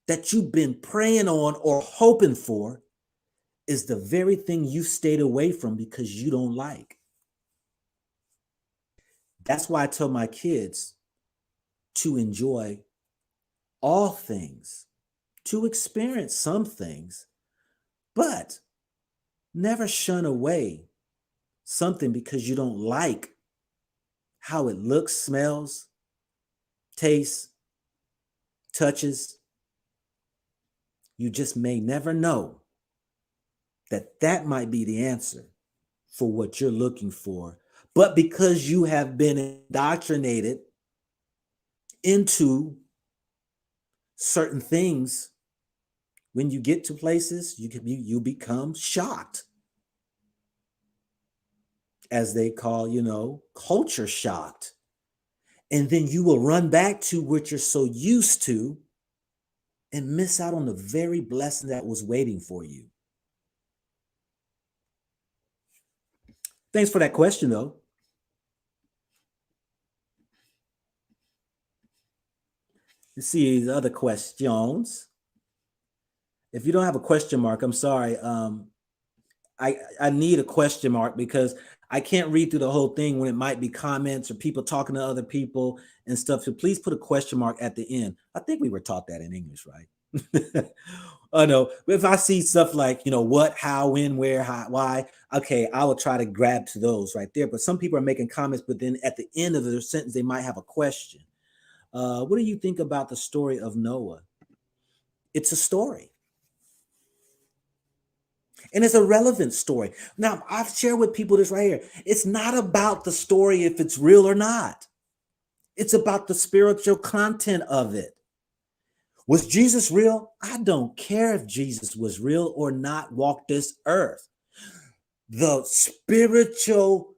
that you've been praying on or hoping for is the very thing you stayed away from because you don't like. That's why I tell my kids to enjoy all things, to experience some things, but never shun away something because you don't like how it looks, smells, tastes, touches. You just may never know that that might be the answer for what you're looking for. But because you have been indoctrinated into certain things, when you get to places, you become shocked, as they call, culture shocked. And then you will run back to what you're so used to and miss out on the very blessing that was waiting for you. Thanks for that question, though. Let's see the other questions. If you don't have a question mark, I'm sorry. I need a question mark because I can't read through the whole thing when it might be comments or people talking to other people and stuff. So please put a question mark at the end. I think we were taught that in English, right? I know. But if I see stuff like, what, how, when, where, how, why, okay, I will try to grab to those right there. But some people are making comments, but then at the end of their sentence, they might have a question. What do you think about the story of Noah? It's a story. And it's a relevant story. Now, I've shared with people this right here. It's not about the story if it's real or not. It's about the spiritual content of it. Was Jesus real? I don't care if Jesus was real or not walked this earth. The spiritual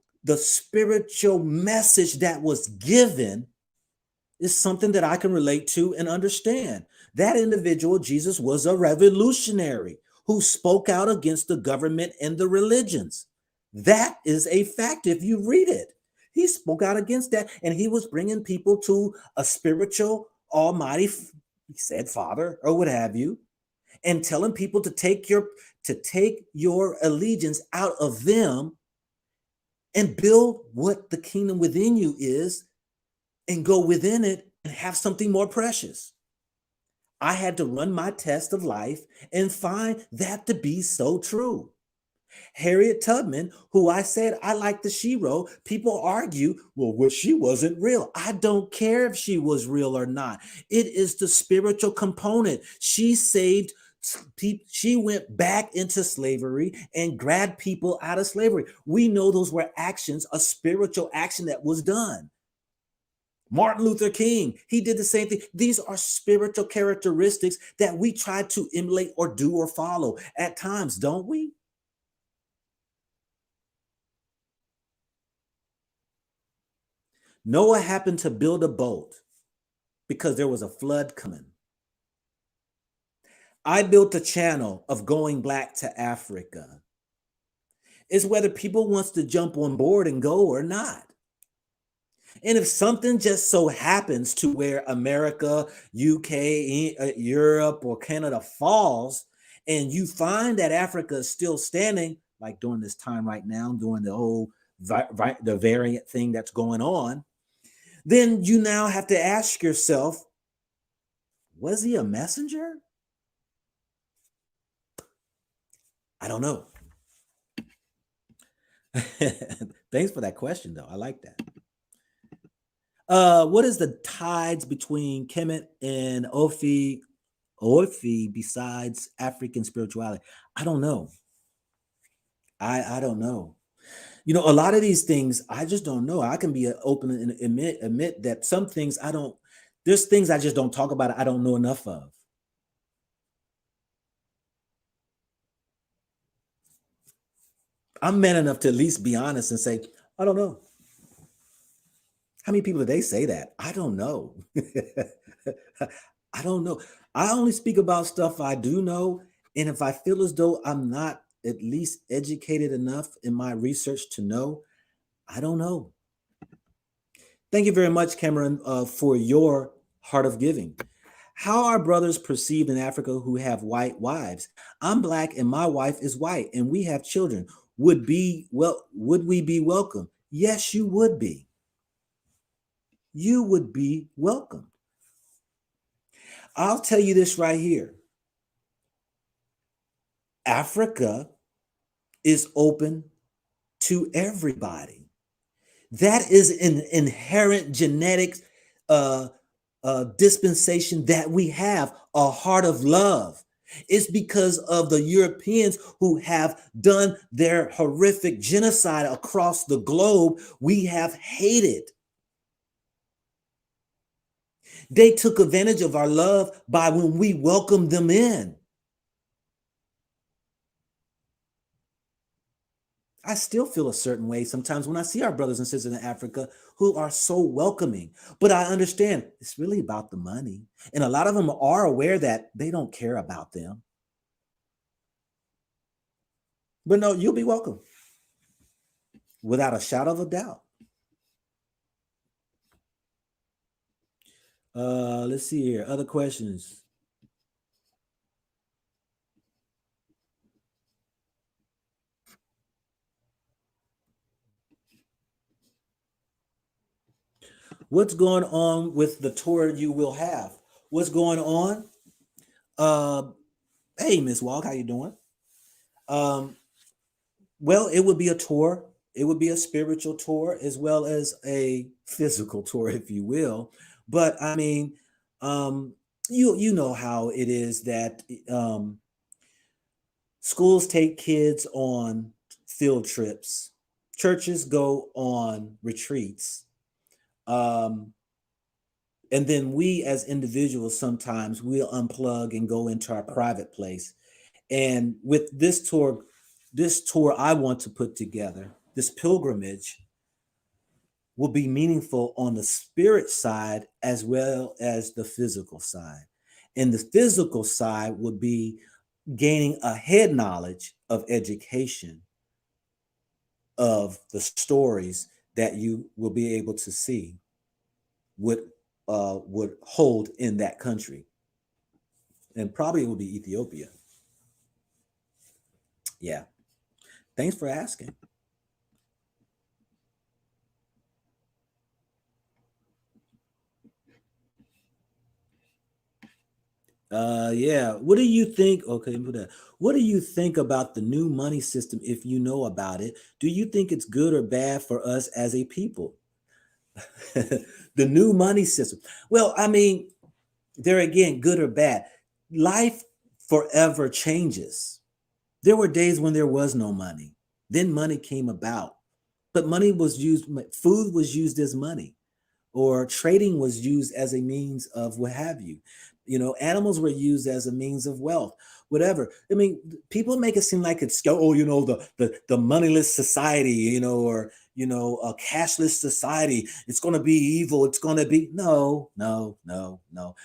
message that was given is something that I can relate to and understand. That individual, Jesus, was a revolutionary who spoke out against the government and the religions. That is a fact if you read it. He spoke out against that, and he was bringing people to a spiritual, almighty, he said, Father, or what have you, and telling people to take your allegiance out of them and build what the kingdom within you is and go within it and have something more precious. I had to run my test of life and find that to be so true. Harriet Tubman, who I said I like the she wrote, people argue, well, she wasn't real. I don't care if she was real or not. It is the spiritual component. She went back into slavery and grabbed people out of slavery. We know those were actions, a spiritual action that was done. Martin Luther King, he did the same thing. These are spiritual characteristics that we try to emulate or do or follow at times, don't we? Noah happened to build a boat because there was a flood coming. I built a channel of going back to Africa. It's whether people wants to jump on board and go or not. And if something just so happens to where America, UK, Europe, or Canada falls, and you find that Africa is still standing, like during this time right now, during the whole the variant thing that's going on, then you now have to ask yourself, was he a messenger? I don't know. Thanks for that question, though. I like that. What is the tides between Kemet and Ofi besides African spirituality? I don't know. I don't know. A lot of these things, I just don't know. I can be open and admit that some things there's things I just don't talk about. I don't know enough of. I'm man enough to at least be honest and say, I don't know. How many people do they say that? I don't know. I don't know. I only speak about stuff I do know. And if I feel as though I'm not at least educated enough in my research to know, I don't know. Thank you very much, Cameron, for your heart of giving. How are brothers perceived in Africa who have white wives? I'm black and my wife is white and we have children. Would we be welcome? Yes, you would be. You would be welcomed. I'll tell you this right here. Africa is open to everybody. That is an inherent genetic dispensation that we have, a heart of love. It's because of the Europeans who have done their horrific genocide across the globe. We have hated. They took advantage of our love by when we welcomed them in. I still feel a certain way sometimes when I see our brothers and sisters in Africa who are so welcoming. But I understand it's really about the money. And a lot of them are aware that they don't care about them. But no, you'll be welcome. Without a shadow of a doubt. Let's see here. Other questions. What's going on with the tour you will have? What's going on? Hey, Miss Walk, how you doing? Well, it would be a tour. It would be a spiritual tour as well as a physical tour, if you will. But I mean, you know how it is that schools take kids on field trips, churches go on retreats. And then we as individuals, sometimes we'll unplug and go into our private place. And with this tour I want to put together, this pilgrimage will be meaningful on the spirit side as well as the physical side. And the physical side would be gaining a head knowledge of education of the stories that you will be able to see would hold in that country. And probably it would be Ethiopia. Yeah. Thanks for asking. Yeah. What do you think? Okay, put that. What do you think about the new money system if you know about it? Do you think it's good or bad for us as a people? The new money system. Well, I mean, there again, good or bad. Life forever changes. There were days when there was no money. Then money came about. But money was used, food was used as money, or trading was used as a means of what have you. You know, animals were used as a means of wealth, whatever. I mean, people make it seem like it's, oh, you know, the moneyless society, you know, or, you know, a cashless society. It's going to be evil. It's going to be, no.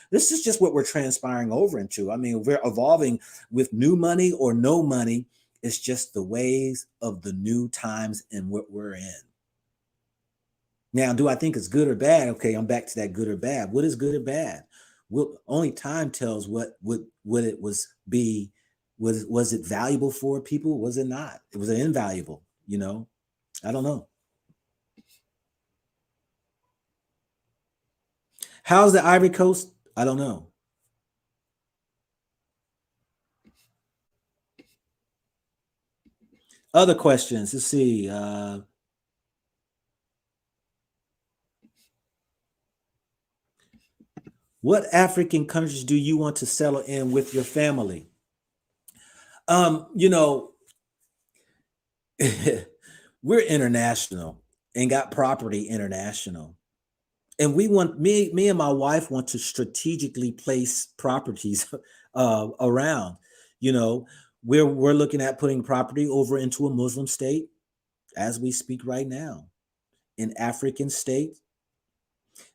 This is just what we're transpiring over into. I mean, we're evolving with new money or no money. It's just the ways of the new times and what we're in. Now, do I think it's good or bad? Okay, I'm back to that good or bad. What is good or bad? Well, only time tells what it was be. Was it valuable for people? Was it not? It was invaluable, you know? I don't know. How's the Ivory Coast? I don't know. Other questions. Let's see. What African countries do you want to settle in with your family? You know, we're international and got property international. And we want me and my wife want to strategically place properties around. You know, we're looking at putting property over into a Muslim state as we speak right now, an African state,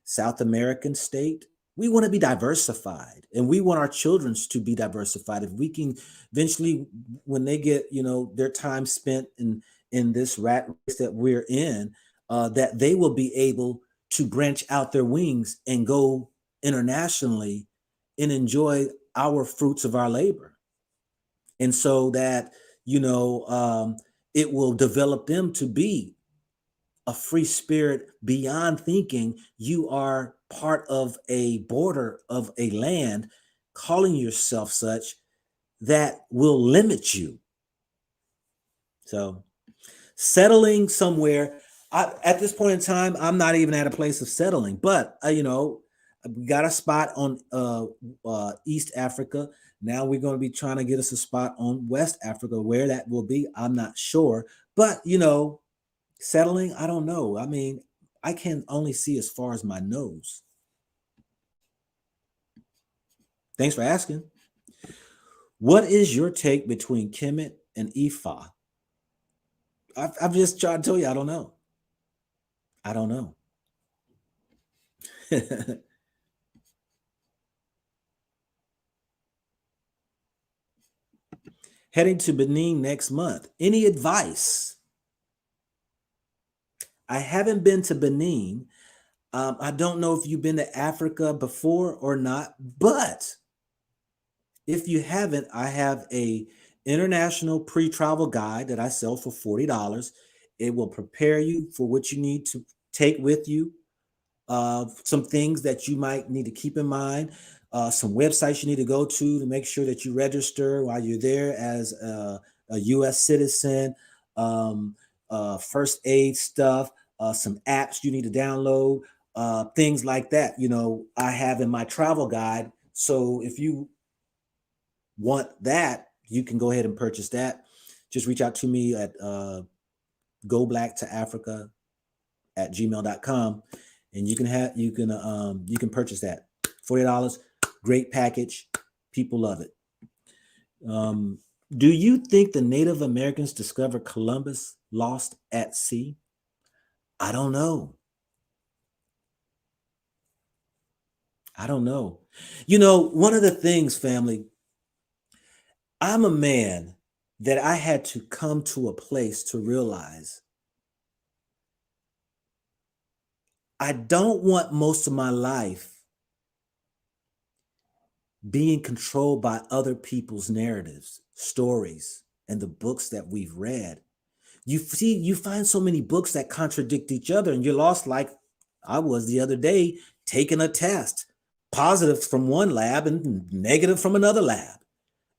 South American state, We want to be diversified, and we want our children to be diversified. If we can eventually, when they get, their time spent in this rat race that we're in, that they will be able to branch out their wings and go internationally and enjoy our fruits of our labor. And so that, it will develop them to be a free spirit beyond thinking you are part of a border of a land, calling yourself such, that will limit you. So settling somewhere, at this point in time, I'm not even at a place of settling, but we got a spot on East Africa. Now we're going to be trying to get us a spot on West Africa. Where that will be, I'm not sure. But settling, I don't know. I mean, I can only see as far as my nose. Thanks for asking. What is your take between Kemet and Ifa? I've just tried to tell you, I don't know. I don't know. Heading to Benin next month. Any advice? I haven't been to Benin. I don't know if you've been to Africa before or not, but if you haven't, I have a international pre-travel guide that I sell for $40. It will prepare you for what you need to take with you. Some things that you might need to keep in mind, some websites you need to go to make sure that you register while you're there as a U.S. citizen, first aid stuff, some apps you need to download, things like that. I have in my travel guide. So if you want that, you can go ahead and purchase that. Just reach out to me at goblacktoafrica@gmail.com. And you can purchase that. $40, great package. People love it. Do you think the Native Americans discovered Columbus lost at sea? I don't know. One of the things, family, I'm a man that I had to come to a place to realize I don't want most of my life being controlled by other people's narratives, stories, and the books that we've read. You find so many books that contradict each other, and you're lost, like I was the other day, taking a test, positive from one lab and negative from another lab.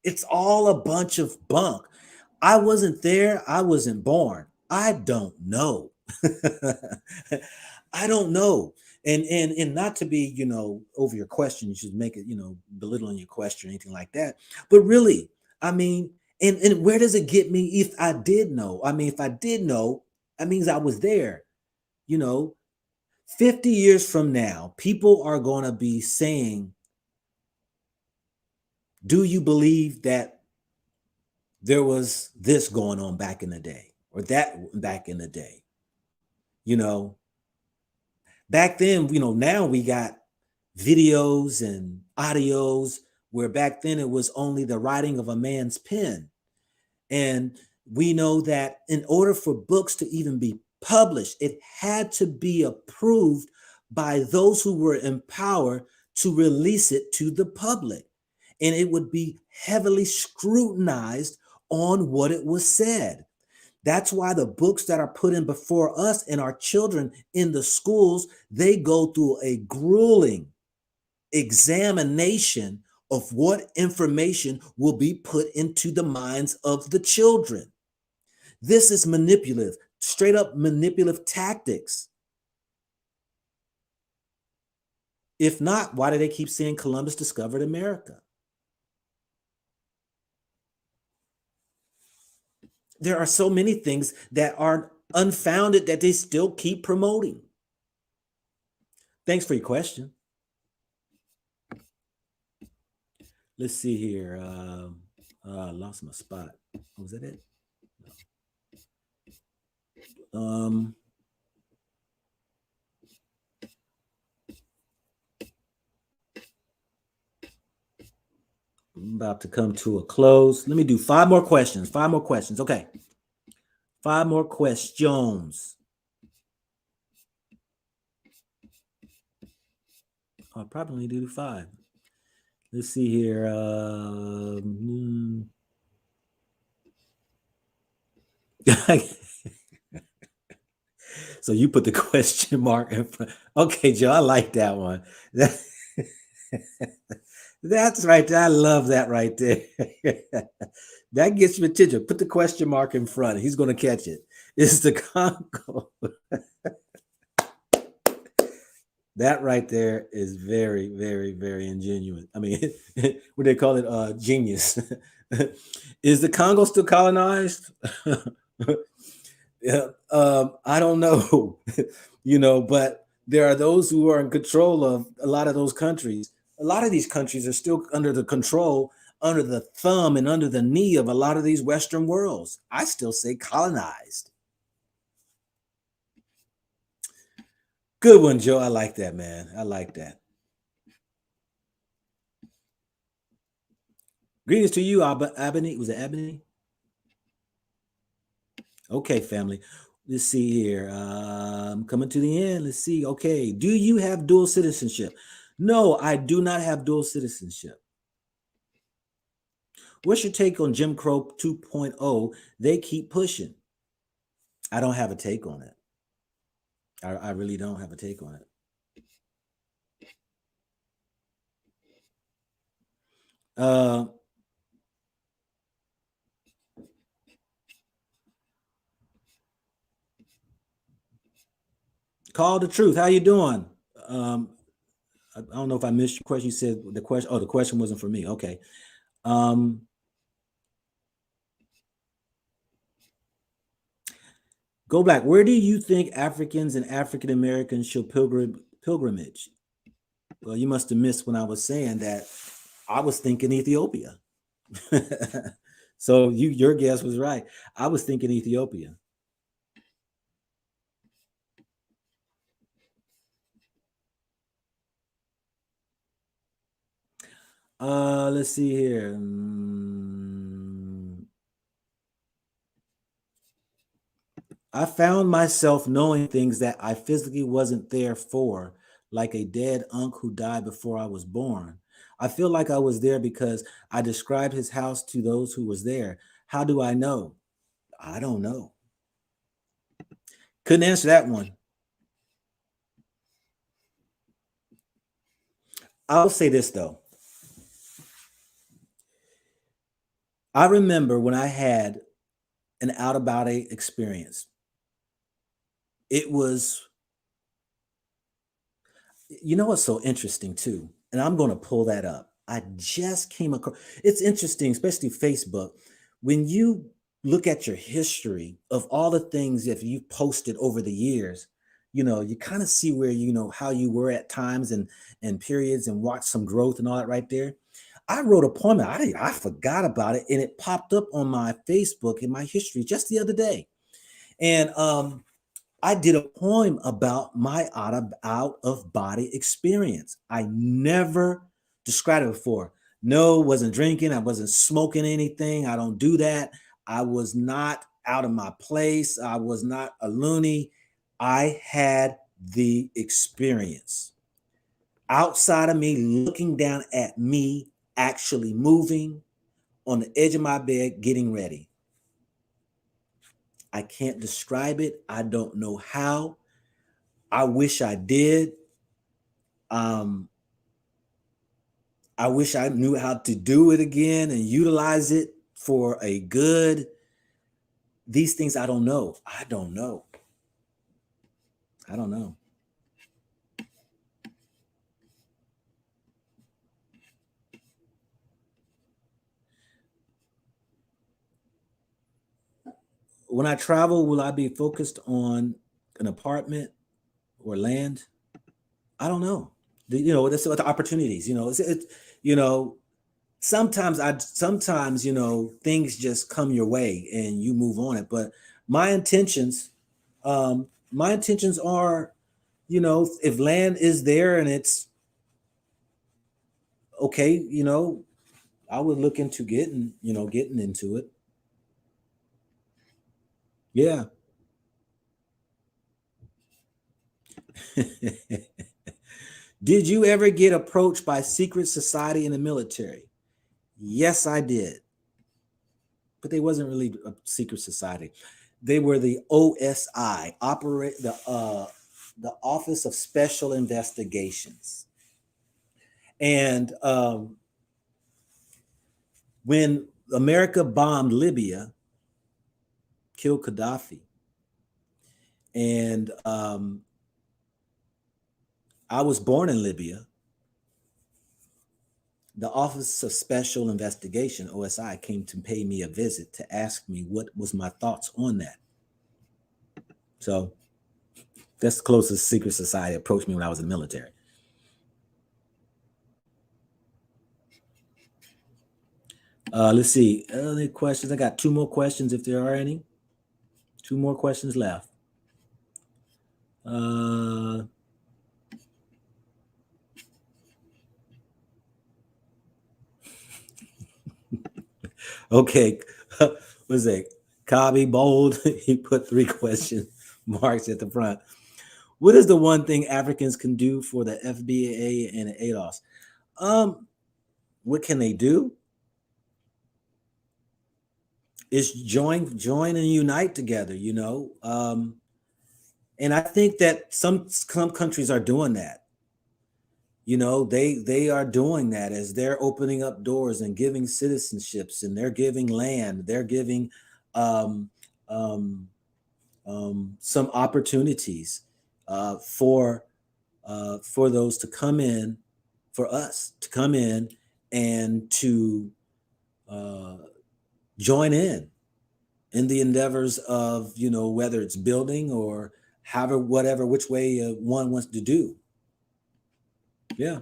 It's all a bunch of bunk. I wasn't there. I wasn't born. I don't know. I don't know. And not to be, over your question, you should make it, belittling your question or anything like that. But really, I mean, and where does it get me if I did know? I mean, if I did know, that means I was there. 50 years from now, people are going to be saying, do you believe that there was this going on back in the day or that back in the day? Back then, now we got videos and audios, where back then it was only the writing of a man's pen. And we know that in order for books to even be published, it had to be approved by those who were in power to release it to the public. And it would be heavily scrutinized on what it was said. That's why the books that are put in before us and our children in the schools, they go through a grueling examination of what information will be put into the minds of the children. This is manipulative, straight up manipulative tactics. If not, why do they keep saying Columbus discovered America? There are so many things that are unfounded that they still keep promoting. Thanks for your question. Let's see here. I lost my spot. Was that it? No. about to come to a close. Let me do 5 more questions. 5 more questions. Okay. 5 more questions. I'll probably do 5. Let's see here. So you put the question mark in front. Okay, Joe, I like that one. That's right there. I love that right there. That gets your attention. Put the question mark in front. He's going to catch it. It's the Congo. That right there is very, very, very ingenuous. I mean, what they call it, genius. Is the Congo still colonized? Yeah, I don't know, but there are those who are in control of a lot of those countries. A lot of these countries are still under the control, under the thumb, and under the knee of a lot of these Western worlds. I still say colonized. Good one, Joe. I like that, man. I like that. Greetings to you, Abney. Was it Abney? Okay, family. Let's see here. Coming to the end. Let's see. Okay. Do you have dual citizenship? No, I do not have dual citizenship. What's your take on Jim Crow 2.0? They keep pushing. I don't have a take on it. I really don't have a take on it. Call the truth. How you doing? I don't know if I missed your question. You said the question. Oh, the question wasn't for me. Okay. Go Black. Where do you think Africans and African Americans should pilgrimage? Well, you must have missed when I was saying that. I was thinking Ethiopia. So your guess was right. I was thinking Ethiopia. Let's see here. I found myself knowing things that I physically wasn't there for, like a dead uncle who died before I was born. I feel like I was there because I described his house to those who was there. How do I know? I don't know. Couldn't answer that one. I'll say this though. I remember when I had an out-of-body experience. It was, what's so interesting too, and I'm going to pull that up. I just came across, it's interesting, especially Facebook, when you look at your history of all the things that you've posted over the years, you kind of see where, how you were at times and periods and watch some growth and all that right there. I wrote a poem, I forgot about it, and it popped up on my Facebook in my history just the other day. And I did a poem about my out of body experience. I never described it before. No, wasn't drinking. I wasn't smoking anything. I don't do that. I was not out of my place. I was not a loony. I had the experience. Outside of me, looking down at me, actually moving on the edge of my bed, getting ready. I can't describe it. I don't know how. I wish I did. I wish I knew how to do it again and utilize it for a good. These things I don't know. I don't know. When I travel, will I be focused on an apartment or land? I don't know. That's what the opportunities. Sometimes things just come your way and you move on it. But my intentions are, if land is there and it's okay, I would look into getting into it. Yeah. Did you ever get approached by secret society in the military? Yes, I did. But they wasn't really a secret society. They were the OSI, the Office of Special Investigations. And when America bombed Libya, killed Gaddafi, and I was born in Libya, the Office of Special Investigation, OSI, came to pay me a visit to ask me what was my thoughts on that. So that's the closest secret society approached me when I was in the military. Let's see. Any questions? I got 2 more questions if there are any. 2 more questions left. Okay. What's it? Cobby Bold. He put 3 question marks at the front. What is the one thing Africans can do for the FBA and ADOS? What can they do? Is join and unite together, you know. And I think that some countries are doing that. You know, they are doing that as they're opening up doors and giving citizenships, and they're giving land, they're giving some opportunities for those to come in, for us to come in and to join in the endeavors of, you know, whether it's building or however, whatever, which way one wants to do. Yeah.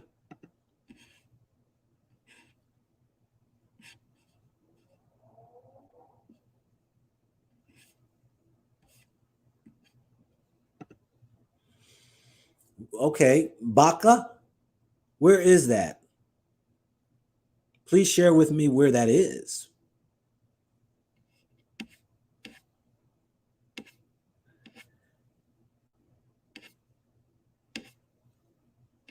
Okay, Baka, where is that? Please share with me where that is.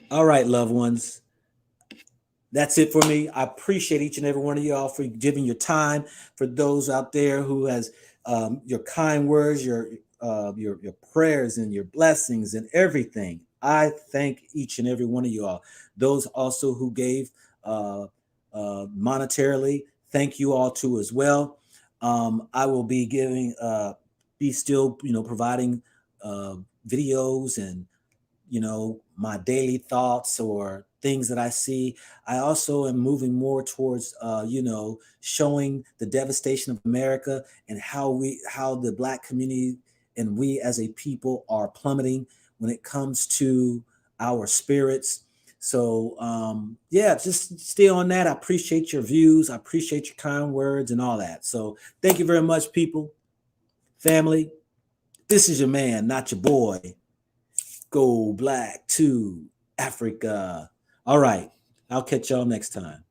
All right, loved ones. That's it for me. I appreciate each and every one of y'all for giving your time. For those out there who has your kind words, your prayers and your blessings and everything. I thank each and every one of y'all. Those also who gave monetarily, thank you all too as well. I will be giving, be still, you know, providing videos and, you know, my daily thoughts or things that I see. I also am moving more towards, you know, showing the devastation of America and how the Black community and we as a people are plummeting when it comes to our spirits. So, yeah, just stay on that. I appreciate your views. I appreciate your kind words and all that. So thank you very much, people, family. This is your man, not your boy. Go Black to Africa. All right. I'll catch y'all next time.